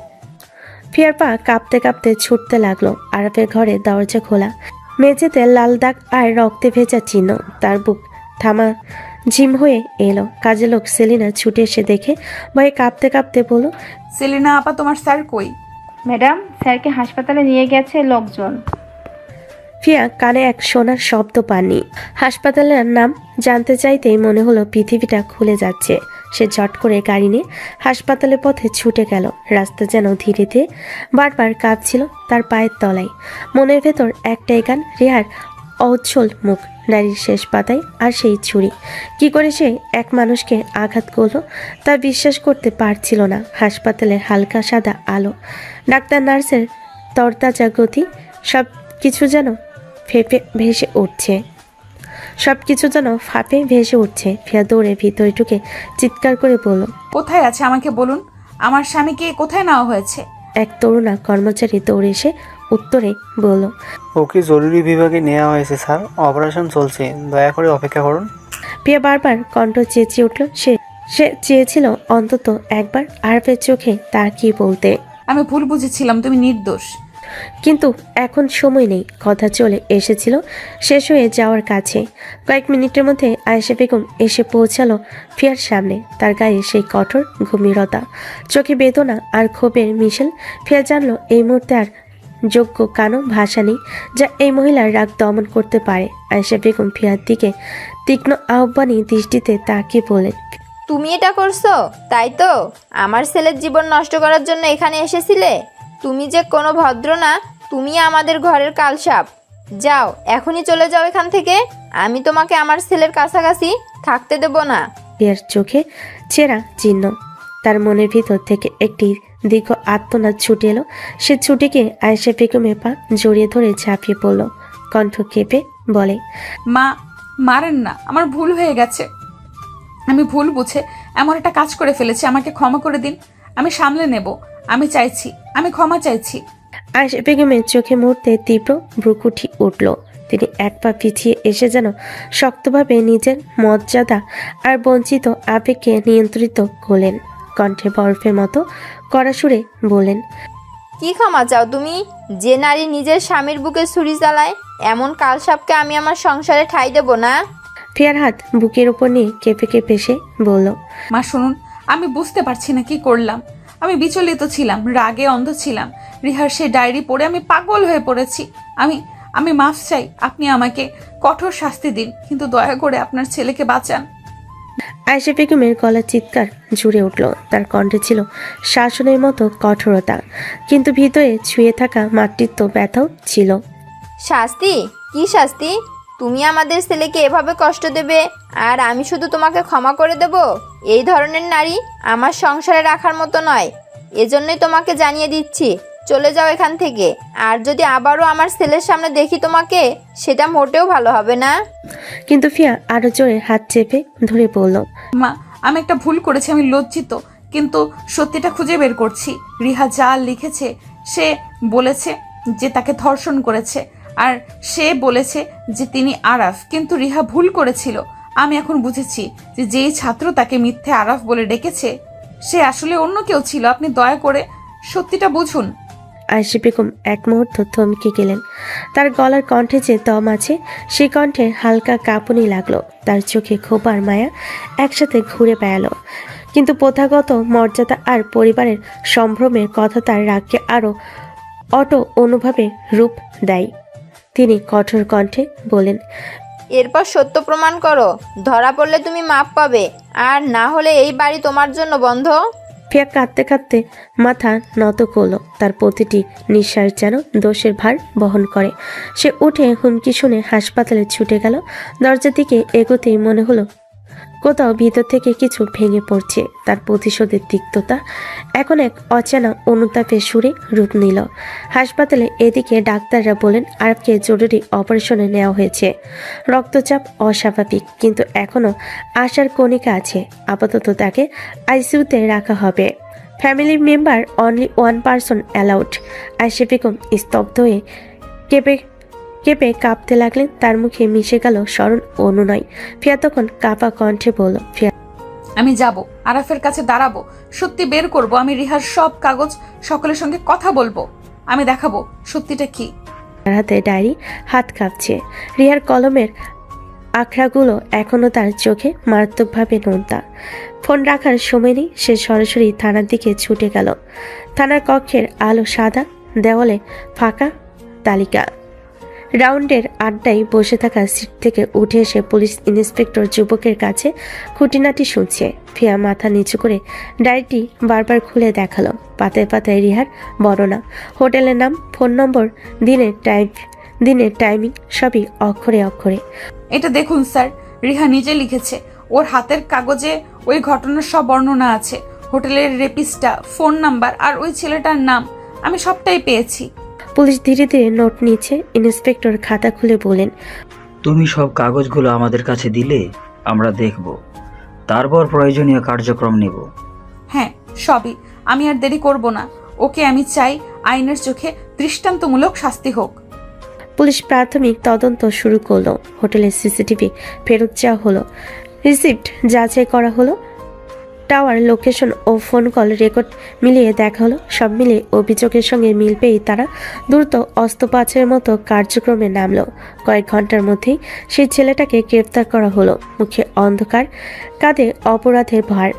ফিয়ার পা কাঁপতে কাঁপতে ছুটতে লাগলো। আরফের ঘরে দরজা খোলা, মেঝেতে লাল দাগ আর রক্তে ভেজা চিহ্ন। তার বুক থামা ঝিম হয়ে এলো। কাজে লোক সেলিনা ছুটে এসে দেখে ভয়ে কাঁপতে কাঁপতে বলল, সেলিনা আপা, তোমার স্যার কই? ম্যাডাম, স্যারকে হাসপাতালে নিয়ে গেছে লোকজন। ফিয়া কানে এক শোনার শব্দ পাননি। হাসপাতালের নাম জানতে চাইতেই মনে হলো পৃথিবীটা খুলে যাচ্ছে। সে ঝট করে গাড়ি নিয়ে হাসপাতালের পথে ছুটে গেল। রাস্তা যেন ধীরে ধীরে বারবার কাঁপছিল তার পায়ের তলায়। মনের ভেতর একটাই গান, রেহার অউজ্জ্বল মুখ, ডায়েরির শেষ পাতায় আর সেই ছুরি। কি করে সে এক মানুষকে আঘাত করলো তা বিশ্বাস করতে পারছিল না। হাসপাতালের হালকা সাদা আলো, ডাক্তার নার্সের তরতাজা গতি, সব কিছু যেন ফাঁপে ভেসে উঠছে। ফিয়া দৌড়ে ভিতরে ঢুকে চিৎকার করে বলল, কোথায় আছে আমাকে বলুন। আমার স্বামীকে কোথায় নেওয়া হয়েছে? এক তরুণা কর্মচারী দৌড়ে এসে উত্তরে বলল, ওকে জরুরি বিভাগে নেওয়া হয়েছে স্যার, অপারেশন চলছে, দয়া করে অপেক্ষা করুন। পিয়া বারবার কণ্ঠ চেঁচিয়ে উঠল। সে চেয়েছিল অন্তত একবার আরফের চোখে তাকিয়ে বলতে, আমি ভুল বুঝেছিলাম, তুমি নির্দোষ। কিন্তু এখন সময় নেই। কথা চলে এসেছিল শেষ হয়ে যাওয়ার কাছে। কয়েক মিনিটের মধ্যে আয়েশা বেগম এসে পৌঁছালো ফিয়ার সামনে। তার গায়ে সেই কঠোর গম্ভীরতা, চোখে বেদনা আর ক্ষোভের মিশেল। ফিয়া জানলো এই মুহূর্তে আর যোগ্য কানো ভাষা নেই যা এই মহিলার রাগ দমন করতে পারে। আয়েশা বেগম ফিয়ার দিকে তীক্ষ্ণ আহ্বানী দৃষ্টিতে তাকিয়ে বলেন, তুমি এটা করছো তাই তো? আমার ছেলের জীবন নষ্ট করার জন্য এখানে এসেছিলে? তুমি যে কোনো ভদ্র না, তুমি আমাদের ঘরের কালসাপ। যাও, এখনই চলে যাও এখান থেকে। আমি তোমাকে আমার ছেলের কাছাকাছি থাকতে দেব না। ফিয়ার চোখে ছেঁড়া চিহ্ন। তার মনের ভিতর থেকে একটি দীর্ঘ আত্মনাদ ছুটে এলো। সে ছুটে গিয়ে আয়েশা বেগমের পা জড়িয়ে ধরে ঝাঁপিয়ে পড়ল। কণ্ঠ কেঁপে বলে, মা, মারেন না, আমার ভুল হয়ে গেছে। আমি ভুল বুঝে এমন একটা কাজ করে ফেলেছি, আমাকে ক্ষমা করে দিন। আমি সামলে নেব। আমি ক্ষমা চাইছি। আয়েশা বেগমের চোখে মুহূর্তে তীব্র ভ্রুকুটি উঠল। তিনি এক পা পিছিয়ে এসে যেন শক্তভাবে নিজের মর্যাদা আর বঞ্চিত আবেগকে নিয়ন্ত্রিত করলেন। কণ্ঠে বরফের মতো কড়া সুরে বললেন, কি ক্ষমা চাও তুমি? যে নারী নিজের স্বামীর বুকে ছুরি চালায়, এমন কালসাপকে আমি আমার সংসারে ঠাঁই দেব না। ফিয়ার হাত বুকের উপর নিয়ে কেঁপে কেঁপে সে বলল, মা শুনুন, আমি বুঝতে পারছি না কি করলাম। আমি বিচলিত ছিলাম, রাগে অন্ধ ছিলাম। রিহার সে ডায়েরি পড়ে আমি পাগল হয়ে পড়েছি। আমি মাফ চাই। আপনি আমাকে কঠোর শাস্তি দিন, কিন্তু দয়া করে আপনার ছেলেকে বাঁচান। আয়েশা বেগমের গলার চিৎকার জুড়ে উঠল। তার কণ্ঠে ছিল শাসনের মতো কঠোরতা, কিন্তু ভিতরে ছুঁয়ে থাকা মাতৃত্ব ব্যথাও ছিল। শাস্তি? কি শাস্তি? তুমি আমাদের ছেলেকে এভাবে কষ্ট দেবে আর আমি শুধু তোমাকে ক্ষমা করে দেব? এই ধরনের নারী আমার সংসারে রাখার মতো নয়। এজন্যই তোমাকে জানিয়ে দিচ্ছি, চলে যাও এখান থেকে। আর যদি আবারও আমার ছেলের সামনে দেখি তোমাকে, সেটা মোটেও ভালো হবে না। কিন্তু ফিয়া আরো জোরে হাত চেপে ধরে বলল, মা, আমি একটা ভুল করেছি, আমি লজ্জিত, কিন্তু সত্যিটা খুঁজে বের করছি। রিহা যা লিখেছে, সে বলেছে যে তাকে ধর্ষণ করেছে, আর সে বলেছে যে তিনি আরাফ, কিন্তু রিহা ভুল করেছিল। আমি এখন বুঝেছি যে যেই ছাত্র তাকে মিথ্যে আরাফ বলে ডেকেছে সে আসলে অন্য কেউ ছিল। আপনি দয়া করে সত্যিটা বুঝুন। আয়েশা বেগম এক মুহূর্ত থমকে গেলেন। তার গলার কণ্ঠে যে দম আছে, সেই কণ্ঠে হালকা কাঁপুনি লাগলো। তার চোখে ক্ষোভ আর মায়া একসাথে ঘুরে বেড়ালো। কিন্তু প্রথাগত মর্যাদা আর পরিবারের সম্ভ্রমের কথা তার রাগকে আরো অনুভাবে রূপ দেয়। তিনি কঠোর কণ্ঠে বলেন, এরপর সত্য প্রমাণ করো। ধরা পড়লে তুমি মাপ পাবে, আর না হলে এই বাড়ি তোমার জন্য বন্ধ। ফিয়া কাঁদতে কাঁদতে মাথা নত করলো। তার প্রতিটি নিঃশ্বাস যেন দোষের ভার বহন করে। সে উঠে হুমকি শুনে হাসপাতালে ছুটে গেল। দরজার দিকে এগোতেই মনে হলো কোথাও ভিতর থেকে কিছু ভেঙে পড়ছে। তার প্রতিশোধের তিক্ততা এখন এক অচেনা অনুতাপের সুরে রূপ নিল। হাসপাতালে এদিকে ডাক্তাররা বলেন আরবকে জরুরি অপারেশনে নেওয়া হয়েছে। রক্তচাপ অস্বাভাবিক, কিন্তু এখনও আশার কণিকা আছে। আপাতত তাকে আইসিইউতে রাখা হবে। Family member only one person allowed. Ayesha Begum স্তব্ধ হয়ে কেঁপে কাঁপতে লাগলেন। তার মুখে মিশে গেল স্মরণ অনুনয়। ফিয়া তখন কাঁপা কণ্ঠে বলল, ফিয়া আমি যাব, আরাফের কাছে দাঁড়াবো, সত্যি বের করব। আমি রিহার সব কাগজ, সকলের সঙ্গে কথা বলবো। আমি দেখাবো সত্যিটা কি। তার হাতে ডায়েরি, হাত কাঁপছে। রিহার কলমের আখড়াগুলো এখনো তার চোখে মারাত্মকভাবে নোনতা। ফোন রাখার সময় নেই, সে সরাসরি থানার দিকে ছুটে গেল। থানার কক্ষের আলো সাদা, দেওয়ালে ফাঁকা তালিকা। রাউন্ডের আড্ডায় বসে থাকা সিট থেকে উঠে এসে পুলিশ ইন্সপেক্টর যুবকের কাছে খুঁটিনাটি শুনছে। ফিয়া মাথা নিচু করে ডায়েরিটি বারবার খুলে দেখালো। পাতায় পাতায় রিহার বর্ণনা, হোটেলের নাম, ফোন নম্বর, দিনের টাইমিং, সবই অক্ষরে অক্ষরে। এটা দেখুন স্যার, রিহা নিজে লিখেছে। ওর হাতের কাগজে ওই ঘটনার সব বর্ণনা আছে, হোটেলের রেপিসটা, ফোন নাম্বার আর ওই ছেলেটার নাম। আমি সবটাই পেয়েছি। পুলিশ ধীরে ধীরে নোট নিচ্ছে। ইন্সপেক্টর খাতা খুলে বলেন, তুমি সব কাগজগুলো আমাদের কাছে দিলে আমরা দেখব, তারপর প্রয়োজনীয় কার্যক্রম নেব। হ্যাঁ, সবই। আমি আর দেরি করব না। ওকে আমি চাই আইনের চোখে দৃষ্টান্তমূলক শাস্তি হোক। পুলিশ প্রাথমিক তদন্ত শুরু করলো। হোটেলের সিসিটিভি ফেরত চাওয়া হলো, রিসিপ্ট যাচাই করা হলো, টাওয়ার লোকেশন ও ফোন কল রেকর্ড মিলিয়ে দেখা হলো। সব মিলিয়ে অভিযোগের সঙ্গে মিল পেয়ে তারা দ্রুত অস্ত্রোপচারের মতো কার্যক্রমে নামলো। কয়েক ঘন্টার মধ্যেই সেই ছেলেটাকে গ্রেপ্তার করা হলো। মুখে অন্ধকার, কাঁধে অপরাধের ভার।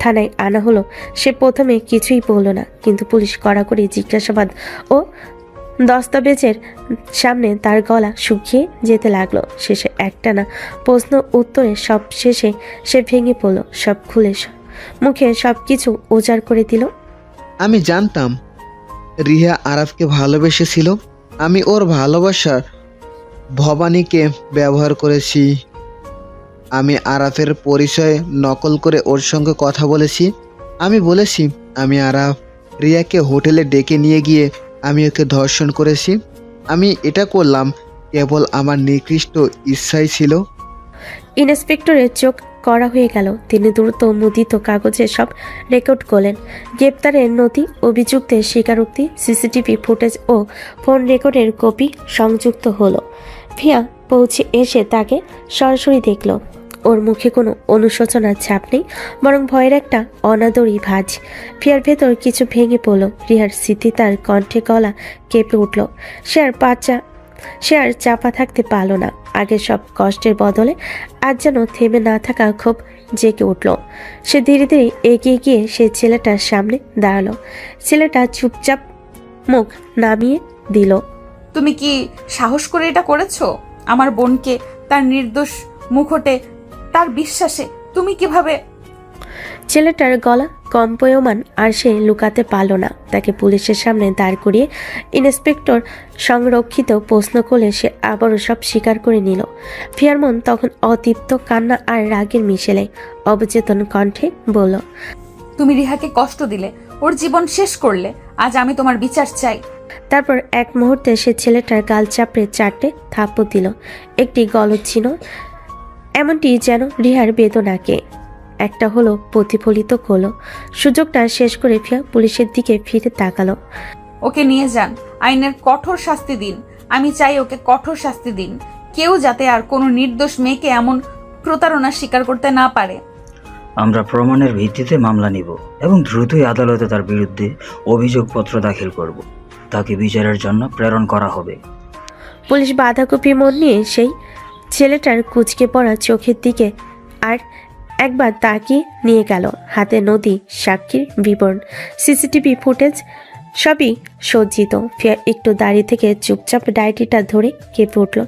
থানায় আনা হলো। সে প্রথমে কিছুই বলল না, কিন্তু পুলিশ কড়াকড়ি জিজ্ঞাসাবাদ ও দস্তাবেজের সামনে তার গলা শুকিয়ে যেতে লাগলো। শেষে একটানা প্রশ্ন উত্তরে সব শেষে সে ভেঙে পড়ল, সব খুলে মুখে সব কিছু উজাড় করে দিল। আমি জানতাম রিহা আরাফকে ভালোবেসেছিল। আমি ওর ভালোবাসার ভবানীকে ব্যবহার করেছি। আমি আরাফের পরিচয় নকল করে ওর সঙ্গে কথা বলেছি। আমি বলেছি আমি আরাফ। রিয়াকে হোটেলে ডেকে নিয়ে গিয়ে আমি ওকে ধর্ষণ করেছি। আমি এটা করলাম কেবল আমার নিকৃষ্ট ইচ্ছাই ছিল। ইন্সপেক্টরের চোখ কড়া হয়ে গেল। তিনি দ্রুত মুদ্রিত কাগজে সব রেকর্ড করলেন। গ্রেপ্তারের নথি, অভিযুক্তের স্বীকারোক্তি, সিসিটিভি ফুটেজ ও ফোন রেকর্ডের কপি সংযুক্ত হলো। ফিয়া পৌঁছে এসে তাকে সরাসরি দেখল। ওর মুখে কোনো অনুশোচনার ছাপ নেই, বরং ভয়ের একটা অনাদরী ভাঁজ। ফিয়ার ভেতর কিছু ভেঙে পড়ল। রিহার স্মৃতি তার কণ্ঠে গলা কেঁপে উঠল। সে আর চাপা থাকতে পারল না। আগে সব কষ্টের বদলে আজ যেন থেমে না থাকা ক্ষোভ জেগে উঠল। সে ধীরে ধীরে এগিয়ে গিয়ে সেই ছেলেটার সামনে দাঁড়ালো। ছেলেটা চুপচাপ মুখ নামিয়ে দিল। তুমি কি সাহস করে এটা করেছো? আমার বোনকে তার নির্দোষ মুখোটে, তার বিশ্বাসে তুমি কিভাবে? ছেলেটার গলা কম্পয়মান, আর সে লুকাতে পারল না। তাকে পুলিশের সামনে দাঁড় করিয়ে ইন্সপেক্টর সংরক্ষিত প্রশ্ন করলে সে আবারও সব স্বীকার করে নিল। ফিয়ার মন তখন অতৃপ্ত, কান্না আর রাগের মিশেলে অবচেতন কণ্ঠে বলল, তুমি রিহাকে কষ্ট দিলে, ওর জীবন শেষ করলে। আজ আমি তোমার বিচার চাই। তারপর এক মুহূর্তে সে ছেলেটার গাল চাপড়ে 4টে থাপ্পড় দিল। একটি গলচ্ছিন্ন, এমনটি যেন রিহার বেদনাকে একটা হলো প্রতিফলিত করলো। সুযোগটা শেষ করে ফিয়া পুলিশের দিকে ফিরে তাকালো। ওকে নিয়ে যান, আইনের কঠোর শাস্তি দিন। আমি চাই ওকে কঠোর শাস্তি দিন। কেউ যাতে আর কোনো নির্দোষ মেয়েকে এমন প্রতারণা স্বীকার করতে না পারে। আমরা প্রমাণের ভিত্তিতে মামলা নিব এবং দ্রুতই আদালতে তার বিরুদ্ধে অভিযোগপত্র দাখিল করব। তাকে বিচারের জন্য প্রেরণ করা হবে। পুলিশ বাঁধাকপি মন নিয়ে সেই ছেলেটার কুঁচকে পড়া চোখের দিকে আর একবার তাকিয়ে নিয়ে গেল। হাতে নদী, সাক্ষীর বিবরণ, সিসিটিভি ফুটেজ, সবই সজ্জিত। ফিয়া একটু দাঁড়িয়ে থেকে চুপচাপ ডায়েরিটা ধরে কেঁপে উঠল।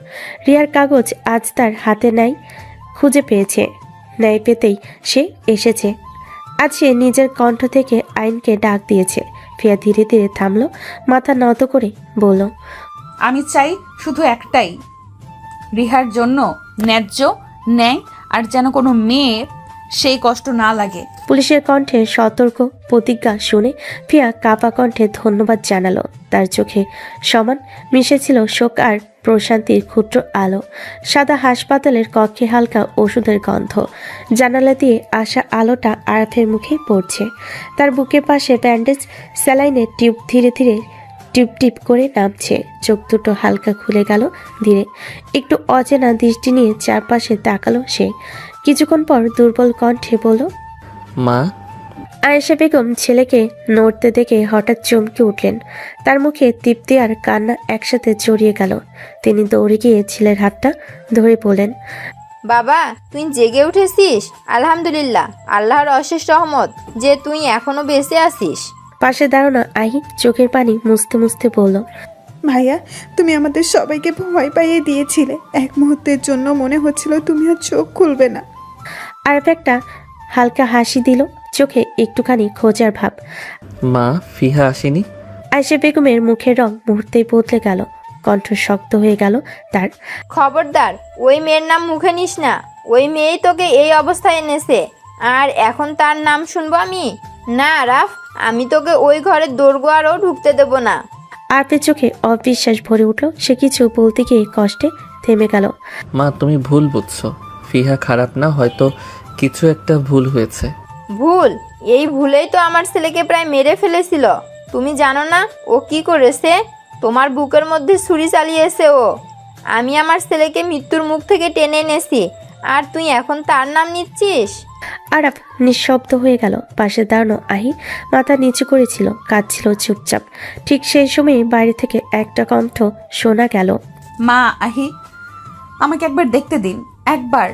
রিয়ার কাগজ আজ তার হাতে নাই, খুঁজে পেয়েছে। ন্যায় পেতেই সে এসেছে। আজ সে নিজের কণ্ঠ থেকে আইনকে ডাক দিয়েছে। ফিয়া ধীরে ধীরে থামল, মাথা নত করে বলল, আমি চাই শুধু একটাই, রিহার জন্য ন্যায্য ন্যায়, আর যেন কোনো মেয়ে সেই কষ্ট না লাগে। পুলিশের কণ্ঠে সতর্ক প্রতিজ্ঞা শুনে ফিয়া কাপা কণ্ঠে ধন্যবাদ জানালো। তার চোখে সমান মিশেছিল শোক আর প্রশান্তির ক্ষুদ্র আলো। সাদা হাসপাতালের কক্ষে হালকা ওষুধের গন্ধ, জানালা দিয়ে আসা আলোটা আরাফের মুখে পড়ছে। তার বুকের পাশে ব্যান্ডেজ, স্যালাইনের টিউব ধীরে ধীরে টিপ টিপ করে নামছে। চোখ দুটো হালকা খুলে গেল ধীরে। একটু অচেনা দৃষ্টি নিয়ে চারপাশে তাকালো সে। কিছুক্ষণ পর দুর্বল কণ্ঠে বলল, মা। আয়েশা বেগম ছেলেকে নড়তে দেখে হঠাৎ চমকে উঠলেন। তার মুখে তৃপ্তি আর কান্না একসাথে জড়িয়ে গেল। তিনি দৌড়ে গিয়ে ছেলের হাতটা ধরে বললেন, বাবা, তুই জেগে উঠেছিস? আলহামদুলিল্লাহ, আল্লাহর অশেষ রহমত যে তুই এখনো বেঁচে আছিস। পাশে দাঁড়ানো আহি চোখের পানি মুছতে মুছতে বলল, ভাইয়া, তুমি আমাদের সবাইকে ভয় পাইয়ে দিয়েছিলে। এক মুহূর্তের জন্য মনে হচ্ছিল তুমি আর চোখ খুলবে না। আর একটা হালকা হাসি দিল, চোখে একটুখানি খোঁজার ভাব। মা, ফিহা আসেনি? আয়েশা বেগমের মুখের রং মুহূর্তেই বদলে গেল, কণ্ঠ শক্ত হয়ে গেল তার। খবরদার, ওই মেয়ের নাম মুখে নিস না। ওই মেয়েই তোকে এই অবস্থায় এনেছে, আর এখন তার নাম শুনবো আমি? না আরাফ, আমি তোকে ওই ঘরের দোরগোয়ারও ঢুকতে দেব না। আরপের চোখে অবিশ্বাস ভরে উঠল। সে কিছু বলতে গিয়ে কষ্টে থেমে গেল। মা, তুমি ভুল বুঝছো। ফিহা খারাপ না, হয়তো কিছু একটা ভুল হয়েছে। ভুল? এই ভুলেই তো আমার ছেলেকে প্রায় মেরে ফেলেছিল। তুমি জানো না ও কি করেছে? তোমার বুকের মধ্যে ছুরি চালিয়েছে ও। আমি আমার ছেলেকে মৃত্যুর মুখ থেকে টেনে এনেছি, আর তুই এখন তার নাম নিচ্ছিস? আরাফ নিঃশব্দ হয়ে গেল। পাশে দাঁড়ানো আহি মাথা নিচু করেছিল, কাঁদছিল চুপচাপ। ঠিক সেই সময় বাইরে থেকে একটা কণ্ঠ শোনা গেল, মা, আহি, আমাকে একবার দেখতে দিন, একবার।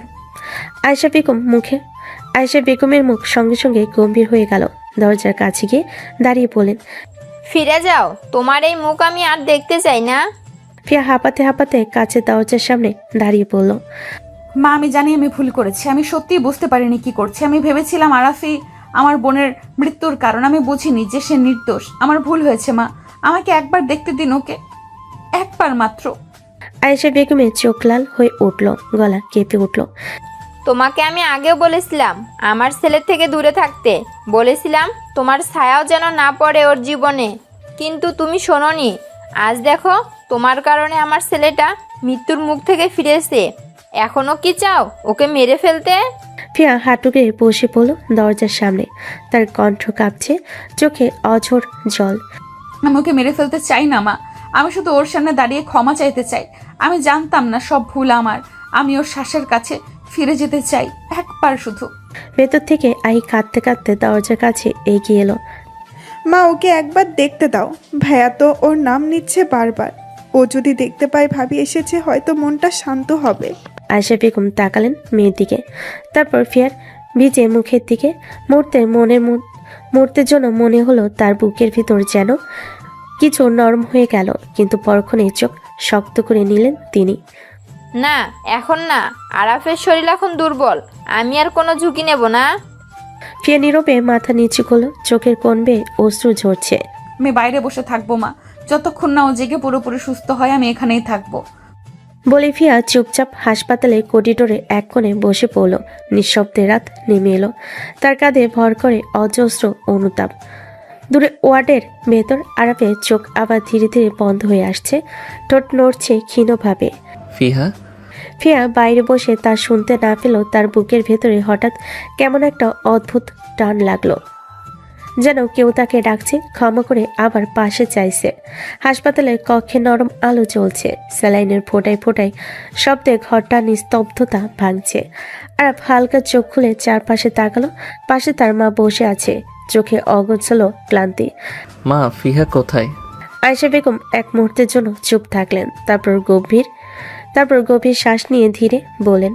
আয়েশা বেগমের মুখ সঙ্গে সঙ্গে গম্ভীর হয়ে গেল। দরজার কাছে গিয়ে দাঁড়িয়ে বলেন, ফিরে যাও, তোমার এই মুখ আমি আর দেখতে চাই না। ফিয়া হাঁপাতে হাঁপাতে কাছের দরজার সামনে দাঁড়িয়ে বলল, মা, আমি জানি আমি ভুল করেছি। আমি সত্যিই বুঝতে পারিনি কি করছি। আমি ভেবেছিলাম আরাফি আমার বোনের মৃত্যুর কারণ। আমি বুঝিনি যে সে নির্দোষ। আমার ভুল হয়েছে মা, আমাকে একবার দেখতে দিন ওকে, একবার মাত্র। আয়েশা বেগমের চোখ লাল হয়ে উঠল, গলা কেঁপে উঠল। তোমাকে আমি আগেও বলেছিলাম আমার ছেলের থেকে দূরে থাকতে। বলেছিলাম তোমার ছায়াও যেন না পড়ে ওর জীবনে, কিন্তু তুমি শোনোনি। আজ দেখো, তোমার কারণে আমার ছেলেটা মৃত্যুর মুখ থেকে ফিরেছে। এখনো কি চাও ওকে মেরে ফেলতে? ফিয়া হাঁটু গেড়ে বসে পড়ল দরজার সামনে। তার কণ্ঠ কাঁপছে, চোখে অঝোর জল। আমি ওকে মেরে ফেলতে চাই না মা, আমি শুধু ওর সামনে দাঁড়িয়ে ক্ষমা চাইতে চাই। আমি জানতাম না, সব ভুল আমার। আমি ওর শ্বাসের কাছে ফিরে যেতে চাই, একবার শুধু। ভেতর থেকে আহি কাঁদতে কাঁদতে দরজার কাছে এগিয়ে এলো। মা, ওকে একবার দেখতে দাও। ভাইয়া তো ওর নাম নিচ্ছে বারবার। ও যদি দেখতে পায় ভাবি এসেছে, হয়তো মনটা শান্ত হবে। আয়েশা বেগম তাকালেন মেয়ের দিকে, তারপর ফিয়ার ভিজে মুখের দিকে। মুহূর্তের জন্য মনে হলো তার বুকের ভিতর যেন কিছু নরম হয়ে গেল, কিন্তু পরক্ষণে চোখ শক্ত করে নিলেন তিনি। না, এখন না। আরাফের শরীর এখন দুর্বল, আমি আর কোনো ঝুঁকি নেব না। ফিয়া নীরবে মাথা নিচু করলো, চোখের কোণ বেয়ে অশ্রু ঝরছে। আমি বাইরে বসে থাকবো মা, যতক্ষণ না ও জেগে পুরোপুরি সুস্থ হয় আমি এখানেই থাকবো। বলে ফিয়া চুপচাপ হাসপাতালে করিডোরে এক কোণে বসে পড়ল। নিঃশব্দে রাত নেমে এলো। তার কাঁধে ভর করে অজস্র অনুতাপ। দূরে ওয়ার্ডের ভেতর আরাফের চোখ আবার ধীরে ধীরে বন্ধ হয়ে আসছে, ঠোঁট নড়ছে ক্ষীণভাবে। ফিয়া বাইরে বসে তা শুনতে না পেলেও তার বুকের ভেতরে হঠাৎ কেমন একটা অদ্ভুত টান লাগলো, যেন কেউ তাকে ডাকছে, ক্ষমা করে আবার পাশে চাইছে। হাসপাতালের কক্ষে নরম আলো জ্বলছে, স্যালাইনের ফোঁটায় ফোঁটায় শব্দে ঘরটা নিস্তব্ধতা ভাঙছে। আর হালকা চোখ খুলে চারপাশে তাকালো। পাশে তার মা বসে আছে, চোখে অগোছালো ক্লান্তি। মা, ফিহা কোথায়? আয়েশা বেগম এক মুহূর্তের জন্য চুপ থাকলেন, তারপর গভীর শ্বাস নিয়ে ধীরে বলেন,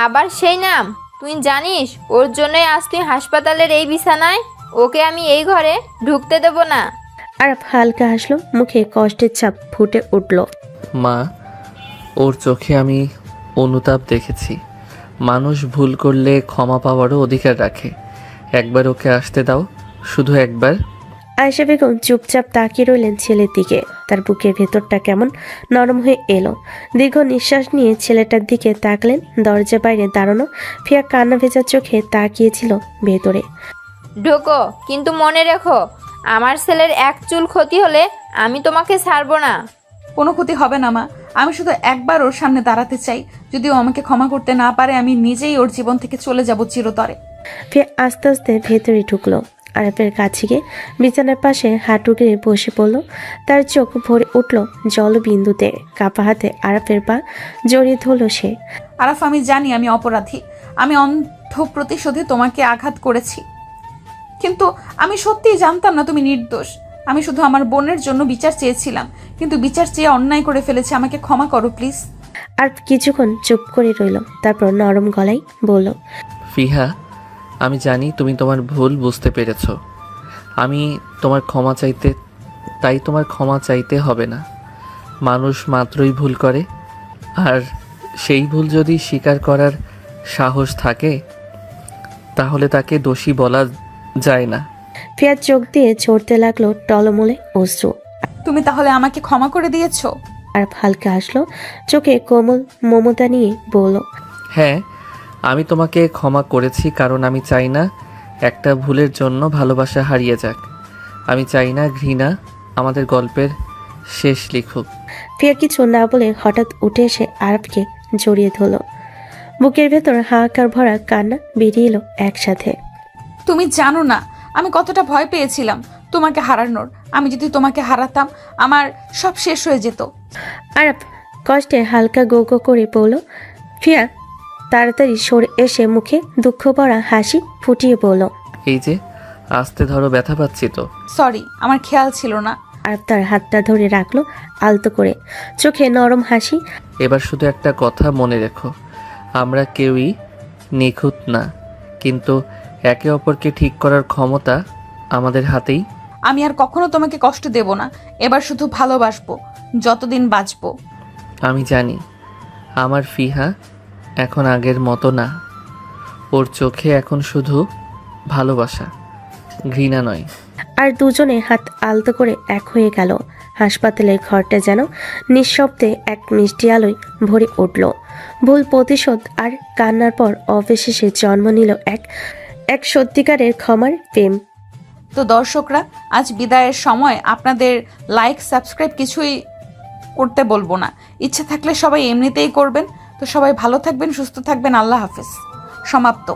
আবার সেই নাম? তুই জানিস ওর জন্যই আজ তুই হাসপাতালের এই বিছানায়? ওকে আমি এই ঘরে ঢুকতে দেব না। আর হালকা হাসলো, মুখে কষ্টের ছাপ ফুটে উঠল। মা, ওর চোখে আমি অনুতাপ দেখেছি। মানুষ ভুল করলে ক্ষমা পাওয়ারও অধিকার রাখে। একবার ওকে আসতে দাও, শুধু একবার। আয়েশা বেগম চুপচাপ তাকিয়ে রইলেন ছেলের দিকে। তার বুকের ভেতরটা কেমন নরম হয়ে এলো। দীর্ঘ নিঃশ্বাস নিয়ে ছেলেটার দিকে তাকলেন। দরজা বাইরে দাঁড়ানো ফিয়া কান্না ভেজা চোখে তাকিয়েছিল ভেতরে। ঢোকো, কিন্তু মনে রেখো, আমার ছেলের এক চুল ক্ষতি হলে আমি তোমাকে ছাড়বো না। কোনো ক্ষতি হবে না মা, আমি শুধু একবার ওর সামনে দাঁড়াতে চাই। যদি ও আমাকে ক্ষমা করতে না পারে, আমি নিজেই ওর জীবন থেকে চলে যাব চিরতরে। ফিয়া আস্তে আস্তে ভেতরে ঢুকলো। আরাফের কাছে গিয়ে বিছানার পাশে হাঁটু গেড়ে বসে পড়ল। তার চোখ ভরে উঠল জলবিন্দুতে। কাপা হাতে আরাফের পা জড়িয়ে ধরল সে। আরাফ, আমি জানি আমি অপরাধী। আমি অন্ধ প্রতিশোধে তোমাকে আঘাত করেছি, কিন্তু আমি সত্যিই জানতাম না তুমি নির্দোষ। আমি শুধু আমার বোনের জন্য বিচার চেয়েছিলাম, কিন্তু বিচার চেয়ে অন্যায় করে ফেলেছি। আমাকে ক্ষমা করো প্লিজ। আর কিছুক্ষণ চুপ করে রইল, তারপর নরম গলায় বলল, ফিহা, আমি জানি তুমি তোমার ভুল বুঝতে পেরেছ। আমি তোমার ক্ষমা চাইতে, তাই তোমার ক্ষমা চাইতে হবে না। মানুষ মাত্রই ভুল করে, আর সেই ভুল যদি স্বীকার করার সাহস থাকে তাহলে তাকে দোষী বলা যায় না। ফিয়ার চোখ দিয়ে ঝরতে লাগলো টলমলে অশ্রু। তুমি তাহলে আমাকে ক্ষমা করে দিয়েছো? আর হালকা আসলো, চোখে কোমল মমতা নিয়ে বলল, হ্যাঁ, আমি তোমাকে ক্ষমা করেছি, কারণ আমি চাই না একটা ভুলের জন্য ভালোবাসা হারিয়ে যাক। আমি চাই না ঘৃণা আমাদের গল্পের শেষ লিখুক। ফিয়া কিছু না বলে হঠাৎ উঠে এসে আরবকে জড়িয়ে ধরল। বুকের ভেতর হাহাকার ভরা কান্না বেরিয়ে এলো একসাথে। তুমি জানো না আমি কতটা ভয় পেয়েছিলাম তোমাকে হারানোর। আমি যদি তোমাকে হারাতাম, আমার সব শেষ হয়ে যেত। আরব কষ্টে হালকা গো গো করে বলল। ফিয়া তাড়াতাড়ি সরে এসে মুখে দুঃখ ভরা হাসি ফুটিয়ে বলল, এই যে আস্তে ধরো, ব্যথা পাচ্ছি তো। সরি, আমার খেয়াল ছিল না। আরব তার হাতটা ধরে রাখলো আলতো করে, চোখে নরম হাসি। এবার শুধু একটা কথা মনে রেখো, আমরা কেউই নিখুঁত না, কিন্তু একে অপরকে ঠিক করার ক্ষমতা আমাদের হাতেই। আমি আর কখনো তোমাকে কষ্ট দেব না। এবার শুধু ভালোবাসবো যতদিন বাঁচবো। আমি জানি আমার ফিহা এখন আগের মতো না। ওর চোখে এখন শুধু ভালোবাসা, ঘৃণা নয়। আর দুজনে হাত আলতো করে এক হয়ে গেল। হাসপাতালের ঘরটা যেন নিঃশব্দে এক মিষ্টি আলোয় ভরে উঠল। ভুল প্রতিশোধ আর কান্নার পর অবশেষে জন্ম নিল এক সত্যিকারের ক্ষমার প্রেম। তো দর্শকরা, আজ বিদায়ের সময় আপনাদের লাইক সাবস্ক্রাইব কিছুই করতে বলবো না। ইচ্ছে থাকলে সবাই এমনিতেই করবেন। তো সবাই ভালো থাকবেন, সুস্থ থাকবেন। আল্লাহ হাফেজ। সমাপ্ত।